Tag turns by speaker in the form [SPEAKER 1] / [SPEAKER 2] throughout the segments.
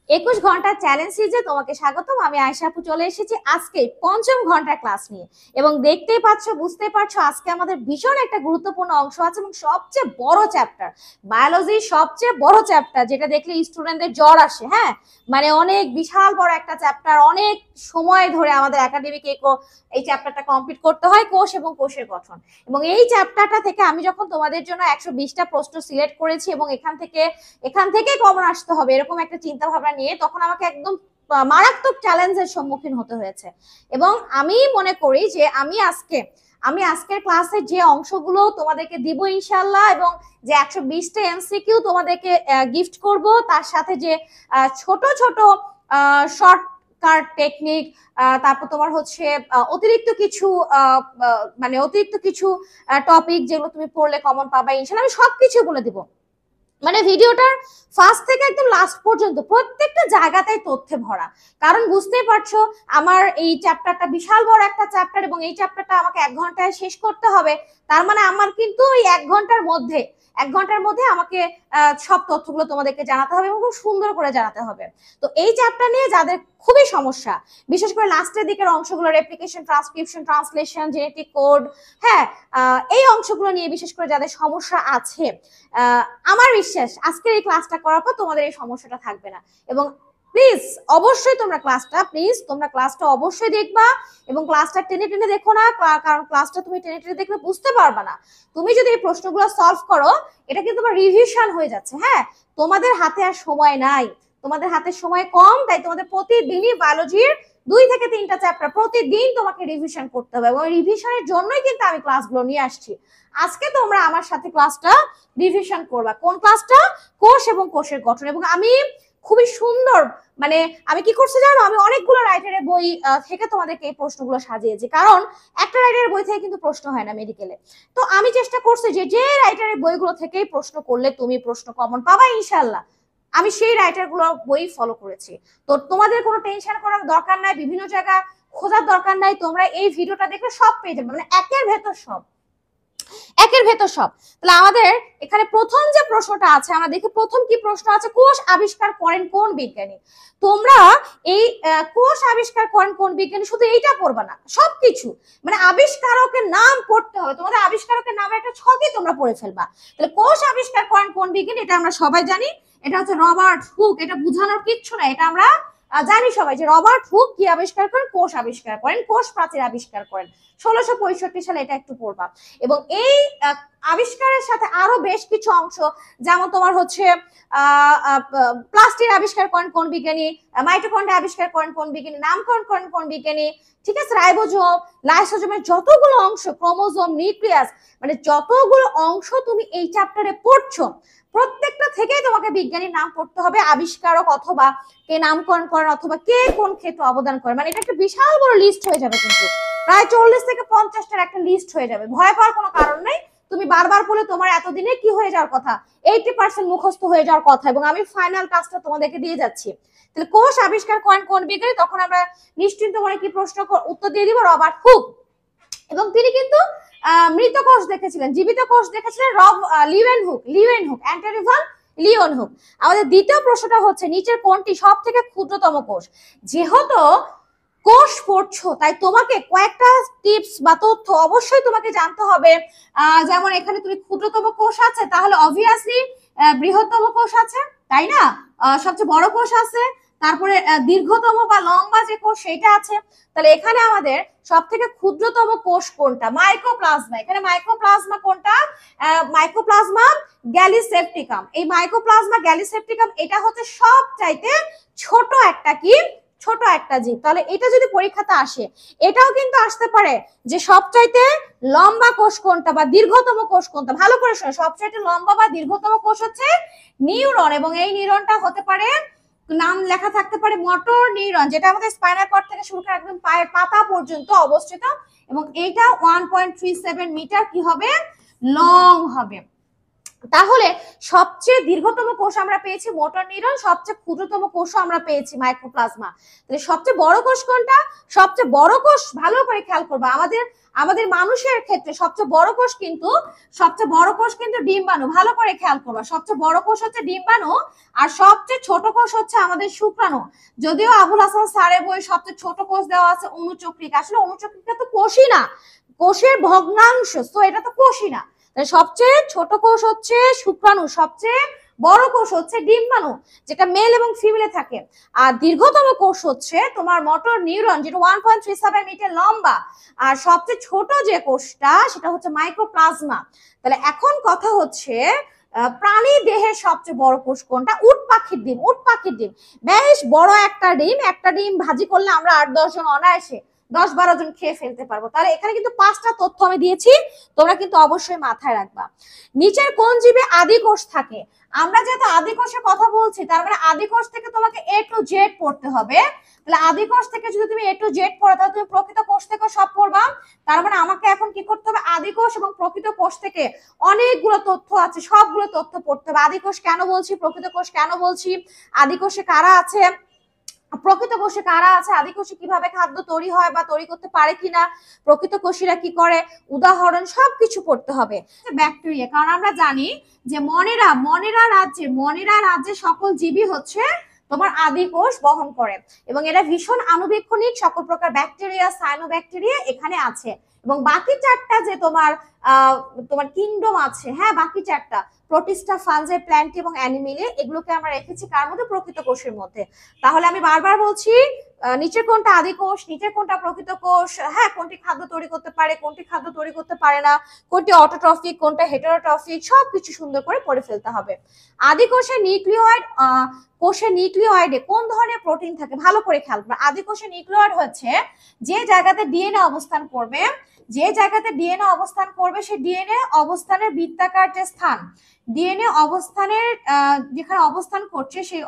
[SPEAKER 1] 21 ঘন্টা চ্যালেঞ্জ সিরিজে তোমাকে স্বাগতম। আমি আয়েশা আপু চলে এসেছি আজকে পঞ্চম ঘন্টার ক্লাস নিয়ে, এবং দেখতেই পাচ্ছ, বুঝতেই পারছো, আজকে আমাদের ভীষণ একটা গুরুত্বপূর্ণ অংশ আছে এবং সবচেয়ে বড় চ্যাপ্টার, বায়োলজির সবচেয়ে বড় চ্যাপ্টার, যেটা দেখলে স্টুডেন্টদের জ্বর আসে। হ্যাঁ, মানে অনেক বিশাল বড় একটা চ্যাপ্টার, অনেক সময় ধরে আমাদের একাডেমিক এই চ্যাপ্টারটা কমপ্লিট করতে হয়, কোষ এবং কোষের গঠন। এবং এই চ্যাপ্টারটা থেকে আমি যখন তোমাদের জন্য 120টা প্রশ্ন সিলেক্ট করেছি এবং এখান থেকে কমন আসতে হবে এরকম একটা চিন্তা ভাবনা নিয়ে, তখন আমাকে একদম মারাত্মক চ্যালেঞ্জের সম্মুখীন হতে হয়েছে। এবং আমি মনে করি যে আমি আজকের ক্লাসে যে অংশগুলো তোমাদেরকে দিব ইনশাল্লাহ, এবং যে 120টা এমসিকিউ তোমাদেরকে গিফট করব, তার সাথে যে ছোট ছোট শর্ট কাট টেকনিক, তারপর তোমার হচ্ছে অতিরিক্ত কিছু টপিক যেগুলো তুমি পড়লে কমন পাবা ইনশাল্লাহ, আমি সবকিছু বলে দিব। মানে ভিডিওটার ফার্স্ট থেকে একদম লাস্ট পর্যন্ত প্রত্যেকটা জায়গাতেই তথ্যে ভরা। কারণ বুঝতেই পারছো, আমার এই চ্যাপ্টারটা বিশাল বড় একটা চ্যাপ্টার এবং এই চ্যাপ্টারটা আমাকে 1 ঘন্টায় শেষ করতে হবে। তার মানে আমার কিন্তু এই 1 ঘন্টার মধ্যে আমাকে সব তথ্যগুলো তোমাদেরকে জানাতে হবে এবং খুব সুন্দর করে জানাতে হবে। তো এই চ্যাপ্টার নিয়ে যাদের খুবই সমস্যা, বিশেষ করে লাস্টের দিকের অংশগুলো, replication, transcription, translation, genetic code, হ্যাঁ, এই অংশগুলো নিয়ে বিশেষ করে যাদের সমস্যা আছে, আমার বিশ্বাস আজকের এই ক্লাসটা করার পর তোমাদের এই সমস্যাটা থাকবে না। এবং প্লিজ অবশ্যই তোমরা ক্লাসটা অবশ্যই দেখবা, এবং ক্লাসটা টেনে টেনে দেখো না, কারণ ক্লাসটা তুমি টেনে টেনে দেখলে বুঝতে পারবা না। তুমি যদি এই প্রশ্নগুলো সলভ করো, এটা কিন্তু তোমার রিভিশন হয়ে যাচ্ছে। হ্যাঁ, তোমাদের হাতে আর সময় নাই, তোমাদের হাতে সময় কম, তাই তোমাদের প্রতিদিনই বায়োলজির 2 থেকে 3টা চ্যাপ্টার প্রতিদিন তোমাকে রিভিশন করতে হবে, এবং রিভিশনের জন্যই কিন্তু আমি ক্লাসগুলো নিয়ে আসছি। আজকে তোমরা আমার সাথে ক্লাসটা রিভিশন করবা। কোন ক্লাসটা? কোষ এবং কোষের গঠন। এবং আমি খুবই সুন্দর, মানে আমি কি করছি জানো, আমি অনেকগুলো রাইটারের বই থেকে তোমাদেরকে এই প্রশ্নগুলো সাজিয়েছি, কারণ একটা রাইটারের বই থেকে কিন্তু প্রশ্ন হয় না মেডিকেলে। তো আমি চেষ্টা করছি যে রাইটারের বইগুলো থেকেই প্রশ্ন করলে তুমি প্রশ্ন কমন পাবা ইনশাল্লাহ। আমি সেই রাইটার গুলো বই ফলো করেছি। তো তোমাদের কোনো টেনশন করার দরকার নাই, বিভিন্ন জায়গা খোঁজার দরকার নাই, তোমরা এই ভিডিওটা দেখলে সব পেয়ে যাবে, মানে একের ভেতর সব। তাহলে আমাদের এখানে প্রথম যে প্রশ্নটা আছে, আমরা দেখি প্রথম কি প্রশ্ন আছে। কোষ আবিষ্কার করেন কোন বিজ্ঞানী? তোমরা এই কোষ আবিষ্কার করেন কোন বিজ্ঞানী শুধু এইটা পড়বা না, সবকিছু, মানে আবিষ্কারকের নাম পড়তে হবে তোমাদের। আবিষ্কারকের নামে একটা ছকই তোমরা পড়ে ফেলবা। তাহলে কোষ আবিষ্কার করেন কোন বিজ্ঞানী, এটা আমরা সবাই জানি, এটা হচ্ছে রবার্ট হুক। এটা বোঝানোর কিচ্ছু না, এটা আমরা জানি সবাই যে রবার্ট হুক কি আবিষ্কার করেন? কোষ আবিষ্কার করেন, কোষ প্রাচীর আবিষ্কার করেন 1665 সালে। এটা একটু পড়বা। এবং এই আবিষ্কারের সাথে আরো বেশ কিছু অংশ, যেমন তোমার হচ্ছে প্লাস্টিক আবিষ্কার করেন কোন বিজ্ঞানী, মাইটোকন্ড্রিয়া আবিষ্কার করেন কোন বিজ্ঞানী, নামকরণ করেন কোন বিজ্ঞানী, ঠিক আছে, রাইবোজোম, লাইসোজোমের যতগুলো অংশ, ক্রোমোজোম, নিউক্লিয়াস, মানে যতগুলো অংশ তুমি এই চ্যাপ্টারে পড়ছো, প্রত্যেকটা থেকেই তোমাকে বিজ্ঞানীর নাম পড়তে হবে, আবিষ্কারক অথবা কে নামকরণ করেন অথবা কে কোন ক্ষেত্রে অবদান করেন। মানে এটা একটা বিশাল বড় লিস্ট হয়ে যাবে, কিন্তু প্রায় 40 থেকে 50টার একটা লিস্ট হয়ে যাবে। ভয় পাওয়ার কোনো কারণ নেই, তুমি বারবার পড়লে তোমার এতদিনে কি হয়ে যাওয়ার কথা, 80% মুখস্থ হয়ে যাওয়ার কথা, এবং আমি ফাইনাল টাস্কটা তোমাদেরকে দিয়ে যাচ্ছি। তাহলে কোষ আবিষ্কার করেন কোন বিজ্ঞানী, তখন আমরা নিশ্চিন্ত মনে কি প্রশ্ন উত্তর দিয়ে দিব, রবার্ট হুক। এবং তিনি কিন্তু মৃত কোষ দেখেছিলেন, জীবিত কোষ দেখেছিলেন লিউয়েনহুক, অ্যান্টনি ভন লিউয়েনহুক। আমাদের দ্বিতীয় প্রশ্নটা হচ্ছে, নিচের কোনটি সব থেকে ক্ষুদ্রতম কোষ? যেহেতু কোষ পড়ছো, তাই তোমাকে কয়েকটা টিপস বা তথ্য অবশ্যই তোমাকে জানতে হবে। যেমন এখানে তুমি ক্ষুদ্রতম কোষ আছে, তাহলে অবভিয়াসলি বৃহত্তম কোষ আছে, তাই না? সবচেয়ে বড় কোষ আছে, তারপরে দীর্ঘতম বা লম্বা যে কোষ সেটা আছে। তাহলে এখানে আমাদের সব থেকে ক্ষুদ্রতম কোষ কোনটা? মাইকোপ্লাজমা। এখানে মাইকোপ্লাজমা কোনটা? Mycoplasma gallisepticum. এই মাইকোপ্লাজমা গ্যালিসেপ্টিকাম এটা হচ্ছে সব চাইতে ছোট একটা জীব। তাহলে এটা যদি পরীক্ষাতে আসে, এটাও কিন্তু আসতে পারে যে সবচাইতে লম্বা কোষ কোনটা বা দীর্ঘতম কোষ কোনটা। ভালো করে শোনো, সবচাইতে লম্বা বা দীর্ঘতম কোষ হচ্ছে নিউরন, এবং এই নিউরনটা হতে পারে, নাম লেখা থাকতে পারে মোটর নিউরন, যেটা আমাদের স্পাইনাল কর্ড থেকে শুরু করে একদম পায়ের পাতা পর্যন্ত অবস্থিত, এবং এইটা 1.37 মিটার কি হবে? লং হবে। তাহলে সবচেয়ে দীর্ঘতম কোষ আমরা পেয়েছি মোটর নিউরন, সবচেয়ে ক্ষুদ্রতম কোষও আমরা পেয়েছি মাইক্রোপ্লাজমা। তাহলে সবচেয়ে বড় কোষ কোনটা? সবচেয়ে বড় কোষ ভালো করে খেয়াল করবা, আমাদের মানুষের ক্ষেত্রে সবচেয়ে বড় কোষ কিন্তু ডিম্বাণু। ভালো করে খেয়াল করবা, সবচেয়ে বড় কোষ হচ্ছে ডিম্বাণু, আর সবচেয়ে ছোট কোষ হচ্ছে আমাদের শুক্রাণু। যদিও আবুল হাসান স্যারের বই সবচেয়ে ছোট কোষ দেওয়া আছে অণুচক্রিকা, আসলে অণুচক্রিকা তো কোষই না, কোষের ভগ্নাংশ, তো এটা তো কোষই না। সবচেয়ে ছোট কোষ হচ্ছে শুক্রাণু, সবচেয়ে বড় কোষ হচ্ছে ডিম্বাণু, যেটা মেল এবং ফিমেলে থাকে। আর দীর্ঘতম কোষ হচ্ছে তোমার মোটর নিউরন, যেটা 1.37 মিটার লম্বা। আর সবচেয়ে ছোট যে কোষটা সেটা হচ্ছে মাইক্রোপ্লাজমা। তাহলে এখন কথা হচ্ছে প্রাণী দেহের সবচেয়ে বড় কোষ কোনটা? উট পাখির ডিম। উট পাখির ডিম বেশ বড় একটা ডিম, একটা ডিম ভাজি করলে আমরা 8-10 জন অনায়াসে 10-12 জন খেয়ে ফেলতে পারবো। তাহলে এখানে কিন্তু 5টা তথ্য আমি দিয়েছি, তোমরা কিন্তু অবশ্যই মাথায় রাখবা। নিচের কোন জীবে আদি কোষ থাকে? আমরা যেহেতু আদি কোষের কথা বলছি, তার মানে আদি কোষ থেকে তোমাকে A to Z পড়তে হবে। তাহলে আদি কোষ থেকে যদি তুমি A to Z পড়ো, তাহলে তুমি প্রকৃত কোষ থেকে সব পড়বা। তার মানে আমাকে এখন কি করতে হবে? আদি কোষ এবং প্রকৃত কোষ থেকে অনেকগুলো তথ্য আছে, সবগুলো তথ্য পড়তে হবে। আদি কোষ কেন বলছি, প্রকৃত কোষ কেন বলছি, আদি কোষে কারা আছে, প্রকৃত কোষে কারা আছে, আদি কোষে কিভাবে খাদ্য তৈরি হয় বা তৈরি করতে পারে কিনা, প্রকৃত কোষীরা কি করে, উদাহরণ সবকিছু পড়তে হবে। ব্যাকটেরিয়া, কারণ আমরা জানি যে মনেরা রাজ্যে সকল জীবই হচ্ছে তোমার আদি কোষ বহন করে, এবং এরা ভীষণ আণুবীক্ষণিক, সকল প্রকার ব্যাকটেরিয়া, সায়ানোব্যাকটেরিয়া এখানে আছে। এবং বাকি 4টা যে তোমার কিংডম আছে, হ্যাঁ বাকি 4টা প্রোটিস্টা, ফাঞ্জাই, প্ল্যান্ট এবং অ্যানিমেলিয়া, এগুলোকে আমরা রেখেছি কার মধ্যে? প্রকৃত কোষের মধ্যে। তাহলে আমি বারবার বলছি, নিচের কোনটা আদি কোষ, নিচের কোনটা প্রকৃত কোষ, হ্যাঁ কোনটি খাদ্য তৈরি করতে পারে, কোনটি খাদ্য তৈরি করতে পারে না, কোনটি অটোট্রফিক, কোনটা হেটেরোট্রফিক, সবকিছু সুন্দর করে পড়ে ফেলতে হবে। আদি কোষের নিউক্লিওয়েডে কোন ধরনের প্রোটিন থাকে? ভালো করে খেয়াল করবে। আদি কোষের নিউক্লিওয়েড হচ্ছে যে জায়গাতে ডিএনএ অবস্থান করবে, সেই ডিএনএ অবস্থানের বৃত্তাকার যে স্থান, ডিএনএ অবস্থানের যেখানে অবস্থান করছে সেই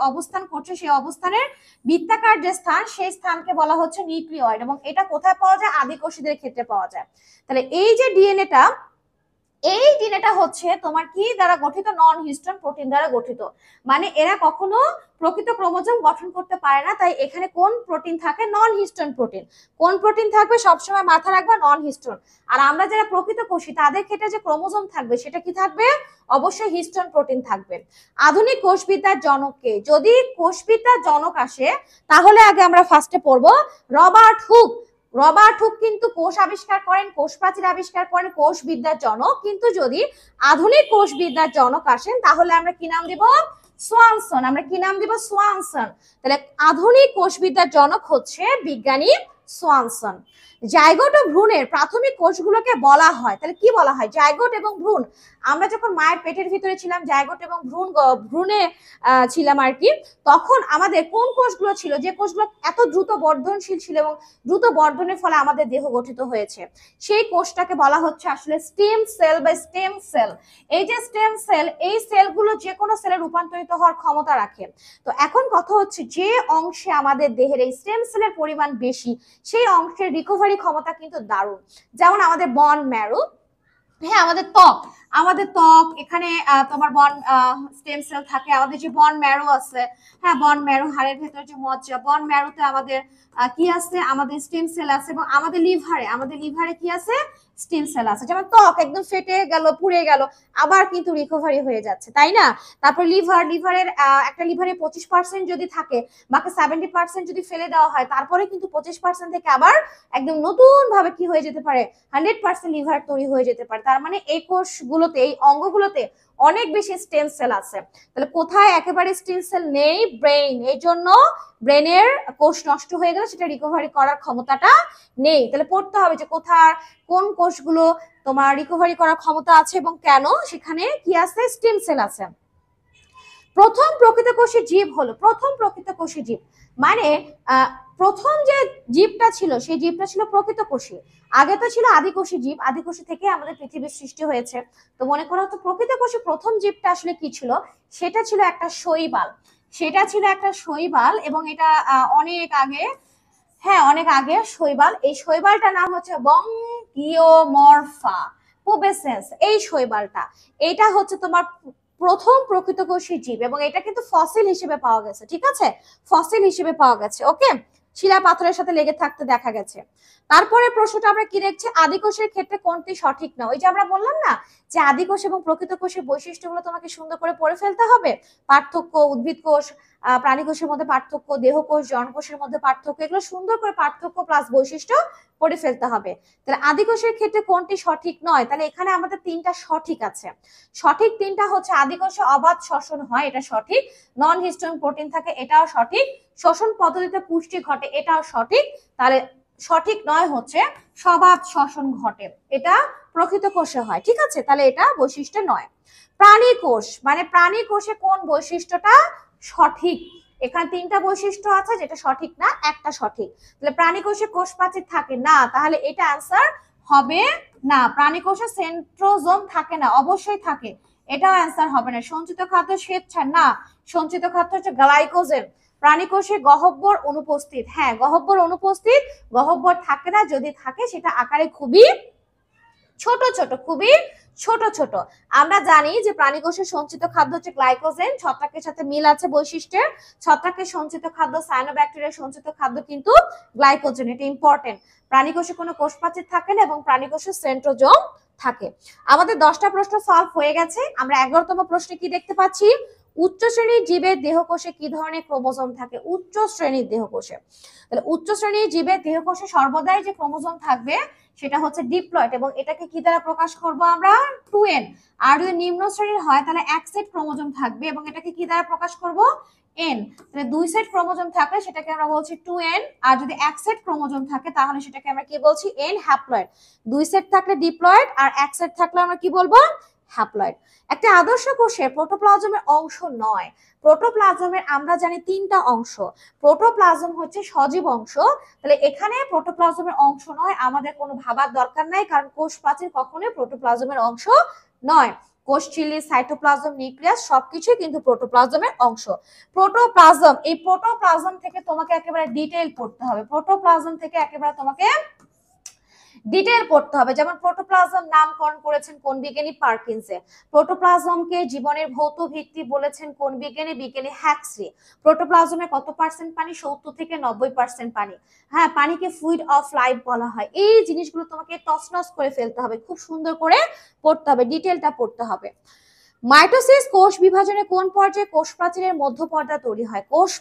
[SPEAKER 1] অবস্থানের বৃত্তাকার যে স্থান, সেই স্থানকে বলা হচ্ছে নিউক্লিওয়েড। এবং এটা কোথায় পাওয়া যায়? আদি কোষীদের ক্ষেত্রে পাওয়া যায়। তাহলে এই যে ডিএনএটা হচ্ছে তোমার কি দ্বারা গঠিত? নন হিস্টোন প্রোটিন দ্বারা গঠিত। মানে এরা কখনো প্রকৃত ক্রোমোজোম গঠন করতে পারে না, তাই এখানে কোন প্রোটিন থাকে? নন হিস্টোন প্রোটিন। কোন প্রোটিন থাকবে? সবসময় মাথা রাখবা, নন হিস্টোন। আর আমরা যারা প্রকৃত কোষী, তাদের ক্ষেত্রে যে ক্রোমোজোম থাকবে সেটা কি থাকবে? অবশ্যই হিস্টোন প্রোটিন থাকবে। আধুনিক কোষবিদ্যার জনককে? যদি কোষবিদ্যার জনক আসে, তাহলে আগে আমরা ফার্স্টে পড়বো রবার্ট হুক। কিন্তু কোষ আবিষ্কার করেন, কোষ প্রাচীর আবিষ্কার করেন, কোষবিদ্যার জনক। কিন্তু যদি আধুনিক কোষবিদ্যার জনক আসেন, তাহলে আমরা কি নাম দিব? সোয়ানসন। আমরা কি নাম দিব? সোয়ানসন। তাহলে আধুনিক কোষবিদ্যার জনক হচ্ছে বিজ্ঞানী সোয়ানসন। জাইগোট ও ভ্রূণের প্রাথমিক কোষগুলোকে বলা হয়, তাহলে কি বলা হয়? জাইগোট এবং ভ্রূণ। আমরা যখন মায়ের পেটের ভিতরে ছিলাম, জাইগোট এবং ভ্রূণে ছিলাম আর কি, তখন আমাদের কোন কোষগুলো ছিল, যে কোষগুলো এত দ্রুত বর্ধনশীল ছিল এবং দ্রুত বর্ধনের ফলে আমাদের দেহ গঠিত হয়েছে, সেই কোষটাকে বলা হচ্ছে আসলে স্টেম সেল বা স্টেম সেল। এই যে স্টেম সেল, এই সেলগুলো যে কোনো সেলে রূপান্তরিত হওয়ার ক্ষমতা রাখে। তো এখন কথা হচ্ছে, যে অংশে আমাদের দেহের এই স্টেম সেলের পরিমাণ বেশি, সেই অংশের রিকভারি ক্ষমতা কিন্তু দারুণ। যেমন আমাদের বন ম্যারো, হ্যাঁ আমাদের ত্বক এখানে তোমার স্টেম সেল থাকে। আমাদের যে বন ম্যারো আছে, হ্যাঁ বন ম্যারো, হাড়ের ভেতরে যে মজ্জা, বন ম্যারোতে আমাদের কি আছে? আমাদের স্টেম সেল আছে। এবং আমাদের লিভারে কি আছে? স্টেম সেল আছে। যেমন ত্বক একদম ফেটে গেল, পুড়ে গেল, আবার কিন্তু রিকভারি হয়ে যাচ্ছে, তাই না? তারপর লিভারের একটা লিভারে 25% যদি থাকে, বাকি 70% যদি ফেলে দেওয়া হয়, তারপরে কিন্তু 25% থেকে আবার একদম নতুন ভাবে কি হয়ে যেতে পারে? 100% লিভার তৈরি হয়ে যেতে পারে। তার মানে এই কোষগুলোতে, এই অঙ্গগুলোতে অনেক বেশি স্টেম সেল আছে। তাহলে কোথায় একেবারে স্টেম সেল নেই? ব্রেইন। এই জন্য ব্রেনের কোষ নষ্ট হয়ে গেলে সেটা রিকভারি করার ক্ষমতাটা নেই। তাহলে পড়তে হবে যে কোন কোষগুলো তোমার রিকভারি করার ক্ষমতা আছে এবং কেন, সেখানে কি আছে? স্টেম সেল আছে। প্রথম প্রকৃতকোষী জীব হলো, প্রথম প্রকৃতকোষী জীব মানে প্রথম যে জীবটা ছিল, সেই জীবটা ছিল প্রকৃতকোষী। আগে তো ছিল আদিকোষী জীব, আদিকোষী থেকে আমাদের পৃথিবীর সৃষ্টি হয়েছে। তো মনে করো তো প্রকৃতকোষী প্রথম জীবটা আসলে কি ছিল? সেটা ছিল একটা শৈবাল। এবং এটা অনেক আগে, হ্যাঁ অনেক আগে শৈবাল। এই শৈবালটার নাম হচ্ছে বঙ্কিওমরফা। পুবেসেন্স, এই শৈবালটা, এটা হচ্ছে তোমার প্রথম প্রকৃতকোষী জীব, এবং এটা কিন্তু ফসিল হিসেবে পাওয়া গেছে, ঠিক আছে, ফসিল হিসেবে পাওয়া গেছে। ওকে, শিলা পাথরের সাথে লেগে থাকতে দেখা গেছে। তারপরে প্রশ্নটা আমরা কি দেখছি, আদিকোষের ক্ষেত্রে কোনটি সঠিক না? ওই যে আমরা বললাম না যে আদিকোষ এবং প্রকৃত কোষের বৈশিষ্ট্যগুলো তোমাকে সুন্দর করে পড়ে ফেলতে হবে, পার্থক্য, উদ্ভিদ কোষ প্রাণী কোষের মধ্যে পার্থক্য, দেহকোষ জনকোষের মধ্যে পার্থক্য, এগুলো সুন্দর করে পার্থক্য প্লাস বৈশিষ্ট্য পড়ে ফেলতে হবে। তাহলে আদিকোষের ক্ষেত্রে কোনটি সঠিক নয়? তাহলে এখানে আমাদের তিনটা সঠিক আছে। সঠিক তিনটা হচ্ছে, আদিকোষে অবাধ শ্বসন হয়, এটা সঠিক, নন হিস্টোন প্রোটিন থাকে, এটাও সঠিক, শ্বসন পদ্ধতিতে পুষ্টি ঘটে, এটাও সঠিক। তাহলে সঠিক নয় হচ্ছে সবাধ শ্বসন ঘটে, এটা প্রকৃত কোষে হয়, ঠিক আছে, তাহলে এটা বৈশিষ্ট্য নয়। প্রাণী কোষ, মানে প্রাণী কোষে কোন বৈশিষ্ট্যটা সঠিক? এখানে তিনটা বৈশিষ্ট্য আছে, যেটা সঠিক না, একটা সঠিক। তাহলে প্রাণী কোষে কোষ প্রাচীর থাকে না, তাহলে এটা অ্যান্সার হবে না। প্রাণী কোষে সেন্ট্রোজোম থাকে না, অবশ্যই থাকে, এটাও অ্যান্সার হবে না। সঞ্চিত খাদ্য স্বেচ্ছা না, সঞ্চিত খাদ্য হচ্ছে গ্লাইকোজেন। প্রাণী কোষে গহ্বর অনুপস্থিত, হ্যাঁ গহ্বর অনুপস্থিত, গহ্বর থাকে না, যদি থাকে সেটা আকারে খুবই ছোট ছোট, খুবই ছোট ছোট। আমরা জানি যে প্রাণী কোষের সঞ্চিত খাদ্য হচ্ছে গ্লাইকোজেন, ছত্রাকের সাথে মিল আছে বৈশিষ্ট্যের, ছত্রাকের সঞ্চিত খাদ্য, সায়ানোব্যাকটেরিয়ার সঞ্চিত খাদ্য কিন্তু গ্লাইকোজেন, এটা ইম্পর্টেন্ট। প্রাণী কোষে কোনো কোষ প্রাচীর থাকে না এবং প্রাণী কোষে সেন্ট্রোজোম থাকে। আমাদের 10টা প্রশ্ন সলভ হয়ে গেছে। আমরা 11তম প্রশ্নে কি দেখতে পাচ্ছি, উচ্চ শ্রেণীর জীবের দেহকোষে কি ধরনের ক্রোমোজোম থাকে? উচ্চ শ্রেণীর দেহকোষে, তাহলে উচ্চ শ্রেণীর জীবের দেহকোষে সর্বদাই যে ক্রোমোজোম থাকবে সেটা হচ্ছে ডিপ্লয়েড, এবং এটাকে কি দ্বারা প্রকাশ করব আমরা? 2n। আর যদি নিম্ন শ্রেণীর হয় তাহলে এক সেট ক্রোমোজোম থাকবে, এবং এটাকে কি দ্বারা প্রকাশ করব? n। তাহলে 2 সেট ক্রোমোজোম থাকলে সেটাকে আমরা বলছি 2n, আর যদি এক সেট ক্রোমোজোম থাকে তাহলে সেটাকে আমরা কি বলছি? n haploid. 2 সেট থাকলে ডিপ্লয়েড, আর এক সেট থাকলে আমরা কি বলবো? হ্যাপ্লয়েড। একটা আদর্শ কোষে প্রোটোপ্লাজমের অংশ নয়। প্রোটোপ্লাজমের আমরা জানি 3টা অংশ, প্রোটোপ্লাজম হচ্ছে সজীব অংশ, তাহলে এখানে প্রোটোপ্লাজমের অংশ নয়, আমাদের কোনো ভাবার দরকার নাই, কারণ কোষ প্রাচীর কখনোই প্রোটোপ্লাজমের অংশ নয়। কোষ ঝিল্লি, সাইটোপ্লাজম, নিউক্লিয়াস সবকিছুই কিন্তু প্রোটোপ্লাজমের অংশ। প্রোটোপ্লাজম, এই প্রোটোপ্লাজম থেকে তোমাকে একেবারে ডিটেইল পড়তে হবে, প্রোটোপ্লাজম থেকে একেবারে তোমাকে ডিটেইল পড়তে হবে। যেমন প্রোটোপ্লাজম নামকরণ করেছেন কোন বিজ্ঞানী? পার্কিনসে। প্রোটোপ্লাজমকে জীবনের ভৌত ভিত্তি বলেছেন কোন বিজ্ঞানী? বিজ্ঞানী হ্যাক্সলি। প্রোটোপ্লাজমে কত পার্সেন্ট পানি? 70 থেকে 90% পানি। হ্যাঁ, পানিকে ফ্লুইড অফ লাইফ বলা হয়। এই জিনিসগুলো তোমাকে তছনছ করে ফেলতে হবে, খুব সুন্দর করে পড়তে হবে, ডিটেইলটা পড়তে হবে। মাইটোসিস কোষ বিভাজনে কোন পর্যায়ে কোষ প্রাচীরের মধ্য পর্দা তৈরি হয়? কোষ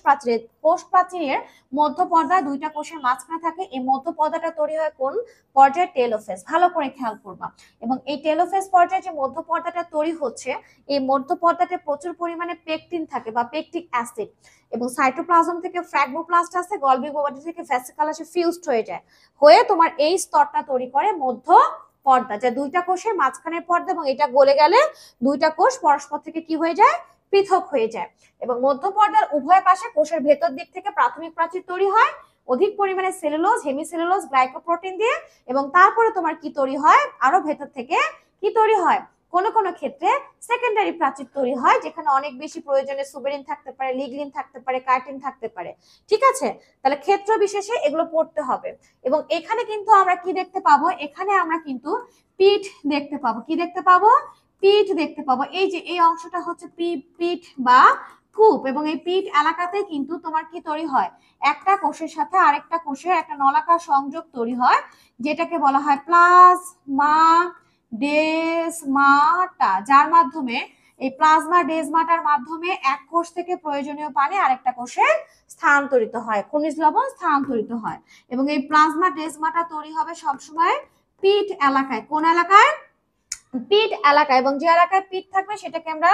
[SPEAKER 1] প্রাচীরের মধ্য পর্দা 2টা কোষের মাঝখানে থাকে, এই মধ্য পর্দাটা তৈরি হয় কোন পর্যায়ে? টেলোফেজ। ভালো করে খেয়াল করবা। এবং এই টেলোফেজ পর্যায়ে যে মধ্য পর্দাটা তৈরি হচ্ছে, এই মধ্য পর্দাতে প্রচুর পরিমাণে পেকটিন থাকে বা পেকটিক অ্যাসিড, এবং সাইটোপ্লাজম থেকে ফ্র্যাগমোপ্লাস্ট আছে, গলগি বডি থেকে ভেসিকল আসে, ফিউজড হয়ে তোমার এই স্তরটা তৈরি করে মধ্য পর্দা, যা 2টা কোষের মাঝখানের পর্দা, এবং এটা গলে গেলে 2টা কোষ পরস্পর থেকে কি হয়ে যায়? পৃথক হয়ে যায়। এবং মধ্য পর্দার উভয় পাশে কোষের ভেতর দিক থেকে প্রাথমিক প্রাচীর তৈরি হয় অধিক পরিমাণে সেলুলোজ, হেমিসেলুলোজ, গ্লাইকোপ্রোটিন দিয়ে, এবং তারপরে তোমার কি তৈরি হয়? আরো ভেতর থেকে কি তৈরি হয়? কোন কোন ক্ষেত্রে সেকেন্ডারি প্রাচীর তৈরি হয়, যেখানে অনেক বেশি প্রয়োজনে সুবেরিন থাকতে পারে, লিগলিন থাকতে পারে, কার্টিন থাকতে পারে, ঠিক আছে। তাহলে ক্ষেত্র বিশেষে এগুলো পড়তে হবে। এবং এখানে কিন্তু আমরা কি দেখতে পাবো? এখানে আমরা কিন্তু পিঠ দেখতে পাবো। কি দেখতে পাবো? পিঠ দেখতে পাবো। এই যে এই অংশটা হচ্ছে পিঠ বা কূপ, এবং এই পিঠ এলাকাতে কিন্তু তোমার কি তৈরি হয়? একটা কোষের সাথে আরেকটা কোষের একটা নলাকার সংযোগ তৈরি হয়, যেটাকে বলা হয় প্লাজমা ডেসমাটা, যার মাধ্যমে এই প্লাজমা ডেসমাটার মাধ্যমে এক কোষ থেকে প্রয়োজনীয় পানি আরেকটা কোষে স্থানান্তরিত হয়, খনিজ লবণ স্থানান্তরিত হয়। এবং এই প্লাজমা ডেসমাটা তৈরি হবে সবসময় পিঠ এলাকায়। কোন এলাকায়? পিঠ এলাকায়। এবং যে এলাকায় পিঠ থাকবে সেটাকে আমরা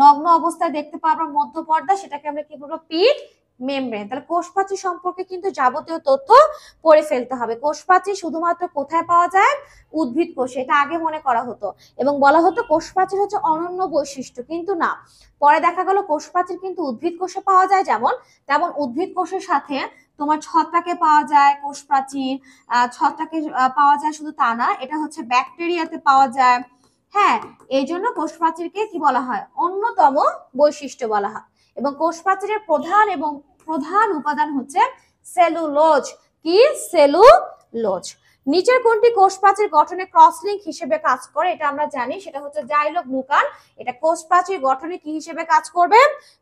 [SPEAKER 1] নগ্ন অবস্থায় দেখতে পাবো মধ্য পর্দা, সেটাকে আমরা কি বলবো? পিঠ মেমব্রেন। তাহলে কোষ প্রাচীর সম্পর্কে কিন্তু যাবতীয় তথ্য পড়ে ফেলতে হবে। কোষ প্রাচীর শুধুমাত্র কোথায় পাওয়া যায়? উদ্ভিদ কোষে, এটা আগে মনে করা হতো, এবং বলা হতো কোষ প্রাচীর হচ্ছে অনন্য বৈশিষ্ট্য, কিন্তু না, পরে দেখা গেল কোষ প্রাচীর কিন্তু উদ্ভিদ কোষে পাওয়া যায়, যেমন তেমন উদ্ভিদ কোষের সাথে তোমার ছত্রাকে পাওয়া যায় কোষ প্রাচীর, ছত্রাকে পাওয়া যায় শুধু তা না, এটা হচ্ছে ব্যাকটেরিয়াতে পাওয়া যায়। হ্যাঁ, এই জন্য কোষ প্রাচীরকে কি বলা হয়? অন্যতম বৈশিষ্ট্য বলা হয়। এবং কোষ প্রাচীরের প্রধান উপাদান হচ্ছে সেলুলোজ। কি? সেলুলোজ। নিচের কোনটি কোষ প্রাচীর গঠনে ক্রস লিঙ্ক হিসেবে কাজ করে? এটা আমরা জানি, সেটা হচ্ছে জাইলোগ্লুকান। এটা কোষ প্রাচীর গঠনে কি হিসেবে কাজ করবে?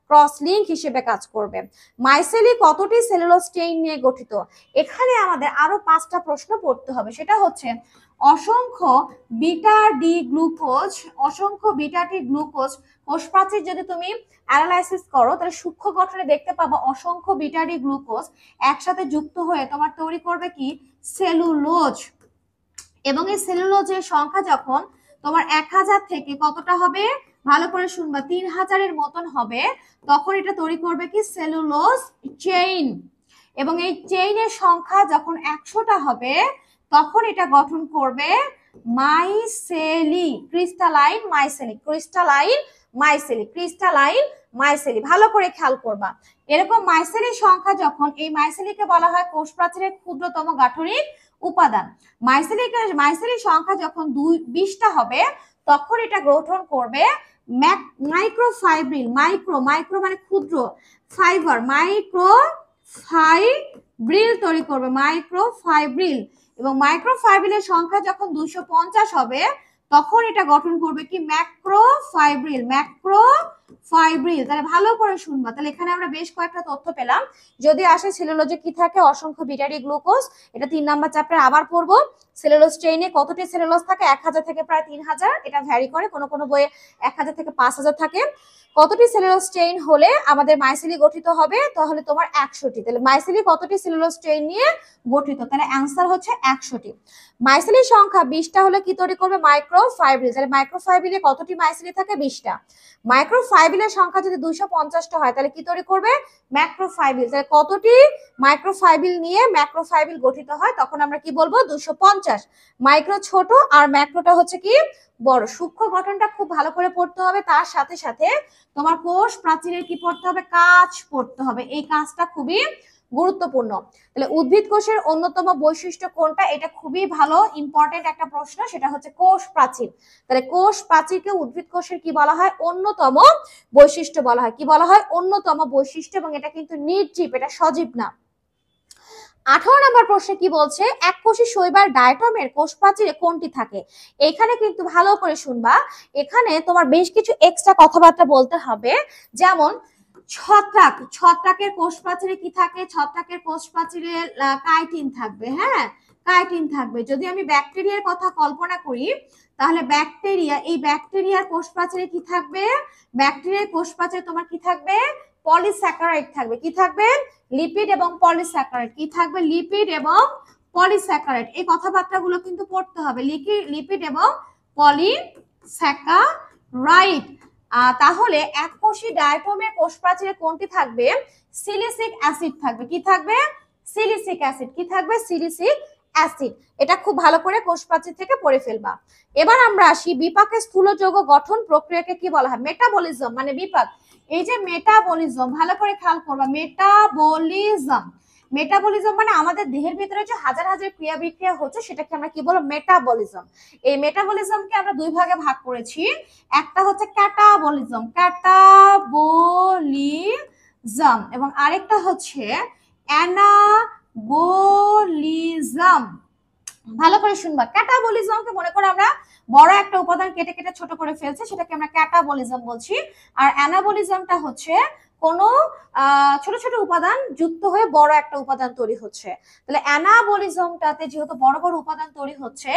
[SPEAKER 1] ক্রস লিঙ্ক হিসেবে কাজ করবে। মাইসেলি কতটি সেলুলোজ চেইন নিয়ে গঠিত? এখানে আমাদের আরো 5টা প্রশ্ন পড়তে হবে। সেটা হচ্ছে অসংখ্য বিটা ডি গ্লুকোজ, অসংখ্য বিটা ডি গ্লুকোজ কোষ প্রাচীর যদি তুমি অ্যানালাইসিস করো তাহলে সূক্ষ্ম গঠনে দেখতে পাবো অসংখ্য বিটা ডি গ্লুকোজ একসাথে যুক্ত হয়ে তোমার তৈরি করবে কি? সেলুলোজ। এবং এই সেলুলোজের সংখ্যা যখন তোমার 1000 থেকে কতটা হবে? ভালো করে শুনবা, 3000-এর মতন হবে, তখন এটা তৈরি করবে কি? Cellulose chain. এবং এই চেইনের সংখ্যা যখন 100টা হবে তখন এটা গঠন করবে মাইসেলি, ক্রিস্টালাইন মাইসেলি, ক্রিস্টালাইন মাইসেলি, ক্রিস্টালাইন মাইসেলি। ভালো করে খেয়াল করবা, এরকম মাইসেলির সংখ্যা যখন, এই মাইসেলিকে বলা হয় কোষ প্রাচীরের ক্ষুদ্রতম গাঠনিক উপাদান। মাইসেলির সংখ্যা যখন 20টা হবে তখন এটা গঠন করবে মাইক্রোফাইব্রিল। মাইক্রো মানে ক্ষুদ্র, ফাইবার মাইক্রোফাইব্রিল তৈরি করবে, মাইক্রোফাইব্রিল। এবং মাইক্রোফাইব্রিলের সংখ্যা যখন 250 হবে তখন এটা গঠন করবে কি? ম্যাক্রোফাইব্রিল, ম্যাক্রোফাইব্রিল। তাহলে ভালো করে শুনবা, তাহলে এখানে আমরা বেশ কয়েকটা তথ্য পেলাম। যদি আসে সেলুলোজে কি থাকে? অসংখ্য বিটা ডি গ্লুকোজ, এটা 3 নাম্বার চ্যাপ্টারে আবার পড়বো। সেলুলোজ চেইনে কতটি সেলুলোজ থাকে? 1000 থেকে প্রায় 3000, এটা ভ্যারি করে, কোনো কোনো বইয়ে 1000 থেকে 5000 থাকে। কতটি সেলুলোজ চেইন হলে আমাদের মাইসেলি গঠিত হবে? তাহলে তোমার 100টি। তাহলে মাইসেলি কতটি সেলুলোজ চেইন নিয়ে গঠিত? তাহলে অ্যান্সার হচ্ছে 100টি। মাইসেলির সংখ্যা 20টা হলে কি তৈরি করবে? মাইক্রোফাইব্রিল। তাহলে মাইক্রোফাইব্রিলে কতটি মাইসেলি থাকে? 20টা। মাইক্রোফাইব্রিলের সংখ্যা যদি 250টা হয় তাহলে কি তৈরি করবে? ম্যাক্রোফাইব্রিল। তাহলে কতটি মাইক্রোফাইব্রিল নিয়ে ম্যাক্রোফাইব্রিল গঠিত হয়? তখন আমরা কি বলবো? 250। মাইক্রো ছোট আর ম্যাক্রোটা হচ্ছে কি? বড়। সূক্ষ্ম গঠনটা খুব ভালো করে পড়তে হবে, তার সাথে সাথে তোমার কোষ প্রাচীরের কি পড়তে হবে? কাজ পড়তে হবে। এই কাজটা খুবই গুরুত্বপূর্ণ। তাহলে উদ্ভিদ কোষের অন্যতম বৈশিষ্ট্য কোনটা? এটা খুবই ভালো ইম্পর্টেন্ট একটা প্রশ্ন, সেটা হচ্ছে কোষ প্রাচীর। তাহলে কোষ প্রাচীরকে উদ্ভিদ কোষের কি বলা হয়? অন্যতম বৈশিষ্ট্য বলা হয়। কি বলা হয়? অন্যতম বৈশিষ্ট্য। এবং এটা কিন্তু নির্জীব, এটা সজীব না। 18 নম্বর প্রশ্নে কি বলছে? এককোষী শৈবাল ডায়টমের কোষ প্রাচীরে কোনটি থাকে? এখানে কিন্তু ভালো করে শুনবা, এখানে তোমার বেশ কিছু এক্সট্রা কথাবার্তা বলতে হবে। যেমন ছত্রাক, ছত্রাকের কোষ প্রাচীরে কি থাকে? ছত্রাকের কোষ প্রাচীরে কাইটিন থাকবে। হ্যাঁ, কাইটিন থাকবে। যদি আমি ব্যাকটেরিয়ার কথা কল্পনা করি তাহলে ব্যাকটেরিয়া, এই ব্যাকটেরিয়ার কোষ প্রাচীরে কি থাকবে? ব্যাকটেরিয়ার কোষ প্রাচীরে তোমার কি থাকবে? পলিস্যাকারাইড থাকবে। কি থাকবে? লিপিড এবং পলিস্যাকারাইড। কি থাকবে? লিপিড এবং পলিস্যাকারাইড। এই কথাবার্তাগুলো কিন্তু পড়তে হবে, লিপিড এবং পলিস্যাকারাইড। তাহলে এককোষী ডায়টমের কোষ প্রাচীরে কোনটি থাকবে? সিলিসিক অ্যাসিড থাকবে। কি থাকবে? Silicic acid. কি থাকবে? Silicic acid. এটা খুব ভালো করে কোষ প্রাচীর থেকে পড়ে ফেলবা। এবার আমরা আসি বিপাকের স্থূল যৌগ গঠন প্রক্রিয়াকে কি বলা হয়? মেটাবলিজম মানে বিপাক। এই যে মেটাবলিজম, ভালো করে খেয়াল করবা, মেটাবলিজম। মেটাবলিজম মানে আমাদের দেহের ভিতরে যে হাজার হাজার ক্রিয়া বিক্রিয়া হচ্ছে সেটাকে আমরা কি বলবো? মেটাবলিজম। এই মেটাবলিজমকে আমরা দুই ভাগে ভাগ করেছি। একটা হচ্ছে ক্যাটাবলিজম, ক্যাটাবলিজম, এবং আরেকটা হচ্ছে অ্যানাবলিজম। ভালো করে শুনবা, ক্যাটাবলিজমকে মনে করে আমরা বড় একটা উপাদান কেটে কেটে ছোট করে ফেলছে, সেটাকে আমরা ক্যাটাবলিজম বলছি। আর অ্যানাবলিজমটা হচ্ছে কোনো ছোট ছোট উপাদান যুক্ত হয়ে বড় একটা উপাদান তৈরি হচ্ছে। তাহলে অ্যানাবলিজমটাতে যেহেতু বড় বড় উপাদান তৈরি হচ্ছে,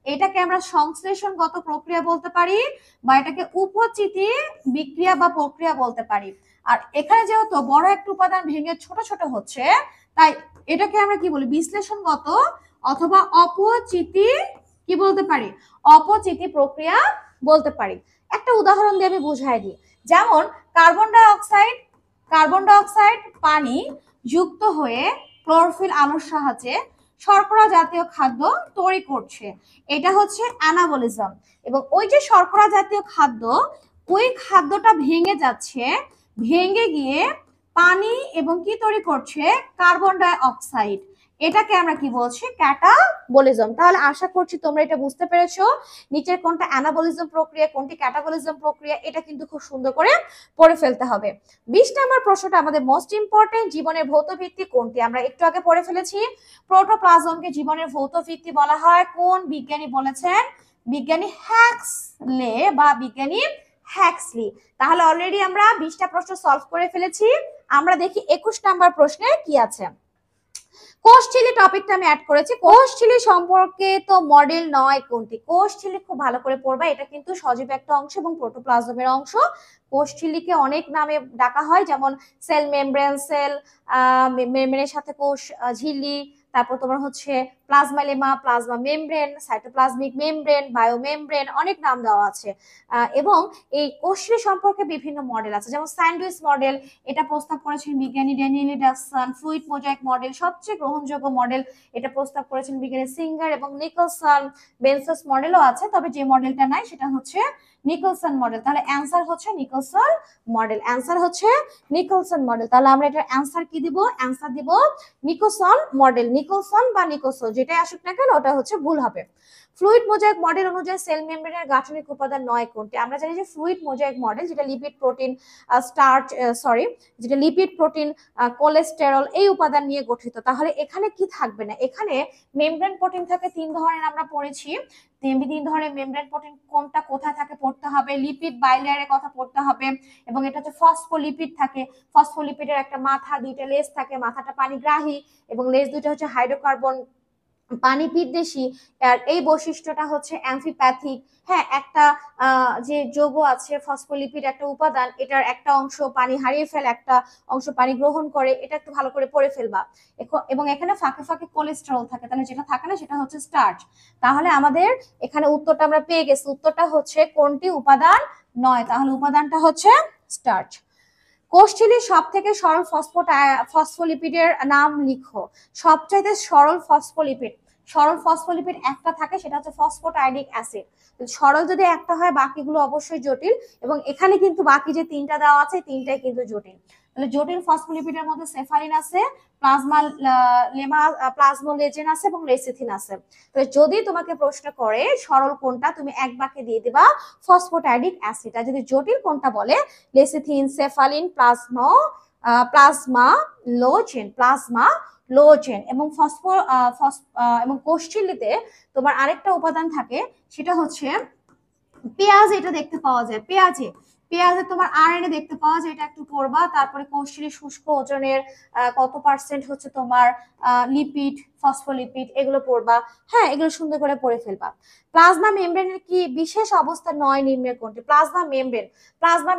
[SPEAKER 1] এটাকে আমরা সংশ্লেষণগত প্রক্রিয়া বলতে পারি, বা এটাকে উপচিতি বিক্রিয়া বা প্রক্রিয়া বলতে পারি। আর এখানে যেহেতু বড় একটা উপাদান ভেঙে ছোট ছোট হচ্ছে, তাই এটাকে আমরা কি বলি? বিশ্লেষণগত অথবা অপচিতি কি বলতে পারি? অপচিতি প্রক্রিয়া বলতে পারি। একটা উদাহরণ দিয়ে আমি বুঝাই দিই। যেমন কার্বন ডাই অক্সাইড পানি যুক্ত হয়ে ক্লোরোফিল আলোর সাহায্যে শর্করা জাতীয় খাদ্য তৈরি করছে, এটা হচ্ছে অ্যানাবলিজম। এবং ওই যে শর্করা জাতীয় খাদ্য, ওই খাদ্যটা ভেঙে যাচ্ছে, ভেঙে গিয়ে পানি এবং কি তৈরি করছে? Carbon die oxide. এটাকে আমরা কি বলছি, ক্যাটাবলিজম। তাহলে আশা করছি তোমরা এটা বুঝতে পেরেছো, নিচের কোনটা অ্যানাবলিজম প্রক্রিয়া, কোনটি ক্যাটাবলিজম প্রক্রিয়া, এটা কিন্তু খুব সুন্দর করে পড়ে ফেলতে হবে। 20 নম্বর প্রশ্নটা আমাদের মোস্ট ইম্পর্টেন্ট, জীবনের ভৌত ভিত্তি কোনটি? আমরা একটু আগে পড়ে ফেলেছি, প্রোটোপ্লাজমকে জীবনের ভৌত ভিত্তি বলা হয়। কোন বিজ্ঞানী বলেছেন? বিজ্ঞানী হ্যাক্সলে বা বিজ্ঞানী হ্যাক্সলি। তাহলে অলরেডি আমরা 20টা প্রশ্ন সলভ করে ফেলেছি। আমরা দেখি 21 নম্বর প্রশ্নে কি আছে। কোষঝিল্লি টপিকটা আমি অ্যাড করেছি। কোষঝিল্লি সম্পর্কে তো মডেল নয় কোনটি? কোষঝিল্লি খুব ভালো করে পড়বা, এটা কিন্তু সজীব একটা অংশ এবং প্রোটোপ্লাজমের অংশ। কোষঝিল্লিকে অনেক নামে ডাকা হয়, যেমন সেল মেমব্রেন, সেল মেমব্রেনের সাথে কোষ ঝিল্লি, তারপর তোমার হচ্ছে plasmalemma, plasma membrane, cytoplasmic membrane, বায়োমেমব্রেন, অনেক নাম দেওয়া আছে। এবং এই কোষঝিল্লি সম্পর্কে বিভিন্ন মডেল আছে, যেমন স্যান্ডউইচ মডেল, এটা প্রস্তাব করেছেন বিজ্ঞানী ড্যানিয়েল ডাকসন। ফ্লুইড মোজাইক মডেল সবচেয়ে গ্রহণযোগ্য মডেল, এটা প্রস্তাব করেছেন বিজ্ঞানী সিঙ্গার এবং নিকলসন। বেনসস মডেলও আছে, তবে যে মডেলটা নাই সেটা হচ্ছে নিকলসন মডেল। তাহলে অ্যান্সার হচ্ছে নিকলসন মডেল, অ্যান্সার হচ্ছে নিকলসন মডেল। তাহলে আমরা এটার অ্যান্সার কি দিব? অ্যান্সার দিব নিকলসন মডেল। নিকলসন বা নিকলসন যেটাই আসুক না কেন ওটা হচ্ছে ভুল হবে। ফ্লুইড মোজাইক মডেল অনুযায়ী সেল মেমব্রেনের গাঠনিক উপাদান নয় কোনটি? আমরা জানি যে ফ্লুইড মোজাইক মডেল, যেটা লিপিড, প্রোটিন, স্টার্চ, যেটা লিপিড, প্রোটিন, কোলেস্টেরল এই উপাদান নিয়ে গঠিত। তাহলে এখানে কি থাকবে না? এখানে মেমব্রেন প্রোটিন থাকে 3 ধরনের, আমরা পড়েছি 3 ধরনের মেমব্রেন প্রোটিন কোনটা কোথায় থাকে পড়তে হবে, লিপিড বাইলেয়ারের কথা পড়তে হবে, এবং এটা হচ্ছে ফসফোলিপিড থাকে। ফসফোলিপিডের একটা মাথা, 2টা লেজ থাকে, মাথাটা পানিগ্রাহী এবং লেজ 2টা হচ্ছে হাইড্রোকার্বন পানি বিদ্বেষী। আর এই বৈশিষ্ট্যটা হচ্ছে অ্যামফিপ্যাথিক। হ্যাঁ, একটা যে যৌগ আছে ফসফোলিপিড, একটা উপাদান, এটার একটা অংশ পানি হারিয়ে ফেলে, একটা অংশ পানি গ্রহণ করে, এটা একটু ভালো করে পড়ে ফেলবা। এবং এখানে ফাঁকে ফাঁকে কোলেস্টেরল থাকে, তাহলে যেটা থাকে না সেটা হচ্ছে স্টার্চ। তাহলে আমাদের এখানে উত্তরটা আমরা পেয়ে গেছি, উত্তরটা হচ্ছে কোনটি উপাদান নয়? তাহলে উপাদানটা হচ্ছে স্টার্চ। কোষঝিল্লির সব থেকে সরল ফসফোলিপিডের নাম লিখো। সবচাইতে সরল ফসফোলিপিড, সরল ফসফোলিপিড একটা থাকে, সেটা হচ্ছে ফসফোটাইডিক অ্যাসিড। সরল যদি একটা হয় বাকিগুলো অবশ্যই জটিল, এবং এখানে কিন্তু বাকি যে 3টা দেওয়া আছে 3টাই কিন্তু জটিল। তাহলে জটিল ফসফোলিপিডের মধ্যে সেফালিন আছে, প্লাজমা লেমা, প্লাজমোলেজেন আছে এবং লেসিথিন আছে। তাহলে যদি তোমাকে প্রশ্ন করে সরল কোনটা, তুমি এক বাক্যে দিয়ে দিবা ফসফোটাইডিক অ্যাসিড। আর যদি জটিল কোনটা বলে, লেসিথিন, সেফালিন, প্লাজমা লোজেন। এবং এবং কোষঝিল্লিতে তোমার আরেকটা উপাদান থাকে, সেটা হচ্ছে পেঁয়াজ, এটা দেখতে পাওয়া যায় পেঁয়াজে তোমার আরএনএ দেখতে পাওয়া যায়, এটা একটু পড়বা। তারপরে কোষঝিল্লির শুষ্ক ওজনের কত পার্সেন্ট হচ্ছে তোমার লিপিড, ফসফোলিপিড, এগুলো পড়বা। হ্যাঁ, এগুলো সুন্দর করে পড়ে ফেলবা। প্লাজমা মেমব্রেনের কি বিশেষ অবস্থা নয় নিম্নের কোনটি? প্লাজমা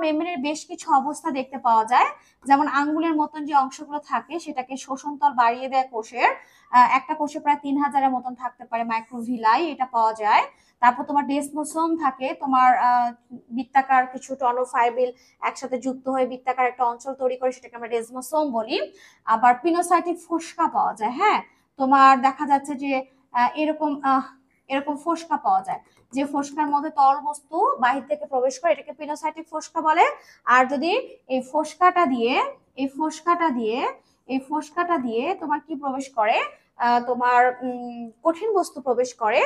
[SPEAKER 1] মেমব্রেনের বেশ কিছু অবস্থা দেখতে পাওয়া যায়, যেমন আঙ্গুলের মতন যে অংশগুলো থাকে সেটাকে শোষণতল বাড়িয়ে দেয় কোষের। একটা কোষে প্রায় 3000-এর মতন থাকতে পারে মাইক্রোভিলাই, এটা পাওয়া যায়। তারপর তোমার ডেসমোসোম থাকে, তোমার বৃত্তাকার কিছু টনোফাইব্রিল একসাথে যুক্ত হয়ে বৃত্তাকার একটা অঞ্চল তৈরি করে, সেটাকে আমরা ডেসমোসোম বলি। আবার পিনোসাইটিক ফোসকা পাওয়া যায়। হ্যাঁ, তোমার দেখা যাচ্ছে যে এরকম ফোসকা পাওয়া যায়, যে ফোসকার মধ্যে তরল বস্তু বাহির থেকে প্রবেশ করে, এটাকে পিনোসাইটিক ফোসকা বলে। আর যদি এই ফোসকাটা দিয়ে তোমার কি প্রবেশ করে, তোমার কঠিন বস্তু প্রবেশ করে,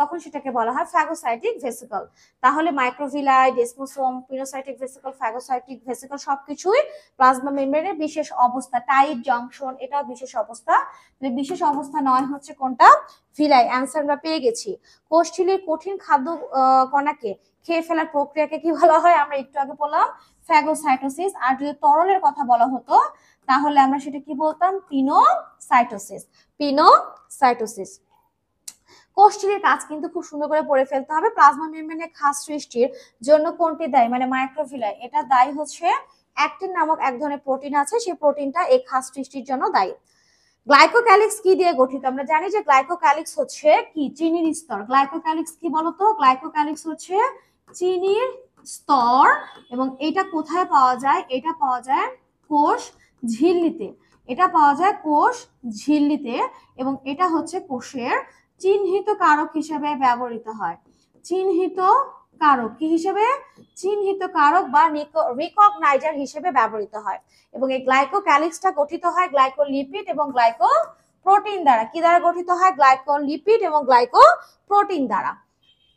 [SPEAKER 1] তখন সেটাকে বলা হয় ফ্যাগোসাইটিক ভেসিকল। তাহলে মাইক্রোভিলাই, ডেসমোসোম, পিনোসাইটিক ভেসিকল, ফ্যাগোসাইটিক ভেসিকল সবকিছুই প্লাজমা মেমব্রেনের বিশেষ অবস্থা। টাইট জংশন, এটাও বিশেষ অবস্থা। বিশেষ অবস্থা নয় হচ্ছে কোনটা? ভিলাই। অ্যান্সার আমরা পেয়ে গেছি। কোষঝিল্লির কঠিন খাদ্য কণাকে খেয়ে ফেলার প্রক্রিয়াকে কি বলা হয়? আমরা একটু আগে বললাম ফ্যাগোসাইটোসিস। আর যদি তরলের কথা বলা হতো তাহলে আমরা সেটা কি বলতাম? পিনোসাইটোসিস। কোষঝিল্লির কাজ কিন্তু খুব সুন্দর করে পড়ে ফেলতে হবে। প্লাজমা মেমব্রেনের খাস সৃষ্টির জন্য কোনটি দায়ী? মানে মাইক্রোভিলাই, এটা দায়ী হচ্ছে অ্যাক্টিন নামক এক ধরনের প্রোটিন আছে, সেই প্রোটিনটা এই খাস সৃষ্টির জন্য দায়ী। গ্লাইকোক্যালিক্স কি দিয়ে গঠিত? আমরা জানি যে গ্লাইকোক্যালিক্স হচ্ছে কি? চিনির স্তর। গ্লাইকোক্যালিক্স কি বলতো? গ্লাইকোক্যালিক্স হচ্ছে চিনির স্তর। এবং এটা কোথায় পাওয়া যায়? এটা পাওয়া যায় কোষ ঝিল্লিতে। এবং এটা হচ্ছে কোষের চিহ্নিত কারক হিসেবে ব্যবহৃত হয়। চিহ্নিত কারক বা রিকগনাইজার হিসেবে ব্যবহৃত হয়। এবং এই গ্লাইকোক্যালিক্সটা গঠিত হয় গ্লাইকোলিপিড এবং গ্লাইকোপ্রোটিন প্রোটিন দ্বারা। কি দ্বারা গঠিত হয়? গ্লাইকোলিপিড এবং গ্লাইকোপ্রোটিন দ্বারা।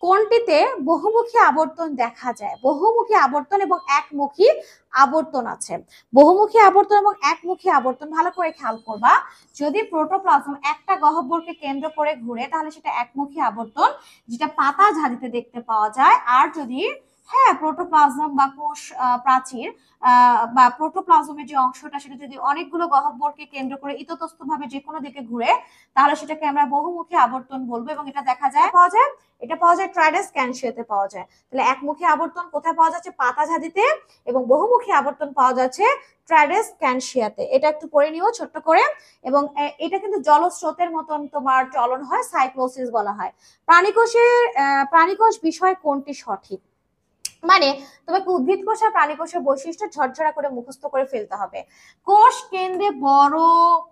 [SPEAKER 1] কোনটিতে বহুমুখী আবর্তন দেখা যায়? বহুমুখী আবর্তন এবং একমুখী আবর্তন আছে। বহুমুখী আবর্তন এবং একমুখী আবর্তন ভালো করে খেয়াল করবা। যদি প্রোটোপ্লাজম একটা গহ্বরকে কেন্দ্র করে ঘুরে তাহলে সেটা একমুখী আবর্তন, যেটা পাতা ঝাড়িতে দেখতে পাওয়া যায়। আর যদি প্রোটোপ্লাজম বা কোষ প্রাচীর বা প্রোটোপ্লাজমের যে অংশটা সেটা যদি অনেকগুলো গহ্বরকে কেন্দ্র করে ইতস্তভাবে যে কোনো দিকে ঘুরে তাহলে সেটাকে আমরা বহুমুখী আবর্তন বলবো। এবং এটা দেখা যায় এটা পাওয়া যায় ট্রাইডাস ক্যানসিয়াতে পাওয়া যায়। তাহলে একমুখী আবর্তন কোথায় পাওয়া যাচ্ছে? পাতা ঝাড়িতে। এবং বহুমুখী আবর্তন পাওয়া যাচ্ছে ট্রাইডাস ক্যানসিয়াতে। এটা একটু পড়ে নিও ছোট্ট করে। এবং এটা কিন্তু জলস্রোতের মতন তোমার চলন হয়, সাইক্লোসিস বলা হয়। প্রাণীকোষ বিষয় কোনটি সঠিক? মানে তোমাকে উদ্ভিদ কোষ আর প্রাণী কোষের বৈশিষ্ট্য ঝরঝরা করে মুখস্থ করে ফেলতে হবে। কোষ কেন্দ্রে বড়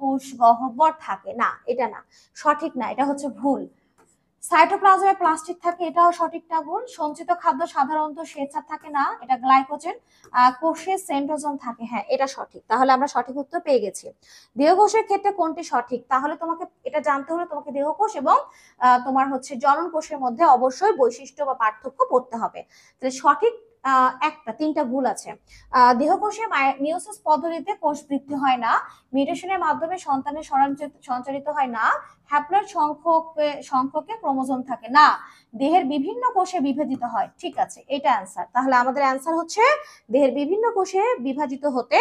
[SPEAKER 1] কোষ গহ্বর থাকে না, এটা না, সঠিক না, এটা হচ্ছে ভুল। সাইটোপ্লাজমে প্লাস্টিক থাকে, এটাও সঠিক না ভুল। সঞ্চিত খাদ্য সাধারণত শ্বেতসার থাকে না, এটা গ্লাইকোজেন। কোষে সেন্ট্রোজোম থাকে, হ্যাঁ এটা সঠিক। তাহলে আমরা সঠিক উত্তর পেয়ে গেছি। দেহকোষের ক্ষেত্রে কোনটি সঠিক? তাহলে তোমাকে এটা জানতে হলে তোমাকে দেহকোষ এবং তোমার হচ্ছে জনন কোষের মধ্যে অবশ্যই বৈশিষ্ট্য বা পার্থক্য পড়তে হবে। তাহলে সঠিক তিনটা ভুল আছে। দেহকোষে মিওসিস পদ্ধতিতে কোষ বৃদ্ধি হয় না। মিউটেশনের মাধ্যমে সন্তানের সঞ্চারিত হয় না। হ্যাপ্লয়েড সংখ্যকে ক্রোমোজোম থাকে না। দেহের বিভিন্ন কোষে বিভাজিত হয়, ঠিক আছে, এটা অ্যান্সার। তাহলে আমাদের অ্যান্সার হচ্ছে দেহের বিভিন্ন কোষে বিভাজিত হতে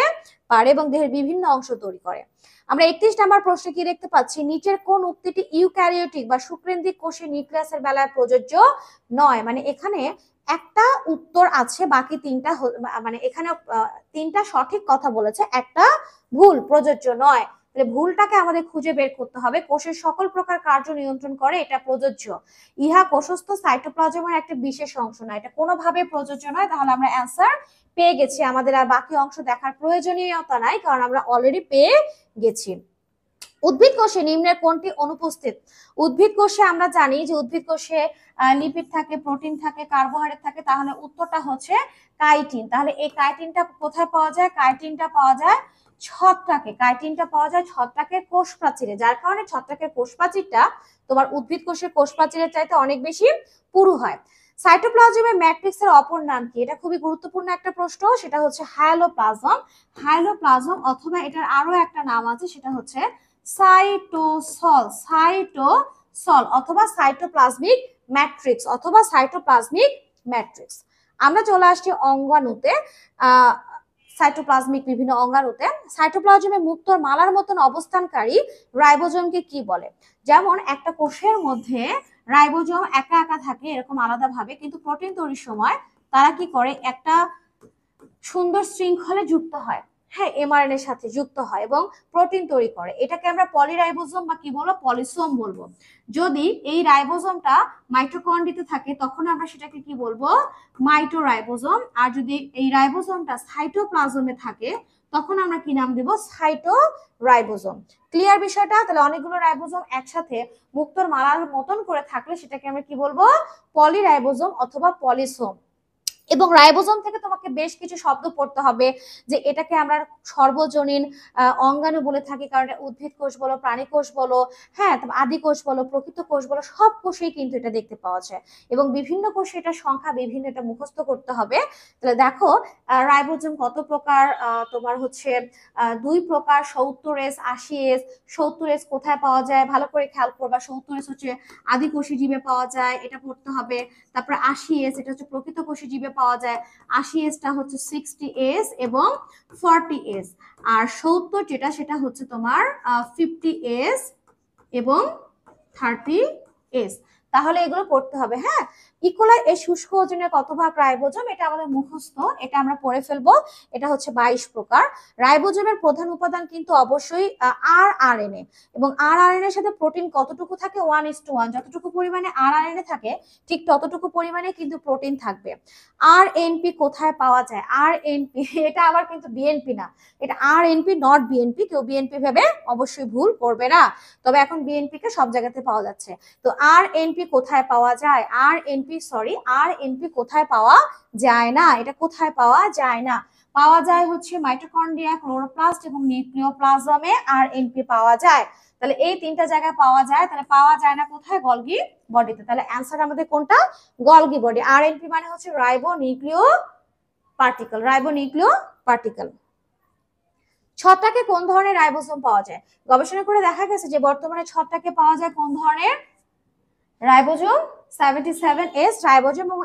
[SPEAKER 1] পারে এবং দেহের বিভিন্ন অংশ তৈরি করে। আমরা 31 নম্বর প্রশ্নে কি দেখতে পাচ্ছি? নিচের কোন উক্তিটি ইউক্যারিওটিক বা শুক্রেন্দ্রিক কোষে নিউক্লিয়াসের বেলায় প্রযোজ্য নয়? মানে এখানে একটা উত্তর আছে, বাকি তিনটা মানে এখানে তিনটা সঠিক কথা বলেছে, একটা ভুল, প্রযোজ্য নয়। তাহলে ভুলটাকে আমাদের খুঁজে বের করতে হবে। কোষের সকল প্রকার কার্য নিয়ন্ত্রণ করে, এটা প্রযোজ্য। ইহা কোষস্থ সাইটোপ্লাজমের একটা বিশেষ অংশ নয়, এটা কোনোভাবে প্রযোজ্য নয়। তাহলে আমরা অ্যান্সার পেয়ে গেছি, আমাদের আর বাকি অংশ দেখার প্রয়োজনীয়তা নাই, কারণ আমরা অলরেডি পেয়ে গেছি। উদ্ভিদ কোষে নিম্নের কোনটি অনুপস্থিত? উদ্ভিদ কোষে আমরা জানি যে উদ্ভিদ কোষে লিপিড থাকে, প্রোটিন থাকে, কার্বোহাইড্রেট থাকে। তাহলে উত্তরটা হচ্ছে কাইটিন। তাহলে এই কাইটিনটা কোথায় পাওয়া যায়? কাইটিনটা পাওয়া যায় ছত্রাকে। কাইটিনটা পাওয়া যায় ছত্রাকের কোষ প্রাচীরে, যার কারণে ছত্রাকের কোষ প্রাচীরটা তোমার উদ্ভিদ কোষের কোষ প্রাচীরের চাইতে অনেক বেশি পুরু হয়। সাইটোপ্লাজমের ম্যাট্রিক্সের অপর নাম কি? এটা খুবই গুরুত্বপূর্ণ একটা প্রশ্ন, সেটা হচ্ছে হায়ালোপ্লাজম। হায়ালোপ্লাজম অথবা এটার আরো একটা নাম আছে, সেটা হচ্ছে সাইটোসল। সাইটোসল অথবা সাইটোপ্লাজমিক ম্যাট্রিক্স অথবা সাইটোপ্লাজমিক ম্যাট্রিক্স। আমরা চলে আসছি অঙ্গাণুতে। সাইটোপ্লাজমিক বিভিন্ন অঙ্গাণুতে সাইটোপ্লাজমে মুক্তোর মালার মতন অবস্থানকারী রাইবোজোমকে কি বলে? যেমন একটা কোষের মধ্যে রাইবোজোম একা একা থাকে এরকম আলাদাভাবে, কিন্তু প্রোটিন তৈরির সময় তারা কি করে? একটা সুন্দর শৃঙ্খলে যুক্ত হয়, হ্যাঁ এমআরএনএ এর সাথে যুক্ত হয় এবং প্রোটিন তৈরি করে। এটাকে আমরা পলিরাইবোজোম বা কি বলবো? পলিসোম বলবো। যদি এই রাইবোজোমটা মাইটোকন্ড্রিয়াতে থাকে তখন আমরা সেটাকে কি বলবো? মাইটোরাইবোজোম। আর যদি এই রাইবোজোমটা সাইটোপ্লাজমে থাকে তখন আমরা কি নাম দেব? সাইটোরাইবোজোম। ক্লিয়ার বিষয়টা? তাহলে অনেকগুলো রাইবোজোম একসাথে মুক্তোর মালার মতন করে থাকলে সেটাকে আমরা কি বলবো? পলিরাইবোজোম অথবা পলিসোম। এবং রাইবোজোম থেকে তোমাকে বেশ কিছু শব্দ পড়তে হবে, যে এটাকে আমরা সর্বজনীন অঙ্গাণু বলে থাকি, কারণ উদ্ভিদ কোষ বলো, প্রাণী কোষ বলো, হ্যাঁ আদি কোষ বলো, প্রকৃত কোষ বলো, সব কোষেই কিন্তু এটা দেখতে পাওয়া যায় এবং বিভিন্ন কোষে এটা সংখ্যা বিভিন্ন, এটা মুখস্থ করতে হবে। তাহলে দেখো রাইবোজোম কত প্রকার? তোমার হচ্ছে 2 প্রকার, 70S 80S। 70S কোথায় পাওয়া যায়? ভালো করে খেয়াল করবা। 70S হচ্ছে আদি কোষী জীবে পাওয়া যায়, এটা পড়তে হবে। তারপর 80S এটা হচ্ছে প্রকৃত কোষী জীবে পাওয়া যায়। 80S টা হচ্ছে 60S এবং 40S। আর 70 যেটা সেটা হচ্ছে তোমার 50S এবং 30S। তাহলে এগুলো পড়তে হবে। হ্যাঁ, ইকোলাই এর শুষ্ক ওজনের কত ভাগ রাইবোজোম? এটা আমাদের মুখস্থ, এটা আমরা পড়ে ফেলবো। এটা হচ্ছে 22 প্রকার। রাইবোজোমের প্রধান উপাদান কিন্তু অবশ্যই আরআরএনএ এবং আরআরএনএ এর সাথে প্রোটিন কতটুকু থাকে? 1:1। যতটুকু পরিমাণে আরআরএনএ থাকে ঠিক ততটুকু পরিমাণে কিন্তু প্রোটিন থাকবে। আরএনপি কোথায় পাওয়া যায়? আরএনপি এটা আবার কিন্তু বিএনপি না, এটা আরএনপি নট বিএনপি। কেউ বিএনপি ভেবে অবশ্যই ভুল করবে না, তবে এখন বিএনপি কে সব জায়গাতে পাওয়া যাচ্ছে। তো আরএনপি কোথায় পাওয়া যায়? আরএনপি কোথায় পাওয়া যায় না, এটা কোথায় পাওয়া যায় না? পাওয়া যায় হচ্ছে মাইটোকন্ড্রিয়া, ক্লোরোপ্লাস্ট এবং নিউক্লিওপ্লাজমে আর এনপি পাওয়া যায়। তাহলে এই তিনটা জায়গায় পাওয়া যায়, তাহলে পাওয়া যায় না কোথায়? গলগি বডিতে। তাহলে অ্যান্সার আমাদের কোনটা? Golgi body. আর এনপি মানে হচ্ছে রাইবো নিউক্লিও পার্টিকেল, রাইবো নিউক্লিও পার্টিকেল। ছত্রাকে কোন ধরনের রাইবোসোম পাওয়া যায়? গবেষণা করে দেখা গেছে যে বর্তমানে ছত্রাকে পাওয়া যায় কোন ধরনের রাইবোজোম? 77S ribosome. এবং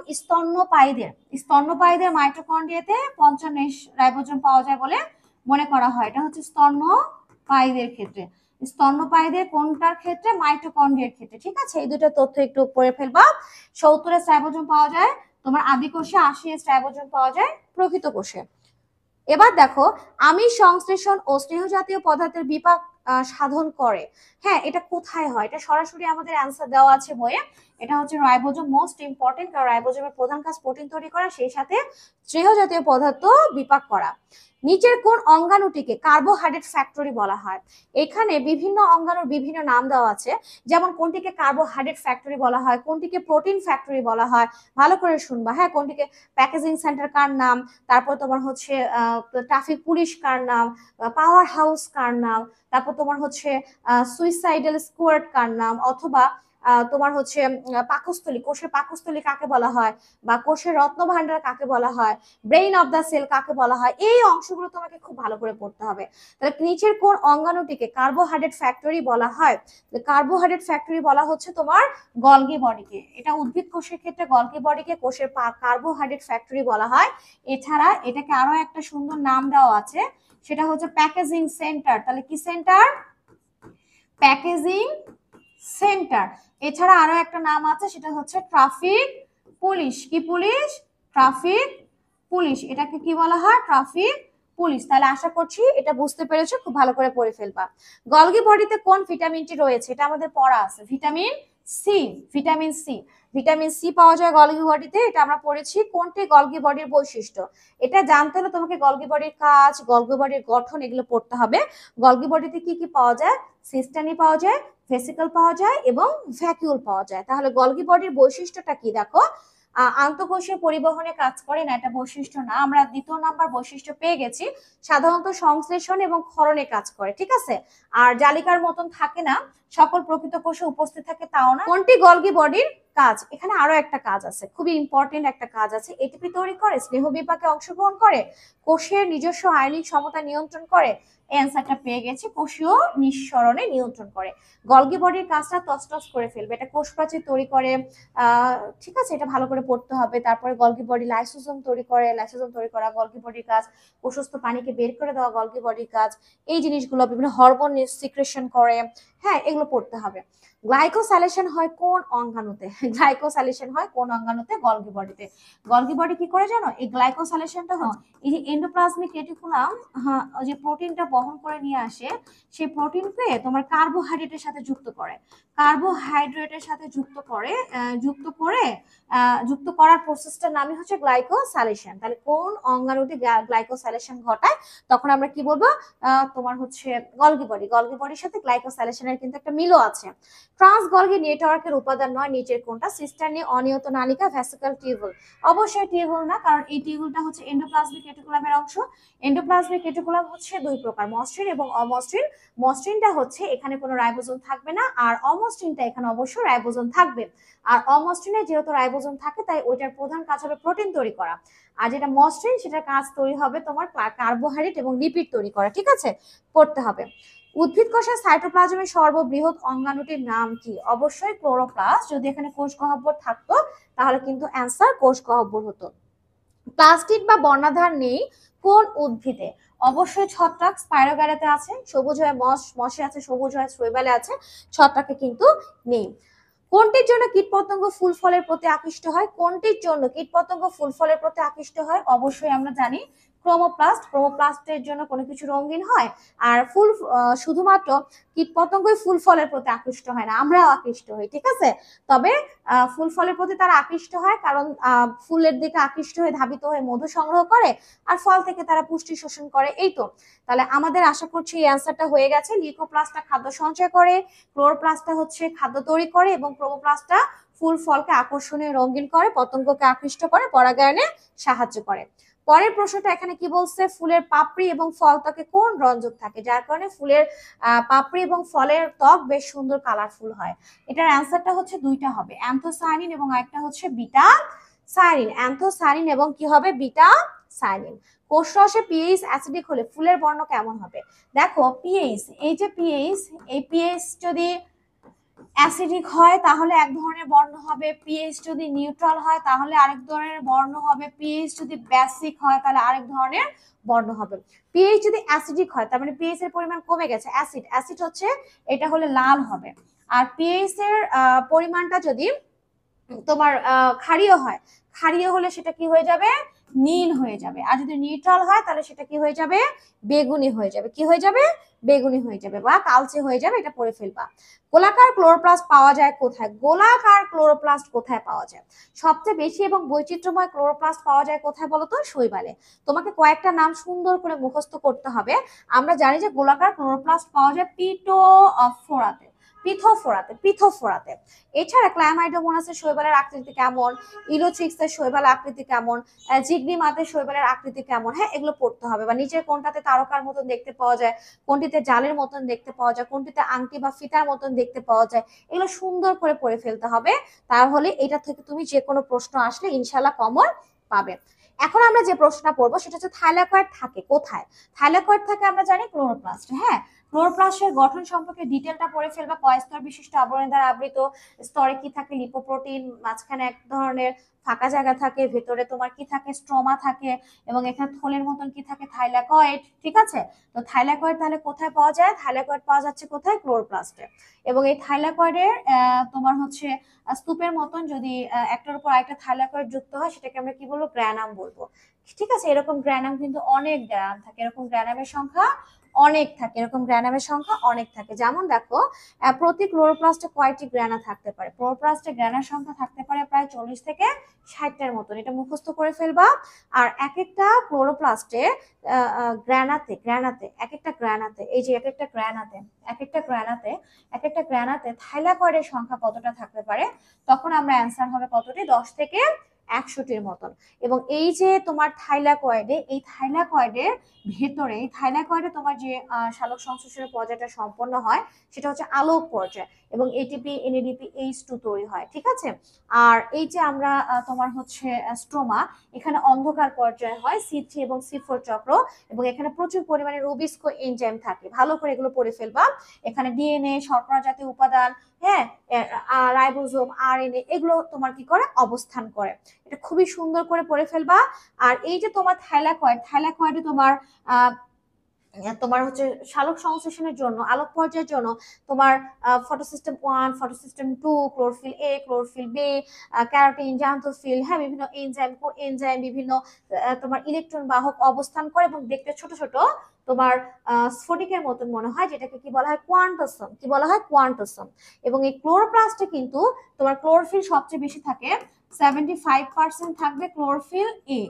[SPEAKER 1] স্তন্যপায়ীদের মাইটোকন্ড্রিয়াতে 55S রাইবোজোম পাওয়া যায় বলে মনে করা হয়। এটা হচ্ছে স্তন্যপায়ীদের ক্ষেত্রে। স্তন্যপায়ীদের কোনটার ক্ষেত্রে? মাইটোকন্ড্রিয়ার ক্ষেত্রে। ঠিক আছে, এই দুটো তথ্য একটু পড়ে ফেলবা। 70S রাইবোজোম পাওয়া যায় তোমার আদি কোষে, 80S রাইবোজোম পাওয়া যায় প্রকৃত কোষে। এবার দেখো, আমিষ সংশ্লেষণ ও স্নেহ জাতীয় পদার্থের বিপাক সাধন করে। হ্যাঁ, এটা কোথায় হয়? এটা সরাসরি আমাদের অ্যান্সার দেওয়া আছে বইয়ে। এটা হচ্ছে রাইবোজোম, মোস্ট ইম্পর্টেন্ট, কারণ রাইবোজোমের প্রধান কাজ প্রোটিন তৈরি করা, সেই সাথে স্নেহ জাতীয় পদার্থ বিপাক করা। নিচের কোন অঙ্গাণুটিকে কার্বোহাইড্রেট ফ্যাক্টরি বলা হয়? এখানে বিভিন্ন অঙ্গাণুর বিভিন্ন নাম দেওয়া আছে, যেমন কোনটিকে কার্বোহাইড্রেট ফ্যাক্টরি বলা হয়, কোনটিকে প্রোটিন ফ্যাক্টরি বলা হয়। ভালো করে শুনবা, হ্যাঁ। কোনটিকে প্যাকেজিং সেন্টার কার নাম, তারপর তোমার হচ্ছে ট্রাফিক পুলিশ কার নাম, পাওয়ার হাউস কার নাম, তারপর তোমার হচ্ছে সুইসাইডাল স্কোয়াড কার নাম, অথবা তোমার হচ্ছে পাকস্থলী, কোষের পাকস্থলী কাকে বলা হয়, বা কোষের রত্নভাণ্ডার কাকে বলা হয়, ব্রেইন অফ দ্য সেল কাকে বলা হয়। এই অংশগুলো তোমাকে খুব ভালো করে পড়তে হবে। তাহলে নিচের কোন অঙ্গাণুটিকে কার্বোহাইড্রেট ফ্যাক্টরি বলা হয়? কার্বোহাইড্রেট ফ্যাক্টরি বলা হচ্ছে তোমার গলগি বডিকে। এটা উদ্ভিদ কোষের ক্ষেত্রে গলগি বডিকে কোষের কার্বোহাইড্রেট ফ্যাক্টরি বলা হয়। এছাড়া এটাকে আরো একটা সুন্দর নাম দেওয়া আছে, সেটা হচ্ছে প্যাকেজিং সেন্টার। তাহলে কি সেন্টার? Packaging centre. এছাড়া আরো একটা নাম আছে, সেটা হচ্ছে ট্রাফিক পুলিশ। কি পুলিশ? Traffic police. এটাকে কি বলা হয়? Traffic police. তাহলে আশা করছি এটা বুঝতে পেরেছো, খুব ভালো করে পড়ে ফেলবা। গলগি বডিতে কোন ভিটামিনটি রয়েছে? এটা আমাদের পড়া আছে, vitamin C. Vitamin C, vitamin C পাওয়া যায় গলগি বডিতে, এটা আমরা পড়েছি। কোনটি গলগি বডির বৈশিষ্ট্য? এটা জানতে হলে তোমাকে গলগি বডির কাজ, গলগি বডির গঠন এগুলো পড়তে হবে। গলগি বডিতে কি কি পাওয়া যায়? সিস্টানি পাওয়া যায়, ভেসিকল পাওয়া যায় এবং ভ্যাকিউল পাওয়া যায়। তাহলে গলগি বডির বৈশিষ্ট্যটা কি? দেখো, আন্তঃকোষীয় পরিবহনে কাজ করে না, এটা বৈশিষ্ট্য না। আমরা দ্বিতীয় নাম্বার বৈশিষ্ট্য পেয়ে গেছি, সাধারণত সংশ্লেষণ এবং ক্ষরণে কাজ করে। ঠিক আছে, আর জালিকার মতন থাকে না, সকল প্রকৃত কোষে উপস্থিত থাকে তাও না। কোনটি গলগি বডির কাজ? এখানে আরো একটা কাজ আছে, খুবই ইম্পর্টেন্ট একটা কাজ আছে। এটিপি তৈরি করে, স্নেহ বিপাকে অংশগ্রহণ করে, কোষের নিজস্ব আয়নিক সমতা নিয়ন্ত্রণ করে। অ্যান্সারটা পেয়ে গেছি, কোষীয় নিঃসরণে নিয়ন্ত্রণ করে। গলগি বডির কাজটা তছনছ করে ফেলবে, এটা কোষ প্রাচীর তৈরি করে। ঠিক আছে, এটা ভালো করে পড়তে হবে। তারপরে গলগি বডি লাইসোসোম তৈরি করে, লাইসোসোম তৈরি করা গলগি বডির কাজ। কোষস্থ পানিকে বের করে দেওয়া গলগি বডির কাজ। এই জিনিসগুলো বিভিন্ন হরমোন সিক্রেশন করে, হ্যাঁ, এগুলো পড়তে হবে। গ্লাইকোসাইলেশন হয় কোন অঙ্গাণুতে? গ্লাইকোসাইলেশন হয় কোন অঙ্গাণুতে? গলগি বডিতে। গলগি বডি কি করে জানো? এই গ্লাইকোসাইলেশনটা হয় এই যে এন্ডোপ্লাজমিক রেটিকুলাম, হ্যাঁ, যে প্রোটিনটা বহন করে নিয়ে আসে, সেই প্রোটিনকে তোমার কার্বোহাইড্রেটের সাথে যুক্ত করে, কার্বোহাইড্রেটের সাথে যুক্ত করার প্রসেসটার নামই হচ্ছে গ্লাইকোসাইলেশন। তাহলে কোন অঙ্গাণুতে গ্লাইকোসাইলেশন ঘটায়, তখন আমরা কি বলবো? তোমার হচ্ছে গলগি বডি। গলগি বডির সাথে গ্লাইকোসাইলেশনের কিন্তু একটা মিলও আছে। ট্রান্স গলগি নেটওয়ার্কের উপাদান নয় নিচের কোনটা? সিস্টার্নি, অনিয়ত নালিকা, ভ্যাসিকল টিউবুল। অবশ্যই টিউবুল না, কারণ এই টিউবুলটা হচ্ছে এন্ডোপ্লাজমিক রেটিকুলামের অংশ। এন্ডোপ্লাজমিক রেটিকুলাম হচ্ছে দুই প্রকার, মসৃণ এবং অমসৃণ। মসৃণটা হচ্ছে এখানে কোনো রাইবোজোম থাকবে না, আর অমসৃণটা এখানে অবশ্যই রাইবোজোম থাকবে। আর অমসৃণে যেহেতু রাইবোজোম থাকে, তাই ওইটার প্রধান কাজ হবে প্রোটিন তৈরি করা। আর যেটা মসৃণ, সেটার কাজ তৈরি হবে তোমার কার্বোহাইড্রেট এবং লিপিড তৈরি করা। ঠিক আছে, পড়তে হবে। উদ্ভিদ কোষের সাইটোপ্লাজমের সর্ববৃহৎ অঙ্গাণুটির নাম কি? অবশ্যই ক্লোরোপ্লাস্ট। যদি এখানে কোষ গহ্বর থাকতো তাহলে কিন্তু অ্যান্সার কোষ গহ্বর হতো। প্লাস্টিড বা বর্ণাধার নেই কোন উদ্ভিদে? অবশ্যই ছত্রাক, স্পাইরোগ্যারাতে আছে, সবুজ হয় মশে আছে, সবুজ হয় শৈবালে আছে, ছত্রাকে কিন্তু নেই। কোনটির জন্য কীটপতঙ্গ ফুল ফলের প্রতি আকৃষ্ট হয়? কোনটির জন্য কীটপতঙ্গ ফুল ফলের প্রতি আকৃষ্ট হয়? অবশ্যই আমরা জানি ক্রোমোপ্লাস্ট। ক্রোমোপ্লাস্টের জন্য কোনো কিছু রঙিন হয়, আর শুধুমাত্র কীটপতঙ্গই ফুল ফলের প্রতি আকৃষ্ট হয় না, আমরাও আকৃষ্ট হই। ঠিক আছে, তবে ফুল ফলের প্রতি তারা আকৃষ্ট হয় কারণ ফুলের দিকে আকৃষ্ট হয়ে ধাবিত হয়ে মধু সংগ্রহ করে, আর ফল থেকে তারা পুষ্টি শোষণ করে। এই তো, তাহলে আমাদের আশা করছি এই অ্যান্সারটা হয়ে গেছে। লিউকোপ্লাস্টটা খাদ্য সঞ্চয় করে, ক্লোরোপ্লাস্টটা হচ্ছে খাদ্য তৈরি করে, এবং ক্রোমোপ্লাস্টটা ফুল ফলকে আকর্ষণীয় রঙিন করে, পতঙ্গকে আকৃষ্ট করে, পরাগায়নে সাহায্য করে। পরের প্রশ্নটা এখানে কি বলছে, ফুলের পাপড়ি এবং ফল ত্বকে কোন রঞ্জক থাকে, যার কারণে ফুলের পাপড়ি এবং ফলের ত্বক বেশ সুন্দর কালারফুল হয়। এটার অ্যান্সারটা হচ্ছে দুইটা হবে, অ্যান্থোসায়ানিন এবং একটা হচ্ছে বিটা সায়ানিন। অ্যান্থোসায়ানিন এবং কি হবে, বিটা সায়ানিন। কোষরসে পিএইচ অ্যাসিডিক হলে ফুলের বর্ণ কেমন হবে? দেখো পিএইচ, এই যে পিএইচ, এই পিএইচ যদি অ্যাসিডিক হয় তাহলে এক ধরনের বর্ণ হবে, পিএইচ যদি নিউট্রাল হয় তাহলে আরেক ধরনের বর্ণ হবে, পিএইচ যদি বেসিক হয় তাহলে আরেক ধরনের বর্ণ হবে। পিএইচ যদি অ্যাসিডিক হয় তার মানে পিএইচ এর পরিমাণ কমে গেছে, অ্যাসিড, অ্যাসিড হচ্ছে এটা হলে লাল হবে। আর পিএইচ এর পরিমাণটা যদি তোমার ক্ষারীয় হয়, ক্ষারীয় হলে সেটা কি হয়ে যাবে, নীল হয়ে যাবে। আর যদি নিউট্রাল হয় তাহলে সেটা কি হয়ে যাবে, বেগুনি হয়ে যাবে। কি হয়ে যাবে, বেগুনি হয়ে যাবে বা কালচে হয়ে যাবে, এটা পড়ে ফেলবা। গোলাকার ক্লোরোপ্লাস্ট পাওয়া যায় কোথায়? গোলাকার ক্লোরোপ্লাস্ট কোথায় পাওয়া যায়? সবচেয়ে বেশি এবং বৈচিত্র্যময় ক্লোরোপ্লাস্ট পাওয়া যায় কোথায় বলো তো? শৈবালে। তোমাকে কয়েকটা নাম সুন্দর করে মুখস্থ করতে হবে। আমরা জানি যে গোলাকার ক্লোরোপ্লাস্ট পাওয়া যায় পিটোফোরাতে, পিথোফোরাতে। এছাড়া ক্লামাইডোমোনাসের শৈবালের আকৃতি কেমন, ইলোচিক্সের শৈবালের আকৃতি কেমন, জিগনিমাতের শৈবালের আকৃতি কেমন, হ্যাঁ এগুলো পড়তে হবে। বা নিচের কোনটাতে তারকার মতন দেখতে পাওয়া যায়, কোনটিতে জালের মতন দেখতে পাওয়া যায়, কোনটিতে আংটি বা ফিতার মতন দেখতে পাওয়া যায়, এগুলো সুন্দর করে পড়ে ফেলতে হবে। তাহলে এটা থেকে তুমি যে কোনো প্রশ্ন আসলে ইনশাল্লাহ কমন পাবে। এখন আমরা যে প্রশ্নটা পড়বো সেটা হচ্ছে থাইলাকয়েড থাকে কোথায়? থাইলাকয়েড থাকে আমরা জানি ক্লোরোপ্লাস্ট। হ্যাঁ, ক্লোরোপ্লাস্টের গঠন সম্পর্কে ডিটেলটা পড়ে ফেলবা। কয় স্তর বিশিষ্ট আবরণী দ্বারা আবৃত, স্তরে কি থাকে, লিপোপ্রোটিন, মাঝখানে এক ধরনের ফাঁকা জায়গা থাকে, ভেতরে তোমার কি থাকে, স্ট্রোমা থাকে, এবং এখানে থলের মতন কি থাকে, থাইলাকয়েড। ঠিক আছে, তো থাইলাকয়েড তাহলে কোথায় পাওয়া যায়? থাইলাকয়েড পাওয়া যাচ্ছে কোথায়? ক্লোরোপ্লাস্টে। এবং এই থাইলাকয়েডের তোমার হচ্ছে স্তূপের মতন যদি একটার উপর আরেকটা থাইলাকয়েড যুক্ত হয় সেটাকে আমরা কি বলবো, গ্র্যানাম বলবো। ঠিক আছে, এরকম গ্র্যানাম কিন্তু অনেক গ্র্যানাম থাকে, এরকম গ্র্যানামের সংখ্যা অনেক থাকে, এরকম গ্র্যানামের সংখ্যা অনেক থাকে। যেমন দেখো প্রতি ক্লোরোপ্লাস্টে কয়টি গ্র্যানা থাকতে পারে? ক্লোরোপ্লাস্টে গ্র্যানার সংখ্যা থাকতে পারে প্রায় 40 থেকে 60টার মতন, এটা মুখস্থ করে ফেলবা। আর এক একটা ক্লোরোপ্লাস্টে গ্র্যানাতে এক একটা গ্র্যানাতে, এই যে এক একটা গ্র্যানাতে থাইলাকয়েডের সংখ্যা কতটা থাকতে পারে? তখন আমরা অ্যান্সার হবে কতটি, 10 থেকে 100টির মতন। এবং এই যে তোমার থাইলাকয়েডে, এই থাইলাকয়েডের ভেতরে, এই থাইলাকয়েডে তোমার যে সালোক সংশ্লেষণের পর্যায়টা সম্পন্ন হয় সেটা হচ্ছে আলোক পর্যায়, এবং এটিপি এনএডিপি H2 তৈরি হয়। ঠিক আছে, আর এই যে আমরা তোমার হচ্ছে স্ট্রোমা, এখানে অন্ধকার পর্যায়ে হয়, C3 এবং C4 চক্র, এবং এখানে প্রচুর পরিমাণে রুবিস্কো এনজাইম থাকে। ভালো করে এগুলো পড়ে ফেলবা। এখানে ডিএনএ, শর্করা জাতীয় উপাদান, হ্যাঁ, রাইবোজোম, আরএনএ, এগুলো তোমার কি করে, অবস্থান করে। এটা খুবই সুন্দর করে পড়ে ফেলবা। আর এই যে তোমার থাইলাকয়েডে তোমার হচ্ছে সালোক সংশ্লেষণের জন্য, আলোক পর্যায়ের জন্য তোমার photosystem 1, photosystem 2, chlorophyll A, chlorophyll B, carotene, xanthophyll, হ্যাঁ বিভিন্ন এনজাইম বিভিন্ন তোমার ইলেকট্রন বাহক অবস্থান করে, এবং দেখতে ছোট ছোট তোমার স্ফটিকের মতন মনে হয়, যেটাকে কি বলা হয়, কোয়ান্টোসোম। কি বলা হয়, কোয়ান্টোসোম। এবং এই ক্লোরোপ্লাস্টে কিন্তু তোমার ক্লোরোফিল সবচেয়ে বেশি থাকে, 75% থাকবে ক্লোরোফিল এ,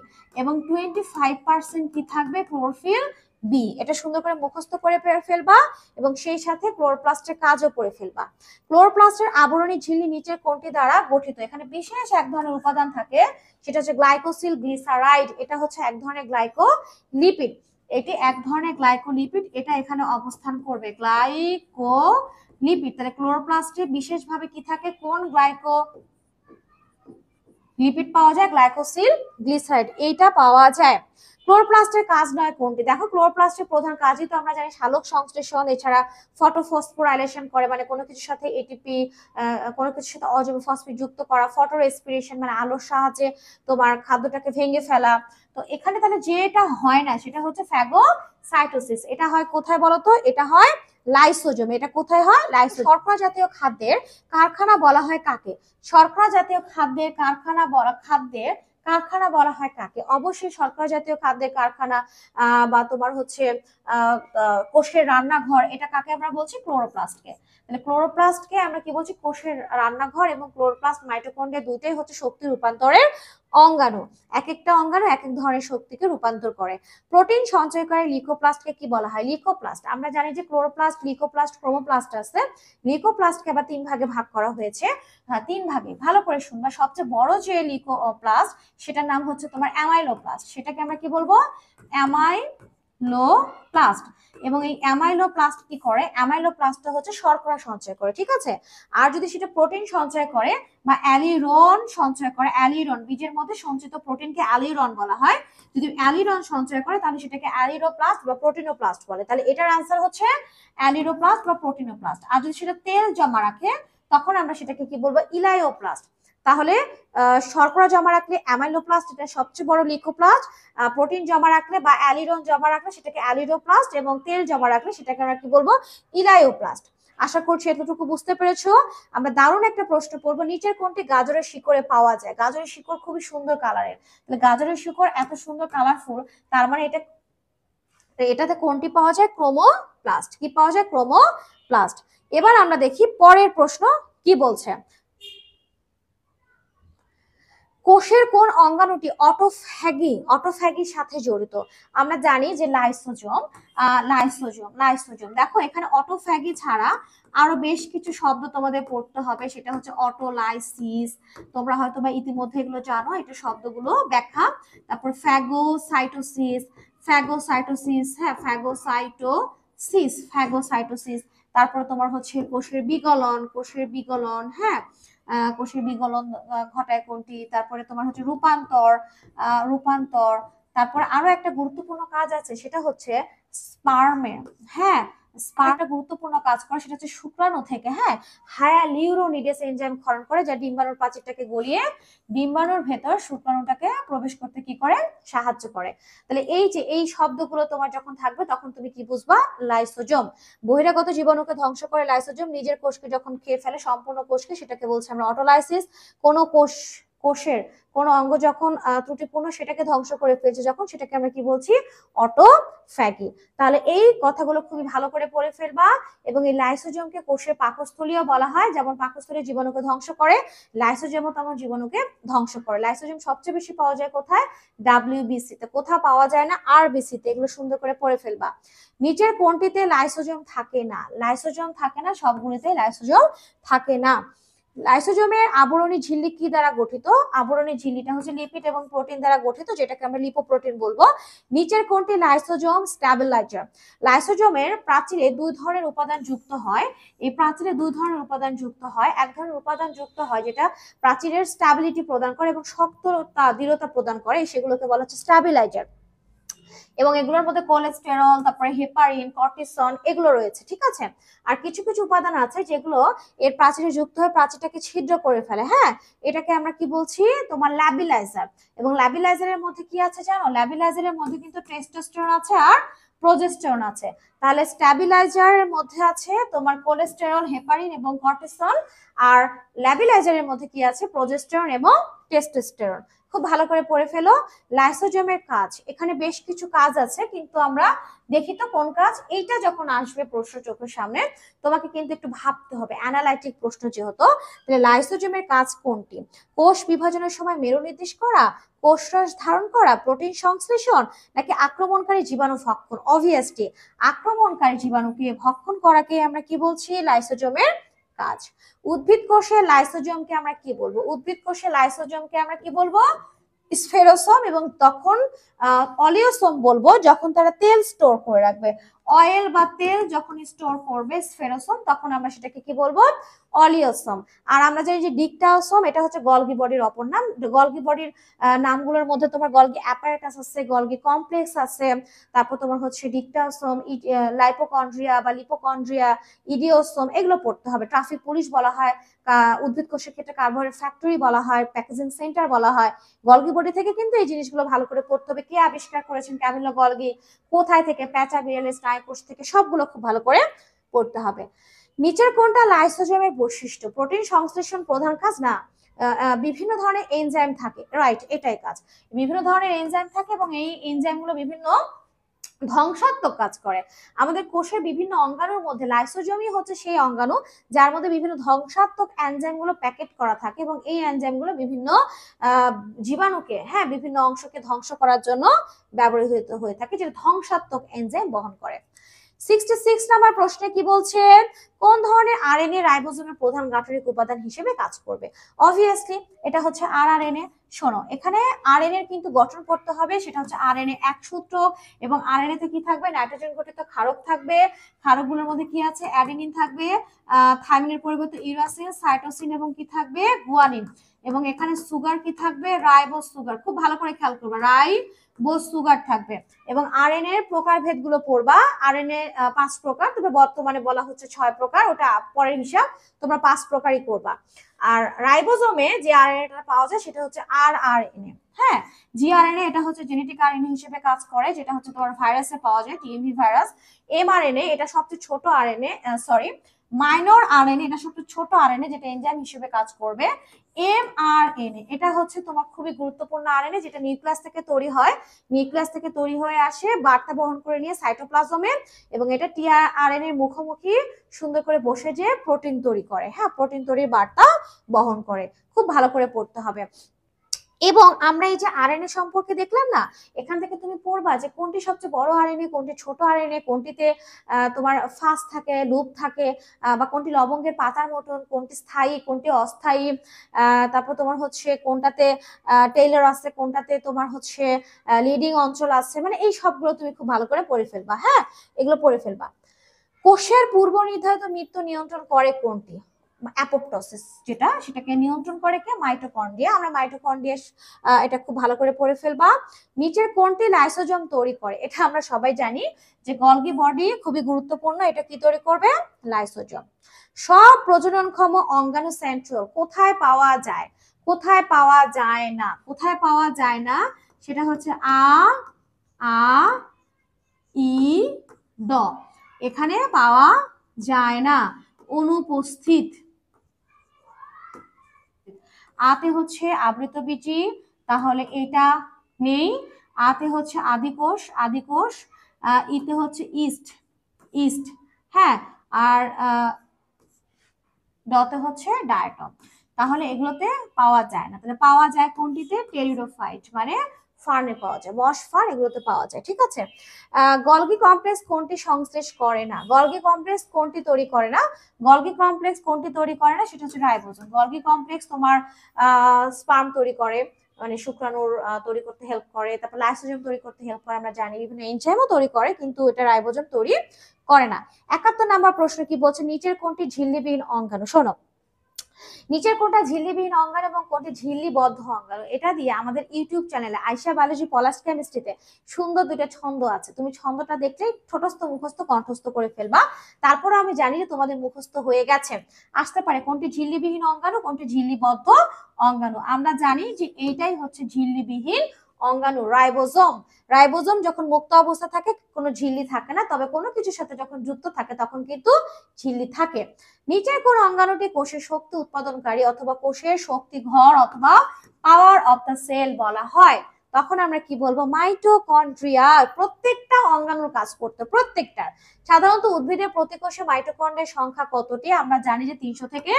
[SPEAKER 1] এবং 25% কি থাকবে, ক্লোরোফিল বি। এটা সুন্দর করে মুখস্থ করে ফেলবা, এবং সেই সাথে ক্লোরোপ্লাস্টের কাজও করে ফেলবা। ক্লোরোপ্লাস্টের আবরণী ঝিল্লি নিচের কোনটি দ্বারা গঠিত? এখানে বিশেষ এক ধরনের উপাদান থাকে, সেটা হচ্ছে গ্লাইকোসিল গ্লিসারাইড। এটা হচ্ছে এক ধরনের গ্লাইকোলিপিড, এটি এক ধরনের গ্লাইকোলিপিড, এটা এখানে অবস্থান করবে, গ্লাইকোলিপিড। তাহলে ক্লোরোপ্লাস্টে বিশেষভাবে কি থাকে, কোন লিপিড পাওয়া যায়? গ্লাইকোসিল গ্লিসারাইড, এইটা পাওয়া যায়। ক্লোরোপ্লাস্টের কাজ নয় কোনটি? দেখো ক্লোরোপ্লাস্টের প্রধান কাজই তো আমরা জানি সালোক সংশ্লেষণ, এছাড়া ফটোফসফোরাইলেশন করে, মানে কোনো কিছুর সাথে এটিপি, কোনো কিছুর সাথে অজৈব ফসফেট যুক্ত করা, ফটো রেসপিরেশন মানে আলোর সাহায্যে তোমার খাদ্যটাকে ভেঙে ফেলা। তো এখানে তাহলে যেটা হয় না সেটা হচ্ছে ফ্যাগোসাইটোসিস। এটা হয় কোথায় বলতো? এটা হয় লাইসোজোম। এটা কোথায় হয়? লাইসোজোম। শর্করা জাতীয় খাদ্যের কারখানা বলা হয় কাকে? শর্করা জাতীয় খাদ্যের কারখানা বলা হয় কাকে? অবশ্যই শর্করা জাতীয় খাদ্যের কারখানা বা তোমার হচ্ছে কোষের রান্নাঘর, এটা কাকে আমরা বলছি? ক্লোরোপ্লাস্টকে। তাহলে ক্লোরোপ্লাস্টকে আমরা কি বলছি? কোষের রান্নাঘর। এবং ক্লোরোপ্লাস্ট, মাইটোকন্ড্রিয়া দুইটাই হচ্ছে শক্তি রূপান্তরের অঙ্গাণু, এক একটা অঙ্গাণু এক এক ধরনের শক্তিকে রূপান্তর করে। প্রোটিন সঞ্চয়কারী লিউকোপ্লাস্টকে কি বলা হয়? লিউকোপ্লাস্ট। আমরা জানি যে ক্লোরোপ্লাস্ট, লিউকোপ্লাস্ট, ক্রোমোপ্লাস্ট আছে। লিউকোপ্লাস্টকে আবার 3 ভাগে ভাগ করা হয়েছে। হ্যাঁ, 3 ভাগে। ভালো করে শুনবা। সবচেয়ে বড় যে লিউকোপ্লাস্ট সেটার নাম হচ্ছে তোমার অ্যামাইলোপ্লাস্ট। সেটাকে আমরা কি বলবো? অ্যামাইলোপ্লাস্ট। এবং এই অ্যামাইলোপ্লাস্ট কি করে? অ্যামাইলোপ্লাস্টটা হচ্ছে শর্করা সঞ্চয় করে, ঠিক আছে? আর যদি সেটা প্রোটিন সঞ্চয় করে বা অ্যালিরন সঞ্চয় করে, অ্যালিরন, বীজের মধ্যে সঞ্চিত প্রোটিনকে অ্যালিরন বলা হয়। যদি অ্যালিরন সঞ্চয় করে তাহলে সেটাকে অ্যালিরোপ্লাস্ট বা প্রোটিনোপ্লাস্ট বলে। তাহলে এটার আনসার হচ্ছে অ্যালিরোপ্লাস্ট বা প্রোটিনোপ্লাস্ট। আর যদি সেটা তেল জমা রাখে তখন আমরা সেটাকে কি বলবো? ইলায়োপ্লাস্ট। তাহলে শর্করা জমা রাখলে অ্যামাইলোপ্লাস্ট, এটা সবচেয়ে বড় লিউকোপ্লাস্ট। প্রোটিন জমা রাখলে বা অ্যালিরন জমা রাখলে সেটাকে অ্যালিরোপ্লাস্ট, এবং তেল জমা রাখলে সেটাকে আমরা কি বলবো? ইলায়োপ্লাস্ট। আশা করছি এতটুকু বুঝতে পেরেছো। আমরা দারুণ একটা প্রশ্ন পড়বো, নিচের কোনটি গাজরের শিকড়ে পাওয়া যায়? গাজরের শিকড় খুবই সুন্দর কালারের। তাহলে গাজরের শিকড় এত সুন্দর কালারফুল, তার মানে এটাতে কোনটি পাওয়া যায়? ক্রোমোপ্লাস্ট। কি পাওয়া যায়? ক্রোমোপ্লাস্ট। এবার আমরা দেখি পরের প্রশ্ন কি বলছে। কোষের কোন অঙ্গাণুটি অটোফ্যাগির সাথে জড়িত? আমরা জানি যে লাইসোজোম। দেখো এখানে অটোফ্যাগি ছাড়া আরো বেশ কিছু শব্দ তোমাদের পড়তে হবে। সেটা হচ্ছে অটোলাইসিস, তোমরা হয়তো বা ইতিমধ্যে এগুলো জানো, এটা শব্দগুলো ব্যাখ্যা। তারপর ফ্যাগোসাইটোসিস, হ্যাঁ ফ্যাগোসাইটোসিস। তারপর তোমার হচ্ছে কোষের বিগলন, হ্যাঁ কোষের বিগলন ঘটায় কোনটি? তারপরে তোমার হচ্ছে রূপান্তর। তারপর আরো একটা গুরুত্বপূর্ণ কাজ আছে, সেটা হচ্ছে স্পার্মে, হ্যাঁ স্পার্মটা গুরুত্বপূর্ণ কাজ করে। সেটা হচ্ছে শুক্রাণু থেকে হায়ালিউরোনিডেস এনজাইম ক্ষরণ করে, যা ডিম্বাণুর প্রাচীরটাকে গলিয়ে ডিম্বাণুর ভেতর শুক্রাণুটাকে প্রবেশ করতে কি করে? সাহায্য করে। তাহলে এই শব্দগুলো তোমার যখন থাকবে তখন তুমি কি বুঝবা? লাইসোজোম। বহিরাগত জীবাণুকে ধ্বংস করে লাইসোজোম, নিজের কোষকে যখন খেয়ে ফেলে সম্পূর্ণ কোষকে, সেটাকে বলছে আমরা অটোলাইসিস। কোনো কোষের কোন অঙ্গ যখন ত্রুটিপূর্ণ সেটাকে ধ্বংস করে ফেলছে যখন, সেটাকে আমরা কি বলছি? অটোফ্যাগি। তাহলে এই কথাগুলো খুবই ভালো করে পড়ে ফেলবা। এবং এই লাইসোজোমকে কোষের পাকস্থলীও বলা হয়। যেমন পাকস্থলী জীবাণুকে ধ্বংস করে, লাইসোজোমও তেমন জীবাণুকে ধ্বংস করে। লাইসোজোম সবচেয়ে বেশি পাওয়া যায় কোথায়? ডাব্লিউবিসি তে। কোথাও পাওয়া যায় না? আরবিসি তে। এগুলো সুন্দর করে পড়ে ফেলবা। নিচের কোনটিতে লাইসোজোম থাকে না? লাইসোজোম থাকে না, সবগুলিতে লাইসোজোম থাকে না। লাইসোজোমের আবরণী ঝিল্লি কি দ্বারা গঠিত? আবরণী ঝিল্লিটা হচ্ছে লিপিড এবং প্রোটিন দ্বারা গঠিত, যেটাকে আমরা লিপোপ্রোটিন বলবো। নিচের কোনটি লাইসোজোম স্ট্যাবিলাইজার? লাইসোজোমের প্রাচীরে দুই ধরনের উপাদান যুক্ত হয়। এই প্রাচীরে দুই ধরনের উপাদান যুক্ত হয়। এক ধরনের উপাদান যুক্ত হয় যেটা প্রাচীরের স্ট্যাবিলিটি প্রদান করে এবং শক্ততা, দৃঢ়তা প্রদান করে, সেগুলোকে বলা হচ্ছে স্ট্যাবিলাইজার। এবং এগুলোর মধ্যে কোলেস্টেরল, তারপরে হেপারিন, কর্টিসন এগুলো রয়েছে, ঠিক আছে? আর কিছু কিছু উপাদান আছে যেগুলো এর প্রাচীরে যুক্ত হয়ে প্রাচীরটাকে ছিদ্র করে ফেলে, হ্যাঁ এটাকে আমরা কি বলছি? তোমার ল্যাবিলাইজার। এবং ল্যাবিলাইজারের মধ্যে কি আছে জানো? ল্যাবিলাইজারের মধ্যে কিন্তু টেস্টোস্টেরন আছে আর প্রোজেস্টেরন আছে। তাহলে স্ট্যাবিলাইজারের মধ্যে আছে তোমার কোলেস্টেরল, হেপারিন এবং কর্টিসন। আর ল্যাবিলাইজারের মধ্যে কি আছে? প্রোজেস্টেরন এবং টেস্টোস্টেরন। খুব ভালো করে পড়ে ফেলো। লাইসোজোমের কাজ, এখানে বেশ কিছু কাজ আছে, কিন্তু আমরা দেখি তো কোন কাজ। এইটা যখন আসবে প্রশ্ন চোখের সামনে, তোমাকে কিন্তু একটু ভাবতে হবে, অ্যানালাইটিক প্রশ্ন যেহেতু। তাহলে লাইসোজোমের কাজ কোনটি? কোষ বিভাজনের সময় মেরু নির্দেশ করা, কোষরস ধারণ করা, প্রোটিন সংশ্লেষণ, নাকি আক্রমণকারী জীবাণু ভক্ষণ? অবভিয়াসলি আক্রমণকারী জীবাণুকে ভক্ষণ করাকে আমরা কি বলছি? লাইসোজোমের কাজ। উদ্ভিদ কোষে লাইসোজোমকে আমরা কি বলবো? উদ্ভিদ কোষে লাইসোজোমকে আমরা কি বলবো? স্ফেরোসোম। এবং তখন অলিওসোম বলবো যখন তারা তেল স্টোর করে রাখবে। অয়েল বা তেল যখন স্টোর করবে স্ফেরোসোম, তখন আমরা সেটাকে কি বলবো? অলিওসোম। আর আমরা জানি যে ডিকটাওসোম, এটা হচ্ছে গলগি বডির অপর নাম। গলগি বডির নামগুলোর মধ্যে তোমার গলগি অ্যাপারেটাস আছে, গলগি কমপ্লেক্স আছে, তারপর তোমার হচ্ছে ডিকটাওসোম, লাইপোকন্ড্রিয়া বা লিপোকন্ড্রিয়া, ইডিওসোম, এগুলো পড়তে হবে। ট্রাফিক পুলিশ বলা হয়, উদ্ভিদ কোষের ক্ষেত্রে কার্বোহাইড্রেট ফ্যাক্টরি বলা হয়, প্যাকেজিং সেন্টার বলা হয়। গলগি বডি থেকে কিন্তু এই জিনিসগুলো ভালো করে পড়তে হবে। কে আবিষ্কার করেছেন ক্যামিলো গলগি, কোথায় থেকে, প্যাচা বিড়ালের স্নায়ুকোষ থেকে, সবগুলো খুব ভালো করে পড়তে হবে। নিচের কোনটা লাইসোজোমের বৈশিষ্ট্য? প্রোটিন সংশ্লেষণ প্রধান কাজ না, বিভিন্ন ধরনের এনজাইম থাকে, রাইট এটাই কাজ। বিভিন্ন ধরনের এনজাইম থাকে এবং এই এনজাইমগুলো বিভিন্ন ধ্বংসাত্মক কাজ করে। আমাদের কোষের বিভিন্ন অঙ্গাণুর মধ্যে লাইসোজোমই হচ্ছে সেই অঙ্গাণু যার মধ্যে বিভিন্ন ধ্বংসাত্মক এনজাইমগুলো প্যাকেট করা থাকে, এবং এই এনজাইমগুলো বিভিন্ন জীবাণুকে, হ্যাঁ, বিভিন্ন অংশকে ধ্বংস করার জন্য ব্যবহৃত হয়ে থাকে, যেটা ধ্বংসাত্মক এনজাইম বহন করে। 66 নাম্বার প্রশ্নে কি বলছে, কোন ধরনের আরএনএ রাইবোজোমের প্রধান গাঠনিক উপাদান হিসেবে কাজ করবে? অবভিয়াসলি এটা হচ্ছে আরআরএনএ। শোনো, এখানে আরএনএ এর কিন্তু গঠন করতে হবে, সেটা হচ্ছে আরএনএ এক সূত্র, এবং আরএনএ তে কি থাকবে, নাইট্রোজেন ঘটিত ক্ষারক থাকবে, ক্ষারকগুলোর মধ্যে কি আছে, অ্যাডেনিন থাকবে, থাইমিনের পরিবর্তে ইউরাসিন, সাইটোসিন, এবং কি থাকবে, গুয়ানিন, এবং এখানে সুগার কি থাকবে, রাইবোজ সুগার। খুব ভালো করে খেয়াল করবে, রাইবোজ সুগার থাকবে। এবং আরএনএ এর প্রকারভেদ গুলো পড়বা। আরএনএ 5 প্রকার, তবে বর্তমানে বলা হচ্ছে 6 প্রকার, ওটা পরের হিসাব, তোমরা 5 প্রকারই করবা। আর রাইবোজোমে যে আরএনএটা পাওয়া যায় সেটা হচ্ছে আরআরএনএ। হ্যাঁ, জিআরএনএ এটা হচ্ছে জেনেটিক আরএনএ হিসেবে কাজ করে, যেটা হচ্ছে তোমার ভাইরাসে পাওয়া যায়, টিএমভি ভাইরাস। এমআরএনএ এটা সবচেয়ে ছোট আরএনএ, সরি মাইনর আরএনএ, এটা সবচেয়ে ছোট আরএনএ যেটা এনজাইম হিসেবে কাজ করবে। এমআরএনএ এটা হচ্ছে তোমার খুবই গুরুত্বপূর্ণ আরএনএ, যেটা নিউক্লিয়াস থেকে তৈরি হয়, নিউক্লিয়াস থেকে তৈরি হয়ে আসে, বার্তা বহন করে নিয়ে সাইটোপ্লাজমে, এবং এটা টিআরএনএ এর মুখোমুখি সুন্দর করে বসে যে প্রোটিন তৈরি করে, হ্যাঁ, প্রোটিন তৈরির বার্তা বহন করে। খুব ভালো করে পড়তে হবে। এবং আমরা এই যে আরএনএ সম্পর্কে দেখলাম না, এখান থেকে তুমি পড়বা যে কোনটি সবচেয়ে বড় আরএনএ, কোনটি ছোট আরএনএ, কোনটিতে তোমার ফাস থাকে, লুপ থাকে, বা কোনটি লবঙ্গের পাতার মতন, কোনটি স্থায়ী, কোনটি অস্থায়ী, তারপর তোমার হচ্ছে কোনটাতে টেইলর আছে, কোনটাতে তোমার হচ্ছে লিডিং অঞ্চল আছে, মানে এই সবগুলো তুমি খুব ভালো করে পড়ে ফেলবা। হ্যাঁ, এগুলো পড়ে ফেলবা। কোষের পূর্ব নির্ধারিত মৃত্যু নিয়ন্ত্রণ করে কোনটি? অ্যাপোপ্টোসিস, যেটা সেটাকে নিয়ন্ত্রণ করে কে, মাইটোকন্ড্রিয়া। আমরা মাইটোকন্ড্রিয়া এটা খুব ভালো করে পড়ে ফেলবা। নিচের কোনটি লাইসোজোম তৈরি করে? এটা আমরা সবাই জানি যে গলগি বডি খুবই গুরুত্বপূর্ণ, এটা কি তৈরি করবে, লাইসোজোম। সব প্রজননক্ষম অঙ্গাণু সেন্ট্রিওল কোথায় পাওয়া যায়? কোথায় পাওয়া যায় না? কোথায় পাওয়া যায় না সেটা হচ্ছে ই ড, এখানে পাওয়া যায় না, অনুপস্থিত। আতে হচ্ছে আবৃতবীজী, তাহলে এটা নেই। আতে হচ্ছে আদিকোষ, আদিকোষ। ইতে হচ্ছে ইস্ট, ইস্ট, হ্যাঁ। আর ডতে হচ্ছে ডায়াটম। তাহলে এগুলোতে পাওয়া যায় না, তাহলে পাওয়া যায় কোনটিতে, টেরিডোফাইট, মানে ফার্নে পাওয়া যায়, মশ ফার্ন, এগুলোতে পাওয়া যায়। ঠিক আছে। গলগি কমপ্লেক্স কোনটি সংশ্লেষ করে না? গলগি কমপ্লেক্স কোনটি তৈরি করে না? গলগি কমপ্লেক্স কোনটি তৈরি করে না সেটা হচ্ছে রাইবোজোম। গলগি কমপ্লেক্স তোমার স্পার্ম তৈরি করে, মানে শুক্রাণুর তৈরি করতে হেল্প করে, তারপর লাইসোজোম তৈরি করতে হেল্প করে, আমরা জানি বিভিন্ন এনজাইমও তৈরি করে, কিন্তু এটা রাইবোজোম তৈরি করে না। 71 নাম্বার প্রশ্ন কি বলছে, নিচের কোনটি ঝিল্লিবিহীন অঙ্গাণু? শোনো, নিচের কোনটা ঝিল্লিবিহীন অঙ্গাণু এবং কোনটি ঝিল্লিবদ্ধ অঙ্গাণু, এটা দিয়ে আমাদের ইউটিউব চ্যানেলে আয়শা বায়োলজি পলাশ কেমিস্ট্রিতে সুন্দর দুইটা ছন্দ আছে, তুমি ছন্দটা দেখলেই ছোটস্থ মুখস্থ কণ্ঠস্থ করে ফেলবা। তারপরে আমি জানি যে তোমাদের মুখস্থ হয়ে গেছে। আসতে পারে কোনটি ঝিল্লিবিহীন অঙ্গাণু, কোনটি ঝিল্লিবদ্ধ অঙ্গাণু। আমরা জানি যে এইটাই হচ্ছে ঝিল্লিবিহীন অঙ্গাণু, রাইবোজোম। রাইবোজোম যখন মুক্ত অবস্থা থাকে কোনো ঝিল্লি থাকে না, তবে কোনো কিছুর সাথে যখন যুক্ত থাকে তখন কিন্তু ঝিল্লি থাকে। নিচের কোন অঙ্গাণুটি কোষের শক্তি উৎপাদনকারী অথবা কোষের শক্তি ঘর অথবা পাওয়ার অফ দ্য সেল বলা হয়? তখন আমরা কি বলবো, মাইটোকন্ড্রিয়া। প্রত্যেকটা অঙ্গাণুর কাজ করতে, প্রত্যেকটার। সাধারণত উদ্ভিদের প্রতি কোষে মাইটোকন্ড্রিয়ার সংখ্যা কতটি? আমরা জানি যে 300 থেকে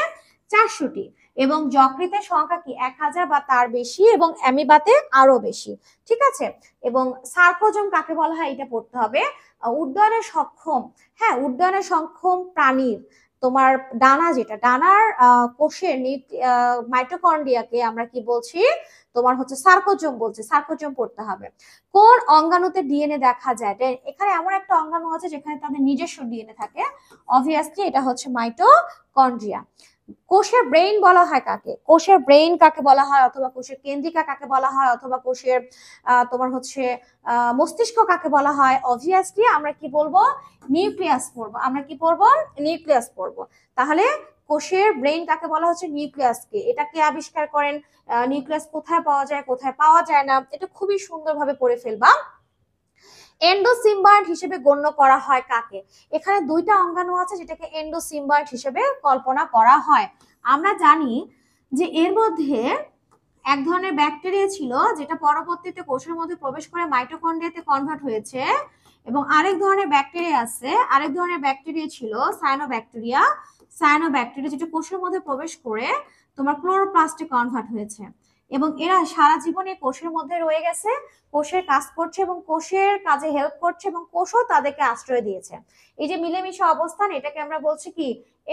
[SPEAKER 1] 400টি, এবং যকৃতের সংখ্যা কি 1000 বা তার বেশি, এবং অ্যামিবাতে আরো বেশি। ঠিক আছে। এবং সার্কোজোম কাকে বলা হয় এটা পড়তে হবে। উড্ডয়নে সক্ষম, হ্যাঁ, উড্ডয়নে সক্ষম প্রাণীর তোমার ডানা, যেটা ডানার কোষের মাইটোকন্ড্রিয়াকে আমরা কি বলছি, তোমার হচ্ছে সার্কোজোম বলছে, সার্কোজোম পড়তে হবে। কোন অঙ্গাণুতে ডিএনএ দেখা যায়? এখানে এমন একটা অঙ্গাণু আছে যেখানে তাদের নিজস্ব ডিএনএ থাকে, অবভিয়াসলি এটা হচ্ছে মাইটোকন্ড্রিয়া। কোষের ব্রেইন বলা হয় কাকে? কোষের ব্রেইন কাকে বলা হয়, অথবা কোষের কেন্দ্রিকা কাকে বলা হয়, অথবা কোষের তোমার হচ্ছে মস্তিষ্ক কাকে বলা হয়? অবভিয়াসলি আমরা কি বলবো, নিউক্লিয়াস পড়বো। আমরা কি পড়বো, নিউক্লিয়াস পড়বো। তাহলে কোষের ব্রেইন কাকে বলা হচ্ছে, নিউক্লিয়াসকে। এটা কে আবিষ্কার করেন? নিউক্লিয়াস কোথায় পাওয়া যায়, কোথায় পাওয়া যায় না, এটা খুবই সুন্দরভাবে পড়ে ফেলবা। এন্ডোসিম্বায়ন্ট হিসেবে গণ্য করা হয় কাকে? এখানে দুইটা অঙ্গাণু আছে যেটাকে এন্ডোসিম্বায়ন্ট হিসেবে কল্পনা করা হয়। আমরা জানি যে এর মধ্যে এক ধরনের ব্যাকটেরিয়া ছিল যেটা পরবর্তীতে কোষের মধ্যে প্রবেশ করে মাইটোকন্ড্রিয়াতে কনভার্ট হয়েছে, এবং আরেক ধরনের ব্যাকটেরিয়া আছে, আরেক ধরনের ব্যাকটেরিয়া ছিল সায়ানোব্যাকটেরিয়া। সায়ানোব্যাকটেরিয়া যেটা কোষের মধ্যে প্রবেশ করে তোমার ক্লোরোপ্লাস্টে কনভার্ট হয়েছে, এবং এরা সারা জীবনে কোষের মধ্যে রয়ে গেছে, কোষের কাজ করছে এবং কোষের কাজে হেল্প করছে, এবং কোষও তাদেরকে আশ্রয় দিয়েছে। এই যে মিলেমিশে অবস্থান, এটাকে আমরা বলছি কি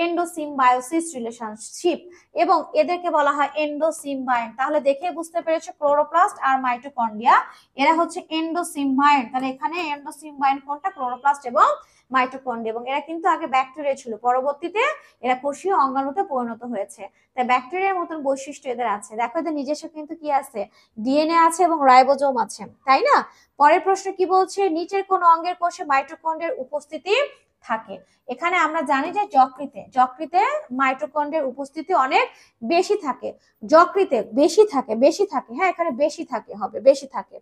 [SPEAKER 1] এন্ডোসিম্বায়োসিস রিলেশনশিপ, এবং এদেরকে বলা হয় এন্ডোসিম্বায়েন্ট। তাহলে দেখে বুঝতে পেরেছো ক্লোরোপ্লাস্ট আর মাইটোকন্ড্রিয়া এরা হচ্ছে এন্ডোসিম্বায়েন্ট। তাহলে এখানে এন্ডোসিম্বায়েন্ট কোনটা? ক্লোরোপ্লাস্ট এবং মাইটোকন্ড্রিয়া। এবং এরা কিন্তু আগে ব্যাকটেরিয়া ছিল, পরবর্তীতে এরা কোষীয় অঙ্গাণুতে পরিণত হয়েছে। তাই ব্যাকটেরিয়ার মতন বৈশিষ্ট্য এদের আছে। দেখো এদের নিজস্ব কিন্তু কি আছে? ডিএনএ আছে এবং রাইবোজোম আছে, তাই না? পরের প্রশ্ন কি বলছে? নিচের কোন অঙ্গের কোষে মাইটোকন্ড্রিয়ার উপস্থিতি থাকে? এখানে আমরা জানি যে যকৃতে মাইটোকন্ড্রিয়ার উপস্থিতি অনেক বেশি থাকে। যকৃতে বেশি থাকে, হ্যাঁ এখানে বেশি থাকে, হবে বেশি থাকে।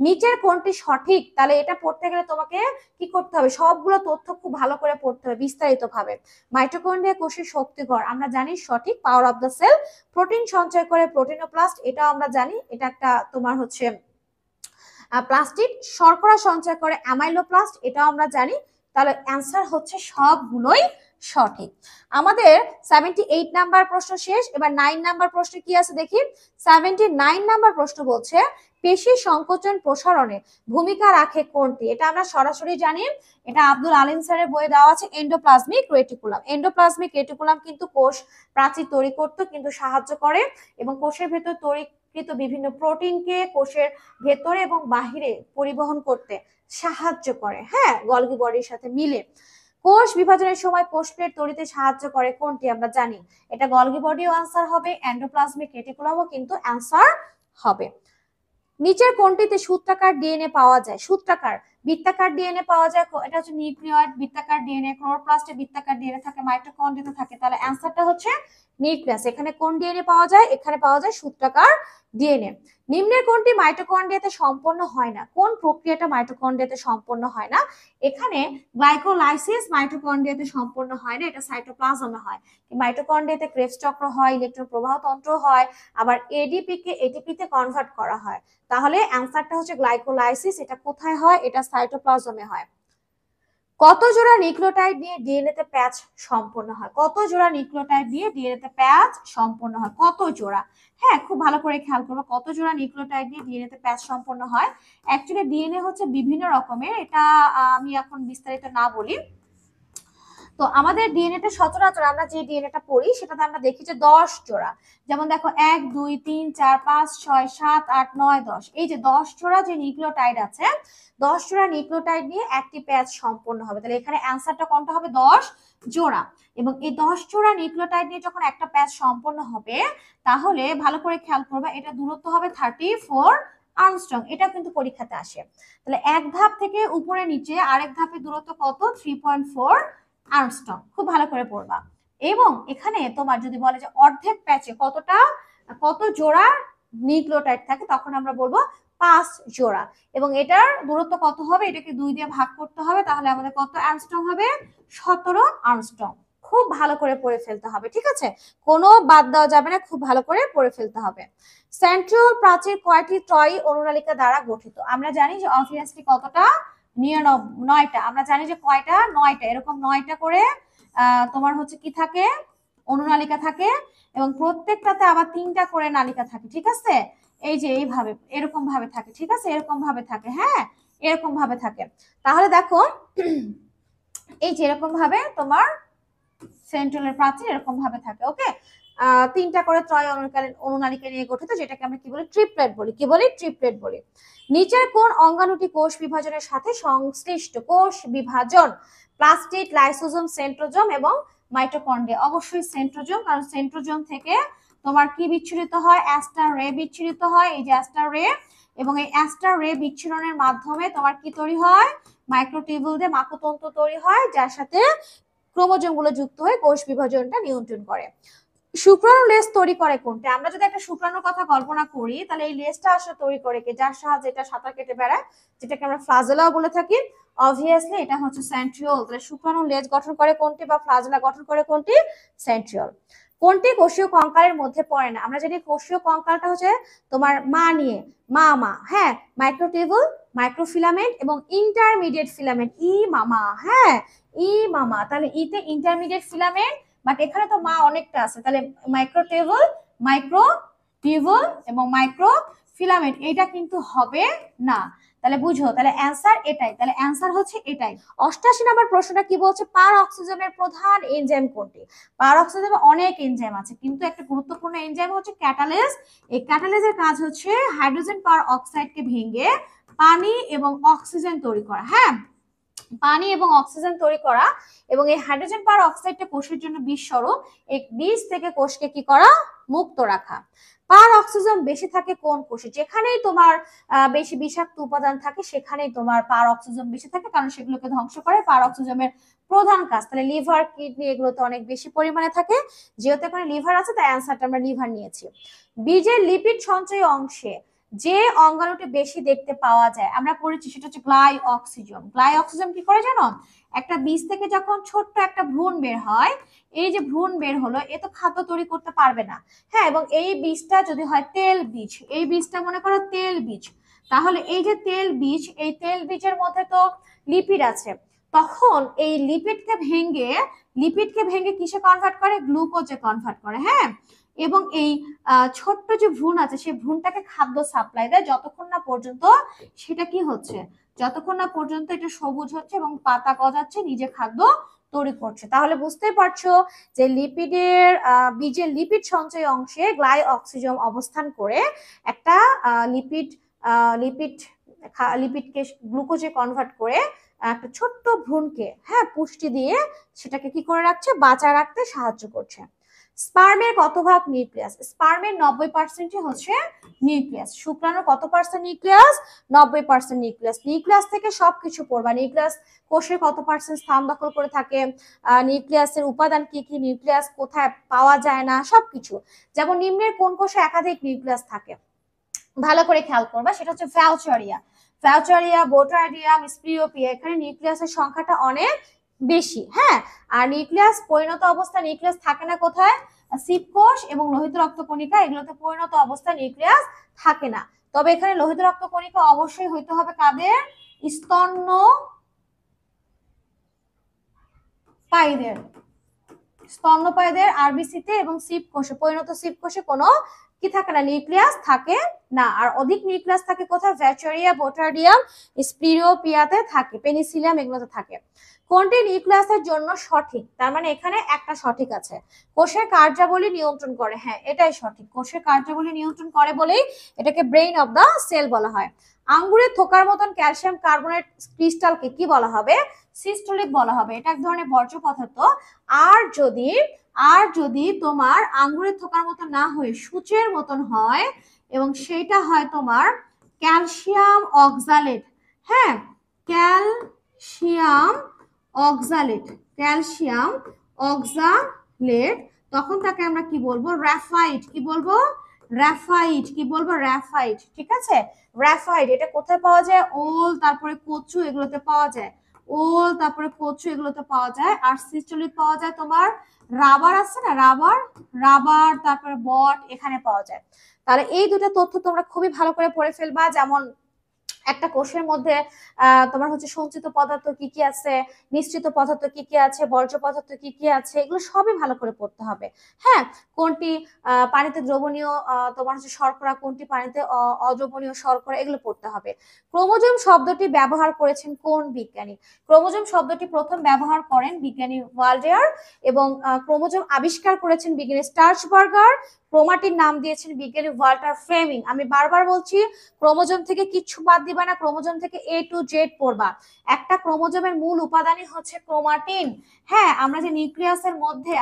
[SPEAKER 1] নিচের কোনটি সঠিক? তাহলে এটা পড়তে গেলে তোমাকে কি করতে হবে? সবগুলো তথ্য খুব ভালো করে পড়তে হবে বিস্তারিত ভাবে। মাইটোকন্ড্রিয়া কোষের শক্তিঘর আমরা জানি সঠিক, power of the cell. Protein সঞ্চয় করে প্রোটিনোপ্লাস্ট, এটাও আমরা জানি, এটা একটা তোমার হচ্ছে প্লাস্টিড। শর্করা সঞ্চয় করে অ্যামাইলোপ্লাস্ট, এটাও আমরা জানি। তাহলে অ্যান্সার হচ্ছে সবগুলোই সঠিক। আমাদের 78 নাম্বার প্রশ্ন শেষ। এবার 9 নাম্বার প্রশ্ন কি আছে দেখি। 79 নাম্বার প্রশ্ন বলছে পেশি সংকোচন প্রসারণে ভূমিকা রাখে কোনটি? এটা আমরা সরাসরি জানি, এটা আব্দুল আলিম স্যারের বইয়ে দেওয়া আছে, এন্ডোপ্লাজমিক রেটিকুলাম। এন্ডোপ্লাজমিক রেটিকুলাম কিন্তু কোষ প্রাচীর তৈরি করতে কিন্তু সাহায্য করে, এবং কোষের ভেতর তৈরিকৃত বিভিন্ন প্রোটিনকে কোষের ভেতরে এবং বাহিরে পরিবহন করতে সাহায্য করে, হ্যাঁ গলগি বডির সাথে মিলে। কোষ বিভাজনের সময় কোষ প্লেট তৈরিতে সাহায্য করে কোনটি? আমরা জানি এটা গলগি বডিও আনসার হবে, এন্ডোপ্লাজমিক রেটিকুলামও কিন্তু আনসার হবে। নিচের কোনটিতে সূত্রাকার ডিএনএ পাওয়া যায়? সূত্রাকার বৃত্তাকার ডিএনএ পাওয়া যায়, এটা হচ্ছে নিউক্লিয়েট বৃত্তাকার ডিএনএ, ক্লোরোপ্লাস্টে বৃত্তাকার ডিএনএ থাকে, মাইটোকন্ড্রিয়াতে থাকে। তাহলে অ্যান্সারটা হচ্ছে নিউক্লিয়াস। এখানে কোন ডিএনএ পাওয়া যায়? এখানে পাওয়া যায় সূত্রাকার ডিএনএ। নিম্নের কোনটি মাইটোকন্ড্রিয়াতে সম্পন্ন হয় না? কোন প্রক্রিয়াটা মাইটোকন্ড্রিয়াতে সম্পন্ন হয় না? এখানে গ্লাইকোলাইসিস মাইটোকন্ড্রিয়াতে সম্পন্ন হয় না, এটা সাইটোপ্লাজমে হয়। মাইটোকন্ড্রিয়াতে ক্রেবস চক্র হয়, ইলেকট্রন প্রবাহ তন্ত্র হয়, আবার এডিপি কে এটিপি তে কনভার্ট করা হয়। তাহলে অ্যান্সারটা হচ্ছে গ্লাইকোলাইসিস। এটা কোথায় হয়? এটা সাইটোপ্লাজমে হয়। কত জোড়া নিউক্লিওটাইড নিয়ে ডিএনএ তে প্যাচ সম্পন্ন হয়? কত জোড়া নিউক্লিওটাইড দিয়ে ডিএনএ তে প্যাচ সম্পন্ন হয়? কত জোড়া? হ্যাঁ খুব ভালো করে খেয়াল করবে, কত জোড়া নিউক্লিওটাইড দিয়ে ডিএনএ তে প্যাচ সম্পন্ন হয়। অ্যাকচুয়ালি ডিএনএ হচ্ছে বিভিন্ন রকমের, এটা আমি এখন বিস্তারিত না বলি। তো আমাদের ডিএনএটা সচরাচর আমরা যে ডিএনএটা পড়ি সেটাতে আমরা দেখি যে 10 জোড়া। যেমন দেখো 1 2 3 4 5 6 7 8 9 10, এই যে 10 জোড়া যে নিউক্লিওটাইড আছে, 10 জোড়া নিউক্লিওটাইড নিয়ে একটি প্যাচ সম্পন্ন হবে। তাহলে এখানে অ্যান্সারটা কোনটা হবে? 10 জোড়া। এবং এই 10 জোড়া নিউক্লিওটাইড নিয়ে যখন একটা প্যাচ সম্পন্ন হবে, তাহলে ভালো করে খেয়াল করবে, এটা দূরত্ব হবে 34 আর্মস্ট্রং। এটা কিন্তু পরীক্ষাতে আসে। তাহলে এক ধাপ থেকে উপরে নিচে আরেক ধাপের দূরত্ব কত? 3.4 আর্মস্ট্রং। খুব ভালো করে পড়বা। এবং এখানে তোমার যদি বলে যে অর্ধেক প্যাচে কত জোড়া নিউক্লিওটাইড থাকে, তখন আমরা বলবো 5 জোড়া। এবং এটার দূরত্ব কত হবে? এটাকে 2 দিয়ে ভাগ করতে হবে, তাহলে আমাদের কত আর্মস্ট্রং হবে? 17 আর্মস্ট্রং। খুব ভালো করে পড়ে ফেলতে হবে, ঠিক আছে? কোনো বাদ দেওয়া যাবে না, খুব ভালো করে পড়ে ফেলতে হবে। সেন্ট্রিওল প্রাচীর কয়টি ত্রয়ী অনুনালিকা দ্বারা গঠিত? আমরা জানি যে অবভিয়াসলি কতটা? 9টা। আমরা জানি যে কয়টা? 9টা। এরকম 9টা করে তোমার হচ্ছে কি থাকে? অনুনালিকা থাকে, এবং প্রত্যেকটাতে আবার 3টা করে নালিকা থাকে, ঠিক আছে? এই যে এইভাবে এরকম ভাবে থাকে, ঠিক আছে? এরকম ভাবে থাকে, হ্যাঁ এরকম ভাবে থাকে। তাহলে দেখো এই যে এরকম ভাবে তোমার সেন্ট্রালের প্রাচীর এরকম ভাবে থাকে, ওকে? 3টা করে ত্রয় অনুনালিকা নিয়ে গঠিত, যেটাকে আমরা কি বলি? ট্রিপলেট বলি। কি বলি? ট্রিপলেট বলি। নিচের কোন অঙ্গাণুটি কোষ বিভাজনের সাথে সংশ্লিষ্ট? কোষ বিভাজন প্লাস্টিড, লাইসোজোম, সেন্ট্রোজোম এবং মাইটোকন্ড্রিয়া। অবশ্যই সেন্ট্রোজোম, কারণ সেন্ট্রোজোম থেকে তোমার কি বিচ্ছুরিত হয়? অ্যাস্টার রে বিচ্ছুরিত হয়, এই যে অ্যাস্টার রে। এবং এই অ্যাস্টার রে বিচ্ছুরণের মাধ্যমে তোমার কি তৈরি হয়? মাইক্রোটিউবুল দিয়ে মাকুতন্তু তৈরি হয়, যার সাথে ক্রোমোজোম গুলো যুক্ত হয়ে কোষ বিভাজনটা নিয়ন্ত্রণ করে। শুক্রাণু লেজ তৈরি করে কোনটা? আমরা যদি একটা শুক্রাণুর কথা কল্পনা করি, তাহলে এই লেজটা আসলে তৈরি করে কে? যার সাহায্যে এটা সাঁতার কেটে বেড়ায়, যেটাকে আমরা ফ্লাজেলাও বলে থাকি। অবভিয়াসলি এটা হচ্ছে সেন্ট্রিওল। তাহলে শুক্রাণু লেজ গঠন করে কোনটি বা ফ্লাজেলা গঠন করে কোনটি? সেন্ট্রিওল। কোনটি কোষীয় কঙ্কালের মধ্যে পড়ে না? আমরা জানি কোষীয় কঙ্কালটা হচ্ছে তোমার মা নিয়ে, মা, হ্যাঁ, মাইক্রোটিউবুল, মাইক্রোফিলামেন্ট এবং ইন্টারমিডিয়েট ফিলামেন্ট, মামা, হ্যাঁ, মামা। তাহলে ইতে ইন্টারমিডিয়েট ফিলামেন্ট, বাট এখানে তো মা অনেকটা আছে, তাহলে মাইক্রোটিউবুল এবং মাইক্রোফিলামেন্ট, এটা কিন্তু হবে না। তাহলে বুঝো, তাহলে অ্যান্সার এটাই, তাহলে অ্যান্সার হচ্ছে এটাই। 88 নম্বর প্রশ্নটা কি বলছে, পার অক্সিজেনের প্রধান এনজাইম কোনটি? পার অক্সিজেনে অনেক এনজাইম আছে, কিন্তু একটা গুরুত্বপূর্ণ এনজাইম হচ্ছে ক্যাটালেজ। এই ক্যাটালেজের কাজ হচ্ছে হাইড্রোজেন পার অক্সাইডকে ভেঙে পানি এবং অক্সিজেন তৈরি করা, হ্যাঁ, পানি এবং অক্সিজেন তৈরি করা। এবং এই হাইড্রোজেন পার অক্সাইডটা কোষের জন্য বিষ স্বরূপ, এই বিষ থেকে কোষকে কি করা, মুক্ত রাখা। পার অক্সিজেন বেশি থাকে কোন কোষে? যেখানেই তোমার বেশি বিষাক্ত উপাদান থাকে সেখানেই তোমার পার অক্সিজেন বেশি থাকে, কারণ সেগুলোকে ধ্বংস করে পার অক্সিজেনের প্রধান কাজ। তাহলে লিভার, কিডনি এগুলোতে অনেক বেশি পরিমাণে থাকে, যেহেতু এখানে লিভার আছে তাই অ্যান্সারটা আমরা লিভার নিয়েছি। বীজের লিপিড সঞ্চয় অংশে যে অঙ্গাণুটি বেশি দেখতে পাওয়া যায় আমরা পড়েছি, সেটা হচ্ছে গ্লাই অক্সিজম। গ্লাই অক্সিজম কি করে জানো? একটা বীজ থেকে যখন ছোট্ট একটা ভ্রূণ বের হয়, এই যে ভ্রূণ বের হলো, এ তো খাদ্য তৈরি করতে পারবে না, হ্যাঁ, এবং এই বীজটা যদি হয় তেল বীজ, এই বীজটা মনে করো তেল বীজ, তাহলে এই যে তেল বীজ, এই তেল বীজের মধ্যে তো লিপিড আছে, তখন এই লিপিডকে ভেঙে কিসে কনভার্ট করে? গ্লুকোজে কনভার্ট করে, হ্যাঁ। এবং এই ছোট্ট যে ভ্রূণ আছে সেই ভ্রূণটাকে খাদ্য সাপ্লাই দেয়, যতক্ষণ না পর্যন্ত সেটা কি হচ্ছে, যতক্ষণ না পর্যন্ত এটা সবুজ হচ্ছে এবং পাতা গজাচ্ছে, নিজে খাদ্য তৈরি করছে। তাহলে বুঝতেই পারছো যে বীজের লিপিড সঞ্চয় অংশে গ্লাই অক্সিজম অবস্থান করে একটা লিপিডকে গ্লুকোজে কনভার্ট করে একটা ছোট্ট ভ্রূণকে, হ্যাঁ, পুষ্টি দিয়ে সেটাকে কি করে রাখছে, বাঁচা রাখতে সাহায্য করছে। স্পার্মের কত ভাগ নিউক্লিয়াস? স্পার্মের 90% হচ্ছে নিউক্লিয়াস। শুক্রাণুর কত পার্সেন্ট নিউক্লিয়াস? 90% নিউক্লিয়াস। নিউক্লিয়াস থেকে সবকিছু পড়বা। নিউক্লিয়াস কোষের কত পার্সেন্ট স্থান দখল করে থাকে, নিউক্লিয়াসের উপাদান কি কি, নিউক্লিয়াস কোথায় পাওয়া যায় না, সবকিছু। যেমন নিম্নের কোন কোষে একাধিক নিউক্লিয়াস থাকে? ভালো করে খেয়াল করবা, সেটা হচ্ছে ফ্যাউচারিয়া, বোট্রাইডিয়াম, স্পিওপিয়া। এখানে নিউক্লিয়াসের সংখ্যাটা অনেক বেশি, হ্যাঁ। আর নিউক্লিয়াস পরিণত অবস্থা নিউক্লিয়াস থাকে না কোথায়? সিপ কোষ এবং লোহিত রক্তকণিকা, এগুলোতে পরিণত অবস্থা নিউক্লিয়াস থাকে না। তবে এখানে লোহিত রক্তকণিকা অবশ্যই হইতে হবে কাদের? স্তন্যপায়ীদের আরবিসিতে এবং সিপ কোষে, পরিণত সিপ কোষে কোনো কি থাকে না, নিউক্লিয়াস থাকে না। আর অধিক নিউক্লিয়াস থাকে কোথায়? ভ্যাচারিয়া, বোটার্ডিয়াম, স্পিরিওপিয়াতে থাকে, পেনিসিলিয়াম এগুলোতে থাকে। কোনটি নিউক্লিয়াসের জন্য সঠিক? তার মানে এখানে একটা সঠিক আছে, কোষের কার্যাবলী নিয়ন্ত্রণ করে, হ্যাঁ, এটাই সঠিক, কোষের কার্যাবলী নিয়ন্ত্রণ করে বলেই এটাকে ব্রেইন অফ দা সেল বলা হয়। আঙ্গুরের থোকার মতন ক্যালসিয়াম কার্বনেট ক্রিস্টালকে কি বলা হবে? সিস্টোলিক বলা হবে। এটা এক ধরনের বর্জ্য পদার্থ। আর যদি তোমার আঙ্গুরের থোকার মতন না হয়ে সূচের মতন হয় এবং সেটা হয় তোমার ক্যালসিয়াম অক্সালেট, হ্যাঁ, ক্যালসিয়াম অক্সালেট, তখন তাকে আমরা কি বলবো? গ্রাফাইট। কি বলবো? গ্রাফাইট। ঠিক আছে, গ্রাফাইট। এটা কোথায় পাওয়া যায়? ওল, তারপরে কচু, এগুলোতে পাওয়া যায়। আর সিস্টোলিক পাওয়া যায় তোমার রাবার আছে না, রাবার, তারপরে বট, এখানে পাওয়া যায়। তাহলে এই দুটো তথ্য তোমরা খুবই ভালো করে পড়ে ফেলবা। যেমন একটা কোষের মধ্যে তোমার হচ্ছে সঞ্চিত পদার্থ কি কি আছে, নিশ্চিত পদার্থ কি কি আছে, বর্জ্য পদার্থ কি কি আছে, এগুলো সবই ভালো করে পড়তে হবে, হ্যাঁ। কোনটি পানিতে দ্রবণীয় তোমার হচ্ছে শর্করা, কোনটি পানিতে অদ্রবণীয় শর্করা, এগুলো পড়তে হবে। ক্রোমোজোম শব্দটি ব্যবহার করেছেন কোন বিজ্ঞানী? ক্রোমোজোম শব্দটি প্রথম ব্যবহার করেন বিজ্ঞানী ওয়াল্ডেয়ার, এবং ক্রোমোজোম আবিষ্কার করেছেন বিজ্ঞানী স্টার্চবার্গার। ক্রোমাটিন নাম দিয়েছেন বিজ্ঞানী ওয়াল্টার ফ্লেমিং। আমি বারবার বলছি, ক্রোমোজোম থেকে কিচ্ছু বাদ দিবা না, ক্রোমোজোম থেকে A to Z পড়বা। একটা ক্রোমোজোমের মূল উপাদানই হচ্ছে ক্রোমাটিন, হ্যাঁ। আমরা যে নিউক্লিয়াসের মধ্যে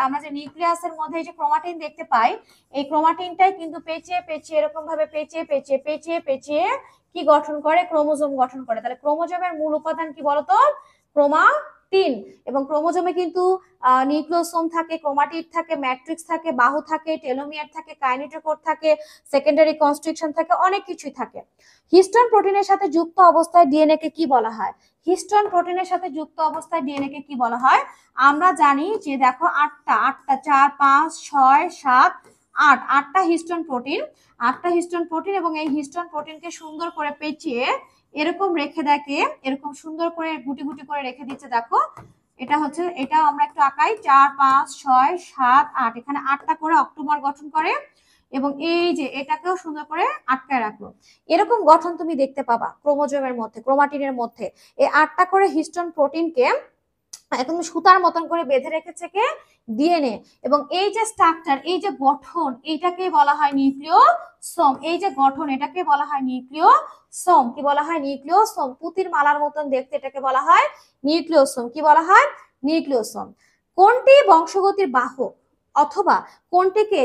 [SPEAKER 1] এই যে ক্রোমাটিন দেখতে পাই, এই ক্রোমাটিনটাই কিন্তু পেঁচিয়ে এরকম ভাবে পেঁচিয়ে কি গঠন করে? ক্রোমোজোম গঠন করে। তাহলে ক্রোমোজোমের মূল উপাদান কি বলতো? ক্রোমাটিন। 3 এবং ক্রোমোজোমে কিন্তু নিউক্লিওসোম থাকে, ক্রোমাটিড থাকে, ম্যাট্রিক্স থাকে, বাহু থাকে, টেলোমিয়ার থাকে, কাইনেটোকোর থাকে, সেকেন্ডারি কনস্ট্রিকশন থাকে, অনেক কিছুই থাকে। হিস্টোন প্রোটিনের সাথে যুক্ত অবস্থায় ডিএনএ কে কি বলা হয়? হিস্টোন প্রোটিনের সাথে যুক্ত অবস্থায় ডিএনএ কে কি বলা হয়? আমরা জানি যে দেখো 8টা 4 5 6 7 8টা হিস্টোন প্রোটিন, 8টা হিস্টোন প্রোটিন, এবং এই হিস্টোন প্রোটিনকে সুন্দর করে পেঁচিয়ে এরকম রেখে দেখে, এরকম সুন্দর করে গুটি গুটি করে রেখে দিচ্ছে। দেখো এটা হচ্ছে, এটা আমরা একটু আঁকাই, 4 5 6 7 8, এখানে 8টা করে অক্টোবর গঠন করে, এবং এই যে এটাকেও সুন্দর করে আটকায় রাখলো। এরকম গঠন তুমি দেখতে পাবা ক্রোমোজোমের মধ্যে, ক্রোমাটিনের মধ্যে। এই 8টা করে হিস্টোন প্রোটিনকে একদম সুতার মতন করে বেঁধে রেখেছে কে? ডিএনএ। এবং এই যে স্ট্রাকচার, এই যে গঠন, এইটাকে বলা হয় নিউক্লিওসোম। এই যে গঠন, এটাকে বলা হয় নিউক্লিওসোম। কি বলা হয়? নিউক্লিওসোম। পুতির মালার মতন দেখতে, এটাকে বলা হয় নিউক্লিওসোম। কি বলা হয়? নিউক্লিওসোম। কোনটি বংশগতির বাহক অথবা কোনটিকে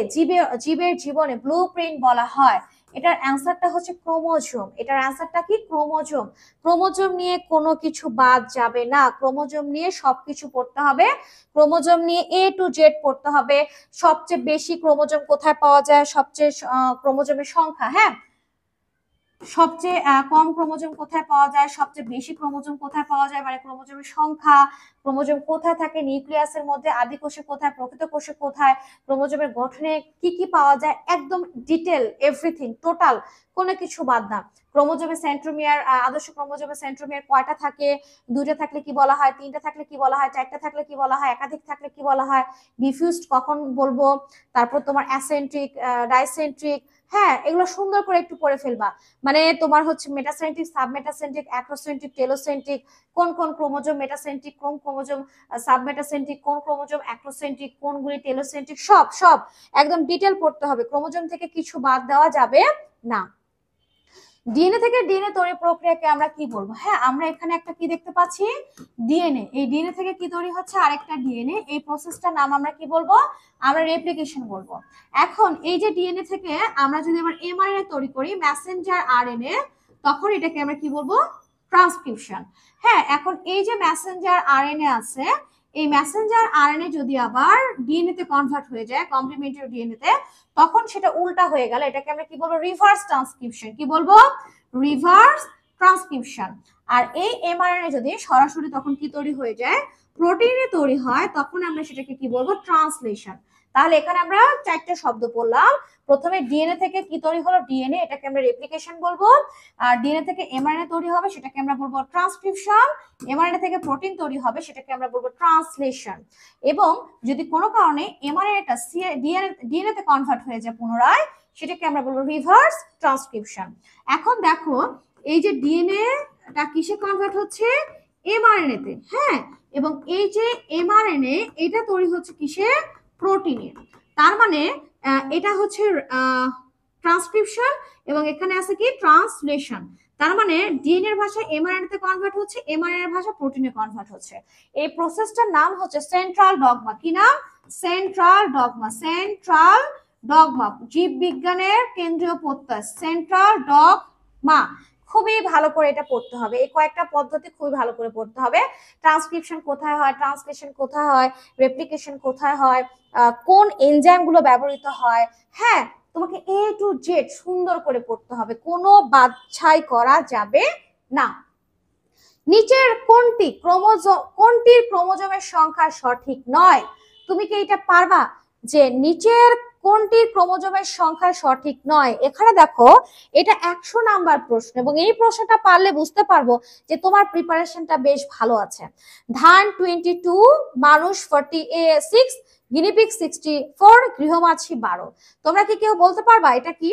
[SPEAKER 1] জীবের জীবনে ব্লুপ্রিন্ট বলা হয়? এটার অ্যান্সারটা হচ্ছে ক্রোমোজোম। এটার অ্যান্সারটা কি? ক্রোমোজোম। ক্রোমোজোম নিয়ে কোনো কিছু বাদ যাবে না, ক্রোমোজোম নিয়ে সবকিছু পড়তে হবে, ক্রোমোজোম নিয়ে A to Z পড়তে হবে। সবচেয়ে বেশি ক্রোমোজোম কোথায় পাওয়া যায়, সবচেয়ে ক্রোমোজোমের সংখ্যা, হ্যাঁ, সবচেয়ে কম ক্রোমোজোম কোথায় পাওয়া যায়, সবচেয়ে বেশি ক্রোমোজোম কোথায় পাওয়া যায়, মানে ক্রোমোজোমের সংখ্যা, ক্রোমোজোম কোথায় থাকে নিউক্লিয়াসের মধ্যে, আদি কোষে কোথায়, প্রকৃত কোষে কোথায়, ক্রোমোজোমের গঠনে কি কি পাওয়া যায়, একদম ডিটেল, এভরিথিং, টোটাল, কোনো কিছু বাদ না। ক্রোমোজোমের সেন্ট্রোমিয়ার, আদর্শ ক্রোমোজোমের সেন্ট্রোমিয়ার কয়টা থাকে, 2টা থাকলে কি বলা হয়, 3টা থাকলে কি বলা হয়, 4টা থাকলে কি বলা হয়, একাধিক থাকলে কি বলা হয়, ডিফিউজড কখন বলবো, তারপর তোমার অ্যাসেন্ট্রিক, ডাইসেন্ট্রিক, হ্যাঁ, এগুলো সুন্দর করে একটু পড়ে ফেলবা। মানে তোমার হচ্ছে মেটাসেন্ট্রিক, সাবমেটাসেন্ট্রিক, অ্যাক্রোসেন্ট্রিক, টেলোসেন্ট্রিক, কোন কোন ক্রোমোজোম মেটাসেন্ট্রিক, কোন ক্রোমোজোম সাবমেটাসেন্ট্রিক, কোন ক্রোমোজোম অ্যাক্রোসেন্ট্রিক, কোনগুলি টেলোসেন্ট্রিক, সব সব একদম ডিটেল পড়তে হবে। ক্রোমোজোম থেকে কিছু বাদ দেওয়া যাবে না। ডিএনএ থেকে ডিএনএ তৈরি প্রক্রিয়াকে আমরা কি বলবো? হ্যাঁ, আমরা এখানে একটা কি দেখতে পাচ্ছি? ডিএনএ। এই ডিএনএ থেকে কি তৈরি হচ্ছে? আরেকটা ডিএনএ। এই প্রসেসটার নাম আমরা কি বলবো? আমরা রেপ্লিকেশন বলবো। এখন এই যে ডিএনএ থেকে আমরা যদি আবার এমআরএনএ তৈরি করি, মেসেঞ্জার আরএনএ, তখন এটাকে আমরা কি বলবো? ট্রান্সক্রিপশন। হ্যাঁ, এখন এই যে মেসেঞ্জার আরএনএ আছে, এই মেসেঞ্জার আরএনএ যদি আবার ডিএনএ তে কনভার্ট হয়ে যায়, কমপ্লিমেন্টারি ডিএনএ তে, তখন সেটা উল্টা হয়ে গেল, এটাকে আমরা কি বলবো? Reverse transcription. কি বলবো? Reverse transcription. আর এই এমআরএনএ যদি সরাসরি তখন কি তৈরি হয়ে যায়? প্রোটিনে তৈরি হয়, তখন আমরা সেটাকে কি বলবো? ট্রান্সলেশন। তাহলে এখানে আমরা 4টে শব্দ পড়লাম। প্রথমে ডিএনএ থেকে কি তৈরি হলো? ডিএনএ, এটাকে আমরা রেপ্লিকেশন বলবো। আর ডিএনএ থেকে এমআরএনএ তৈরি হবে, সেটাকে আমরা বলবো ট্রান্সক্রিপশন। এমআরএনএ থেকে প্রোটিন তৈরি হবে, সেটাকে আমরা বলবো ট্রান্সলেশন। এবং যদি কোনো কারণে এমআরএনএটা ডিএনএ তে কনভার্ট হয়ে যায় পুনরায়, সেটাকে আমরা বলবো রিভার্স ট্রান্সক্রিপশন। এখন দেখো এই যে ডিএনএটা কিসে কনভার্ট হচ্ছে? এমআরএনএ তে, হ্যাঁ, এবং এই যে এমআরএনএ এটা তৈরি হচ্ছে কিসে? প্রোটিনে। তার মানে এটা হচ্ছে ট্রান্সক্রিপশন, এবং এখানে আছে কি? ট্রান্সলেশন। তার মানে ডিএনএ এর ভাষা এমআরএনএ তে কনভার্ট হচ্ছে, এমআরএনএ এর ভাষা প্রোটিনে কনভার্ট হচ্ছে। এই প্রসেসটার নাম হচ্ছে সেন্ট্রাল ডগমা। কি নাম? Central dogma. সেন্ট্রাল ডগমা, জীববিজ্ঞানের কেন্দ্রীয় প্রত্যয়, সেন্ট্রাল ডগমা। খুবই ভালো করে এটা পড়তে হবে, এই কয়েকটা পদ্ধতি খুবই ভালো করে পড়তে হবে। ট্রান্সক্রিপশন কোথায় হয়, ট্রান্সলেশন কোথায় হয়, রেপ্লিকেশন কোথায় হয়, কোন এনজাইম গুলো ব্যবহৃত হয়, হ্যাঁ, তোমাকে A to Z সুন্দর করে পড়তে হবে, কোনো বাছাই করা যাবে না। নিচের কোনটির ক্রোমোজোমের সংখ্যা সঠিক নয়? তুমি কি এটা পারবা যে নিচের কোনটির ক্রোমোজোমের সংখ্যা সঠিক নয়? এখানে দেখো এটা 100 নাম্বার প্রশ্ন, এবং এই প্রশ্নটা পারলে বুঝতে পারবো যে তোমার প্রিপারেশনটা বেশ ভালো আছে। ধান 22, মানুষ 46, গিনিপিগ 64, গৃহমাছি 12। তোমরা কি কেউ বলতে পারবা এটা কি?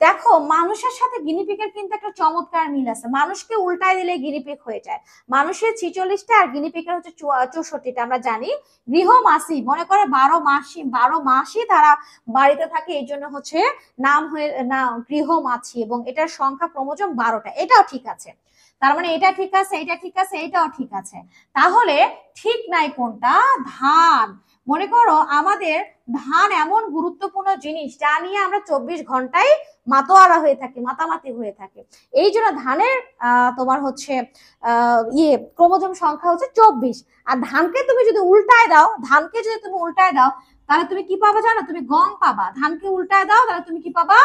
[SPEAKER 1] দেখো মানুষের সাথে গিনিপিগের কিন্তু একটা চমৎকার মিল আছে। মানুষকে উল্টায় দিলে গিনিপিগ হয়ে যায়। মানুষের 46টা আর গিনিপিগের হচ্ছে 64টা। আমরা জানি গৃহমাসি, মনে করে 12 মাসই তারা বাড়িতে থাকে, এই জন্য হচ্ছে নাম হয়ে না গৃহমাছি, এবং এটার সংখ্যা ক্রোমোজোম 12টা। এটাও ঠিক আছে। তার মানে এটা ঠিক আছে, এটা ঠিক আছে, এটাও ঠিক আছে। তাহলে ঠিক নাই কোনটা? ধান। মনে করো আমাদের ধান এমন গুরুত্বপূর্ণ জিনিস যা নিয়ে আমরা 24 ঘন্টায় মাতোয়ারা হয়ে থাকি, মাতামাতি হয়ে থাকে। এই জন্য ধানের তোমার হচ্ছে ক্রোমোজোম সংখ্যা হচ্ছে 24। আর ধানকে তুমি যদি উল্টায় দাও, তাহলে তুমি কি পাবা জানো? তুমি গম পাবা। ধানকে উল্টায় দাও তাহলে তুমি কি পাবা?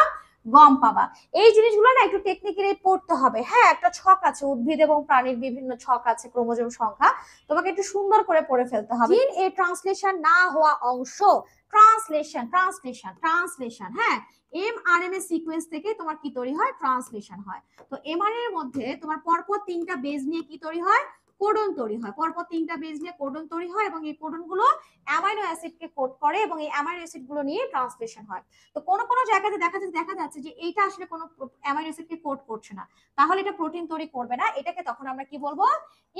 [SPEAKER 1] গম পাবা। এই জিনিসগুলো না একটু টেকনিক্যালি পড়তে হবে। হ্যাঁ, একটা ছক আছে, উদ্ভিদ এবং প্রাণীর বিভিন্ন ছক আছে ক্রোমোজোম সংখ্যা, তোমাকে একটু সুন্দর করে পড়ে ফেলতে হবে। জিন এ ট্রান্সলেশন না হওয়া অংশ, ট্রান্সলেশন, হ্যাঁ, mRNA সিকোয়েন্স থেকে তোমার কি তৈরি হয়? ট্রান্সলেশন হয়। তো mRNA এর মধ্যে তোমার পরপর 3টা বেজ নিয়ে কি তৈরি হয়? কোডন তৈরি হয়। পরপর 3টা বেজ নিয়ে কোডন তৈরি হয় এবং এই কোডন গুলো অ্যামাইনো অ্যাসিডকে কোড করে এবং এই অ্যামাইনো অ্যাসিড গুলো নিয়ে ট্রান্সলেশন হয়। তো কোনো কোনো জায়গাতে দেখা যাচ্ছে যে এইটা আসলে কোনো অ্যামাইনো অ্যাসিডকে কোড করছে না, তাহলে এটা প্রোটিন তৈরি করবে না। এটাকে তখন আমরা কি বলবো?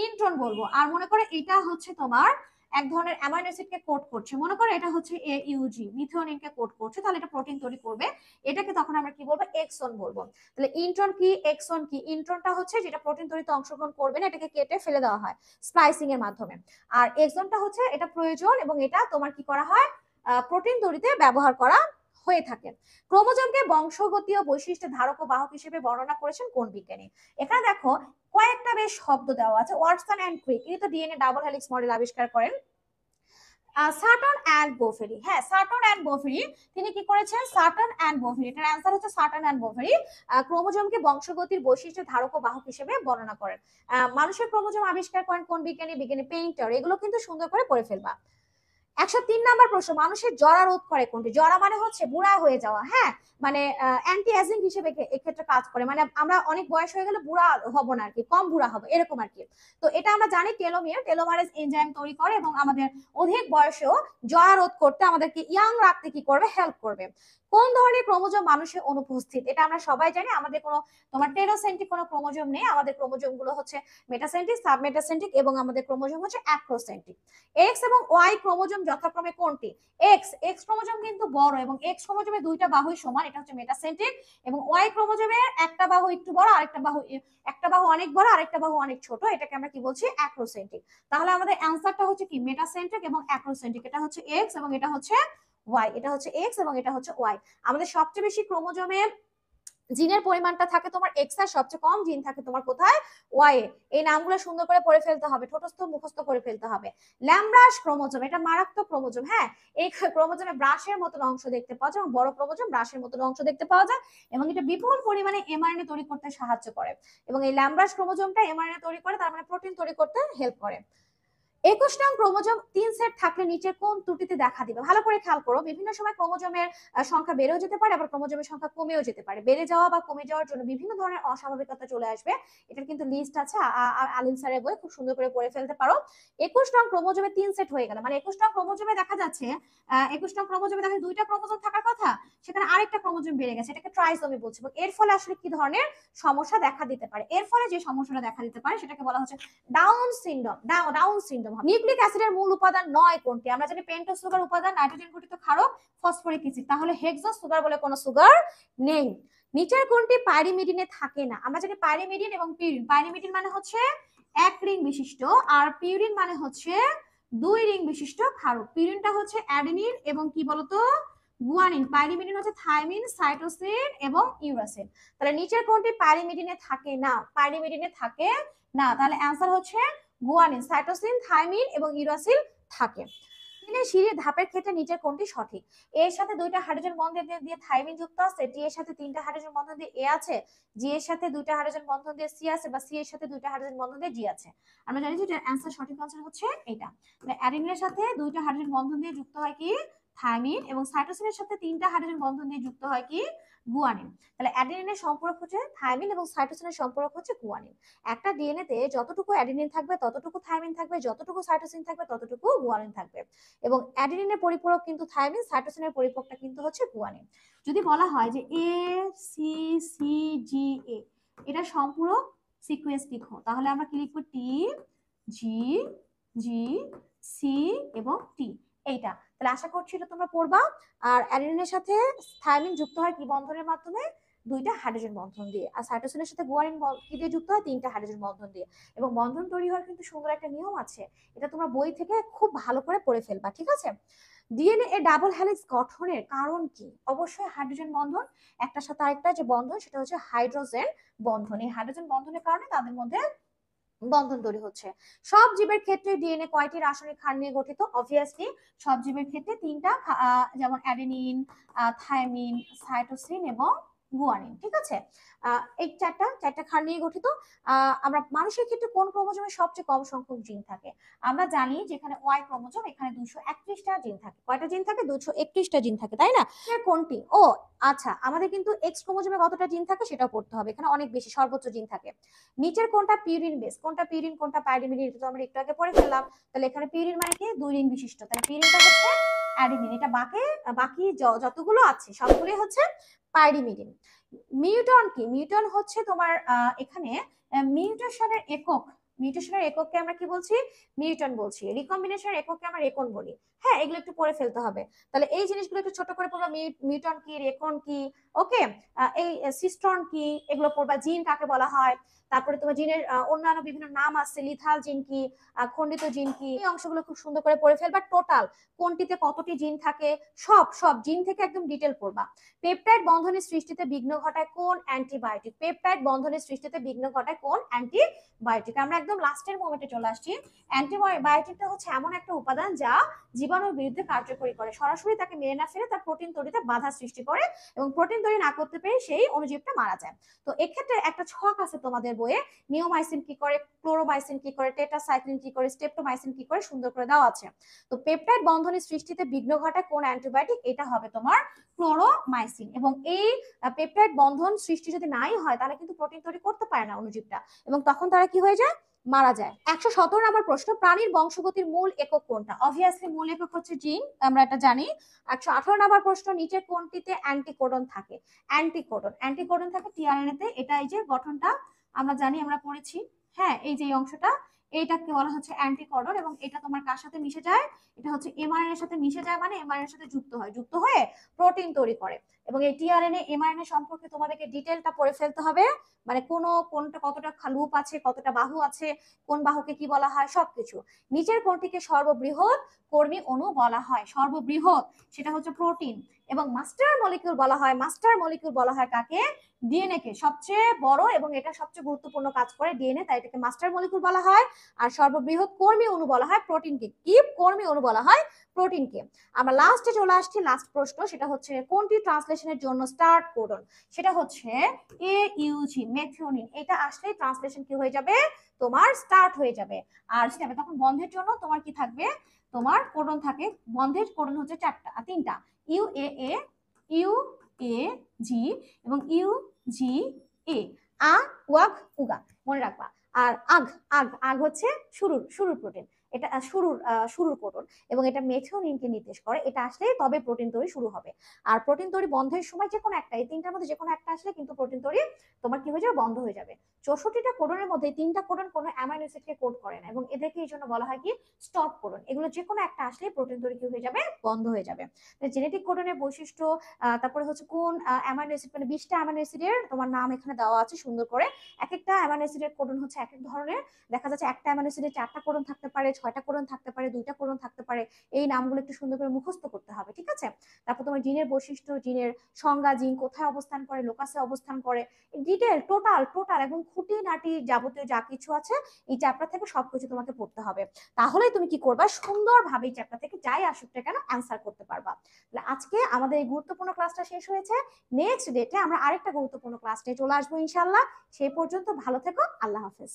[SPEAKER 1] ইন্ট্রন বলবো। আর মনে করে এটা হচ্ছে তোমার এক ধরনের অ্যামাইনো অ্যাসিডকে কোড করছে, মনে করো এটা হচ্ছে AUG, মিথিওনিনকে কোড করছে, তাহলে এটা প্রোটিন তৈরি করবে। এটাকে তখন আমরা কি বলবো? এক্সন বলবো। তাহলে ইন্ট্রন কি, এক্সন কি? ইন্ট্রনটা হচ্ছে যেটা প্রোটিন তৈরিতে অংশগ্রহণ করবে না, এটাকে কেটে ফেলে দেওয়া হয় স্প্লাইসিং এর মাধ্যমে। আর এক্সনটা হচ্ছে এটা প্রয়োজন এবং এটা তোমার কি করা হয়? প্রোটিন তৈরিতে ব্যবহার করা হয়ে থাকে। ক্রোমোজোমকে বংশগতীয় বৈশিষ্ট্যের ধারক ও বাহক হিসেবে বর্ণনা করেছেন কোন বিজ্ঞানী? এখানে দেখো কয়েকটা বেশ শব্দ দেওয়া আছে। ওয়াটসন এন্ড ক্রিক, ইনি তো ডিএনএ ডাবল হেলিক্স মডেল আবিষ্কার করেন। সাটন অ্যান্ড বোফেরি, হ্যাঁ, সাটন অ্যান্ড বোফেরি তিনি কি করেছেন? সাটন অ্যান্ড বোফেরি, এটার অ্যান্সার হচ্ছে সাটন অ্যান্ড বোফেরি ক্রোমোজোমকে বংশগতির বৈশিষ্ট্যের ধারক ও বাহক হিসেবে বর্ণনা করেন। মানুষের ক্রোমোজোম আবিষ্কার করেন কোন বিজ্ঞানী? বিজ্ঞানী পেইন্টার। এগুলো কিন্তু সুন্দর করে পড়ে ফেলবা। 103 নাম্বার প্রশ্ন, মানুষের জরা রোধ করে কোনটি? জরা মানে হচ্ছে বুড়া হয়ে যাওয়া, হ্যাঁ, মানে অ্যান্টি এজিং হিসেবে এক্ষেত্রে কাজ করে, মানে আমরা অনেক বয়স হয়ে গেলে বুড়া হব না আর কি, কম বুড়া হবো এরকম আর কি। তো এটা আমরা জানি টেলোমিয়ার, টেলোমারেজ এনজাইম তৈরি করে এবং আমাদের অধিক বয়সেও জরা রোধ করতে, আমাদেরকে ইয়াং রাখতে কি করবে? হেল্প করবে। কোন ধরনের ক্রোমোজোম মানুষের অনুপস্থিত? এটা আমরা সবাই জানি, আমাদের কোনো তোমার টেলোসেন্ট্রিক কোনো ক্রোমোজোম নেই। আমাদের ক্রোমোজোম গুলো হচ্ছে মেটাসেন্ট্রিক, সাবমেটাসেন্ট্রিক এবং আমাদের ক্রোমোজোম হচ্ছে অ্যাক্রোসেন্ট্রিক। এক্স এবং ওয়াই ক্রোমোজোম যথাক্রমে কোনটি? এক্স ক্রোমোজোম কিন্তু বড় এবং এক্স ক্রোমোজোমে দুইটা বাহুই সমান, এটা হচ্ছে মেটাসেন্ট্রিক। এবং ওয়াই ক্রোমোজোমে একটা বাহু একটু বড়, একটা বাহু অনেক বড়, আরেকটা বাহু অনেক ছোট, এটাকে আমরা কি বলছি? অ্যাক্রোসেন্ট্রিক। তাহলে আমাদের অ্যান্সারটা হচ্ছে কি? মেটাসেন্ট্রিক এবং অ্যাক্রোসেন্ট্রিক। এটা হচ্ছে এক্স এবং এটা হচ্ছে ওয়াই, এটা হচ্ছে এক্স এবং এটা হচ্ছে ওয়াই। আমাদের সবচেয়ে বেশি ক্রোমোজোমে জিনের পরিমাণটা থাকে তোমার এক্স, আর সবচেয়ে কম জিন থাকে তোমার কোথায়? Y A. এই নামগুলো সুন্দর করে পড়ে ফেলতে হবে, ঠোঁটস্থ মুখস্থ করে ফেলতে হবে। ল্যামব্রাশ ক্রোমোজোম, এটা মারাত্মক ক্রোমোজোম, হ্যাঁ। এই ক্রোমোজোমে ব্রাশের মতন অংশ দেখতে পাওয়া যায় এবং বড় ক্রোমোজোম ব্রাশের মতন অংশ দেখতে পাওয়া যায় এবং এটা বিপুল পরিমাণে এমআরএনএ তৈরি করতে সাহায্য করে এবং এই ল্যামব্রাশ ক্রোমোজোমটা এমআরএনএ তৈরি করে, তার মানে প্রোটিন তৈরি করতে হেল্প করে। 21 নং ক্রোমোজোম 3 সেট থাকলে নিচের কোন ত্রুটিতে দেখা দিবে? ভালো করে খেয়াল করো, বিভিন্ন সময় ক্রোমোজোমের সংখ্যা বেড়েও যেতে পারে, আবার ক্রোমোজোমের সংখ্যা কমেও যেতে পারে। বেড়ে যাওয়া বা কমে যাওয়ার জন্য বিভিন্ন ধরনের অস্বাভাবিকতা চলে আসবে। এটার কিন্তু লিস্ট আছে, আলিম স্যারের বই, খুব সুন্দর করে পড়ে ফেলতে পারো। 21 নং ক্রোমোজোমে 3 সেট হয়ে গেল, মানে 21 নং ক্রোমোজোমে দেখা যাচ্ছে 21 নং ক্রোমোজোমে দেখা দুইটা ক্রোমোজোম থাকার কথা, সেখানে আরেকটা ক্রোমোজোম বেড়ে গেছে, এটাকে ট্রাইসোমি বলছে। এবং এর ফলে আসলে কি ধরনের সমস্যা দেখা দিতে পারে? এর ফলে যে সমস্যাটা দেখা দিতে পারে সেটাকে বলা হচ্ছে down syndrome. Down syndrome. Nucleic অ্যাসিডের মূল উপাদান নয় কোনটি? আমরা জানি পেন্টোজ সুগার উপাদান, নাইট্রোজেন ঘটিত ক্ষারক, ফসফরিক অ্যাসিড, তাহলে হেক্সোজ সুগার বলে কোনো সুগার নেই। নিচের কোনটি পাইরিমিডিনে থাকে না? আমরা জানি পাইরিমিডিন এবং পিউরিন। পাইরিমিডিন মানে হচ্ছে এক রিং বিশিষ্ট আর পিউরিন মানে হচ্ছে 2 রিং বিশিষ্ট ক্ষারক। পিউরিনটা হচ্ছে অ্যাডেনিন এবং কি বলতো? গুয়ানিন। পাইরিমিডিন হচ্ছে থাইমিন, সাইটোসিন এবং ইউরাসিন। তাহলে নিচের কোনটি পাইরিমিডিনে থাকে না? পাইরিমিডিনে থাকে না, তাহলে অ্যান্সার হচ্ছে গুয়ানিন, সাইটোসিন, থাইমিন এবং ইউরাসিল থাকে। সিঁড়ির ধাপের ক্ষেত্রে নিচের কোনটি সঠিক? এর সাথে দুইটা হাইড্রোজেন বন্ধন দিয়ে থাইমিন যুক্ত আছে, টি এর সাথে 3টা হাইড্রোজেন বন্ধন দিয়ে এ আছে, জি এর সাথে 2টা হাইড্রোজেন বন্ধন দিয়ে সি আছে, বা সি এর সাথে 2টা হাইড্রোজেন বন্ধন দিয়ে জি আছে। আমরা জানি যে এটার অ্যান্সার, সঠিক অ্যান্সার হচ্ছে এটা। মানে অ্যাডেনিনের সাথে 2টা হাইড্রোজেন বন্ধন দিয়ে যুক্ত হয় কি? থাইমিন, এবং সাইটোসিনের সাথে 3টা হাইড্রোজেন বন্ধন দিয়ে যুক্ত হয় কি? গুয়ানিন। তাহলে অ্যাডেনিনের সম্পর্ক হচ্ছে থাইমিন এবং সাইটোসিনের সম্পর্ক হচ্ছে গুয়ানিন। একটা ডিএনএ তে যতটুকু অ্যাডেনিন থাকবে ততটুকু থাইমিন থাকবে, যতটুকু সাইটোসিন থাকবে ততটুকু গুয়ানিন থাকবে। এবং অ্যাডেনিনের পরিপূরক কিন্তু থাইমিন, সাইটোসিনের পরিপূরকটা কিন্তু হচ্ছে গুয়ানিন। যদি বলা হয় যে এ সি সি জি এ, এটা সম্পূরক সিকোয়েন্স লিখো, তাহলে আমরা কি লিখবো? টি জি জি সি এবং টি, এইটা। তাহলে আশা করছি এটা তোমরা পড়বা। আর অ্যাডেনিনের সাথে থাইমিন যুক্ত হয় কি বন্ধনের মাধ্যমে? 2টা হাইড্রোজেন বন্ধন দিয়ে। আর সাইটোসিনের সাথে গুয়ানিন কি দিয়ে যুক্ত হয়? 3টা হাইড্রোজেন বন্ধন দিয়ে। এবং বন্ধন তৈরি হওয়ার কিন্তু সুন্দর একটা নিয়ম আছে, এটা তোমরা বই থেকে খুব ভালো করে পড়ে ফেলবা, ঠিক আছে? ডিএনএ এর ডাবল হেলিক্স গঠনের কারণ কি? অবশ্যই হাইড্রোজেন বন্ধন, একটার সাথে আরেকটা যে বন্ধন সেটা হচ্ছে হাইড্রোজেন বন্ধন। এই হাইড্রোজেন বন্ধনের কারণে তাদের মধ্যে বন্ধন তৈরি হচ্ছে। সব জীবের ক্ষেত্রে ডিএনএ কয়টি রাসায়নিক ক্ষার নিয়ে গঠিত? অবভিয়াসলি সব জীবের ক্ষেত্রে 3টা, যেমন অ্যাডেনিন, থায়ামিন, সাইটোসিন এবং গুয়ানিন, ঠিক আছে? এই চারটা ক্ষার নিয়ে গঠিত। আমরা মানুষের ক্ষেত্রে কোন ক্রোমোজোমে সবচেয়ে কম সংখ্যক জিন থাকে? আমরা জানি যেখানে ওয়াই ক্রোমোজোম, এখানে 231টা জিন থাকে। কয়টা জিন থাকে? 231টা জিন থাকে, তাই না? কোনটি? ও আচ্ছা, আমাদের কিন্তু এক্স ক্রোমোজোমে কতটা জিন থাকে সেটাও পড়তে হবে, এখানে অনেক বেশি, সর্বোচ্চ জিন থাকে। নিচের কোনটা পিউরিন বেস? কোনটা পিউরিন কোনটা পাইরিমিডিন? এটা তো আমরা একটু আগে পড়ে ফেললাম। তাহলে এখানে পিউরিন মানে কি? 2 রিং বিশিষ্ট, তাহলে পিউরিনটা হচ্ছে অ্যাডিনিন। এটা বাকি যতগুলো আছে সবগুলোই হচ্ছে পাইরিমিডিন। মিউটন কি? মিউটন হচ্ছে তোমার এখানে মিউটেশনের একক, মিউটেশনের একককে আমরা কি বলছি? মিউটন বলছি। রিকম্বিনেশনের একককে আমরা রেকন বলি। হ্যাঁ, এগুলো একটু পড়ে ফেলতে হবে। তাহলে এই জিনিসগুলো একটু ছোট করে পড়বা, মিউটন কি, রেকন কি, ওকে, এই সিস্ট্রন কি, এগুলো পড়বা। জিন কাকে বলা হয়, তারপরে তোমার জিনের অন্যান্য বিভিন্ন নাম আছে, লিথাল জিন কি, খন্ডিত জিন কি, এই অংশগুলো খুব সুন্দর করে পড়ে ফেলবা। টোটাল কোনটিতে কতটি জিন থাকে সব সব জিন থেকে একদম ডিটেল পড়বা। পেপটাইড বন্ধনের সৃষ্টিতে বিঘ্ন ঘটায় কোন অ্যান্টিবায়োটিক? পেপটাইড বন্ধনের সৃষ্টিতে বিঘ্ন ঘটায় কোন অ্যান্টিবায়োটিক? আমরা একদম লাস্টের মোমেন্টে চলে আসছি। অ্যান্টিবায়োটিকটা হচ্ছে এমন একটা উপাদান যা জীবাণুর বিরুদ্ধে কার্যকরী করে, সরাসরি তাকে মেরে না ফেলে তার প্রোটিন তৈরিতে বাধা সৃষ্টি করে, এবং প্রোটিন তৈরি না করতে পেরে সেই অণুজীবটা মারা যায়। তো এক্ষেত্রে একটা ছক আছে তোমাদের বইয়ে, নিওমাইসিন কি করে, ক্লোরোমাইসিন কি করে, টেট্রাসাইক্লিন কি করে, স্ট্রেপ্টোমাইসিন কি করে, সুন্দর করে দেওয়া আছে। তো পেপটাইড বন্ধনের সৃষ্টিতে বিঘ্ন ঘটায় কোন অ্যান্টিবায়োটিক? এটা হবে তোমার ক্লোরোমাইসিন। এবং এই পেপটাইড বন্ধন সৃষ্টি যদি নাই হয় তাহলে কিন্তু প্রোটিন তৈরি করতে পারে না অণুজীবটা, এবং তখন তারা কি হয়ে যায়? মারা যায়। 117 নম্বর প্রশ্ন, প্রাণীর বংশগতির মূল একক কোনটা? অবভিয়াসলি মূল একক হচ্ছে জিন, আমরা এটা জানি। 118 নম্বর প্রশ্ন, নিচের কোনটিতে অ্যান্টিকোডন থাকে? অ্যান্টিকোডন থাকে টিআরএনএ তে। এটা এই যে গঠনটা আমরা জানি, আমরা পড়েছি। হ্যাঁ, এই যে অংশটা, এইটাকে বলা হচ্ছে অ্যান্টিকোডন, এবং এটা তোমার কার সাথে মিশে যায়? এটা হচ্ছে এমআরএনএ এর সাথে মিশে যায়, মানে এমআরএনএ এর সাথে যুক্ত হয়, যুক্ত হয়ে প্রোটিন তৈরি করে। এবং এই টিআরএনএ এমআরএনএ সম্পর্কে তোমাদেরকে ডিটেলটা পড়ে ফেলতে হবে, মানে কোনটা কতটা লুপ আছে, কতটা বাহু আছে, কোন বাহুকে কি বলা হয়, সবকিছু। নিচের কোনটিকে সর্ববৃহৎ কর্মী অণু বলা হয়? সর্ববৃহৎ সেটা হচ্ছে প্রোটিন। এবং মাস্টার মলিকিউল বলা হয়, মাস্টার মলিকিউল বলা হয় কাকে? ডিএনএ কে। সবচেয়ে বড় এবং এটা সবচেয়ে গুরুত্বপূর্ণ কাজ করে ডিএনএ, তাই এটাকে মাস্টার মলিকিউল বলা হয়। আর সর্ববৃহৎ কর্মী অণু বলা হয় প্রোটিনকে। কি কর্মী অণু বলা হয়? প্রোটিনকে। আমরা লাস্টে চলে আসছি, লাস্ট প্রশ্ন, সেটা হচ্ছে কোনটি ট্রান্সলেশনের জন্য স্টার্ট কোডন? সেটা হচ্ছে AUG, মেথিওনিন। এটা আসলেই ট্রান্সলেশন কি হয়ে যাবে? তোমার স্টার্ট হয়ে যাবে। আর যাবে তখন বন্ধের জন্য তোমার কি থাকবে? তোমার কোডন থাকে। বন্ধের কোডন হচ্ছে 3টা, UAA, UAG এবং UGA। ওয়াগ, উগা, মনে রাখবা। আর আগ আগ আগ হচ্ছে শুরুর প্রোটিন, এটা শুরুর কোডন, এবং এটা মেথিওনিনকে নির্দেশ করে। এটা আসলে তবে প্রোটিন তৈরি শুরু হবে। আর প্রোটিন তৈরি বন্ধের সময় যে কোনো একটা, এই 3টার মধ্যে যে কোনো একটা আসলে কিন্তু প্রোটিন তৈরি তোমার কি হয়ে যাবে? বন্ধ হয়ে যাবে। 64টা কোডনের মধ্যে 3টা কোডন কোনো অ্যামাইনো অ্যাসিডকে কোড করে না, এবং এদেরকে এই জন্য বলা হয় কি? Stop codon. এগুলো যে কোনো একটা আসলে প্রোটিন তৈরি কি হয়ে যাবে? বন্ধ হয়ে যাবে। জেনেটিক কোডনের বৈশিষ্ট্য, তারপরে হচ্ছে কোন অ্যামাইনো অ্যাসিড, মানে 20টা অ্যামাইনো অ্যাসিডের তোমার নাম এখানে দেওয়া আছে সুন্দর করে। এক একটা অ্যামাইনো অ্যাসিডের কোডন হচ্ছে এক এক ধরনের। দেখা যাচ্ছে একটা অ্যামাইনো অ্যাসিডের 4টা কোডন থাকতে পারে, 6টা কোডন থাকতে পারে, 2টা কোডন থাকতে পারে। এই নামগুলো একটু সুন্দর করে মুখস্থ করতে হবে, ঠিক আছে? তারপর তোমার জিনের বৈশিষ্ট্য, জিনের সংজ্ঞা, জিন কোথায় অবস্থান করে, লোকাসে অবস্থান করে, ডিটেল টোটাল এবং খুঁটিনাটি যাবতীয় যা কিছু আছে এই চ্যাপ্টার থেকে সবকিছু তোমাকে পড়তে হবে। তাহলেই তুমি কি করবা? সুন্দরভাবে এই চ্যাপ্টার থেকে যাই আসুক না কেন অ্যান্সার করতে পারবা। তাহলে আজকে আমাদের এই গুরুত্বপূর্ণ ক্লাসটা শেষ হয়েছে। নেক্সট ডেটে আমরা আরেকটা গুরুত্বপূর্ণ ক্লাস নিয়ে চলে আসবো ইনশাআল্লাহ। সেই পর্যন্ত ভালো থেকো। আল্লাহ হাফেজ।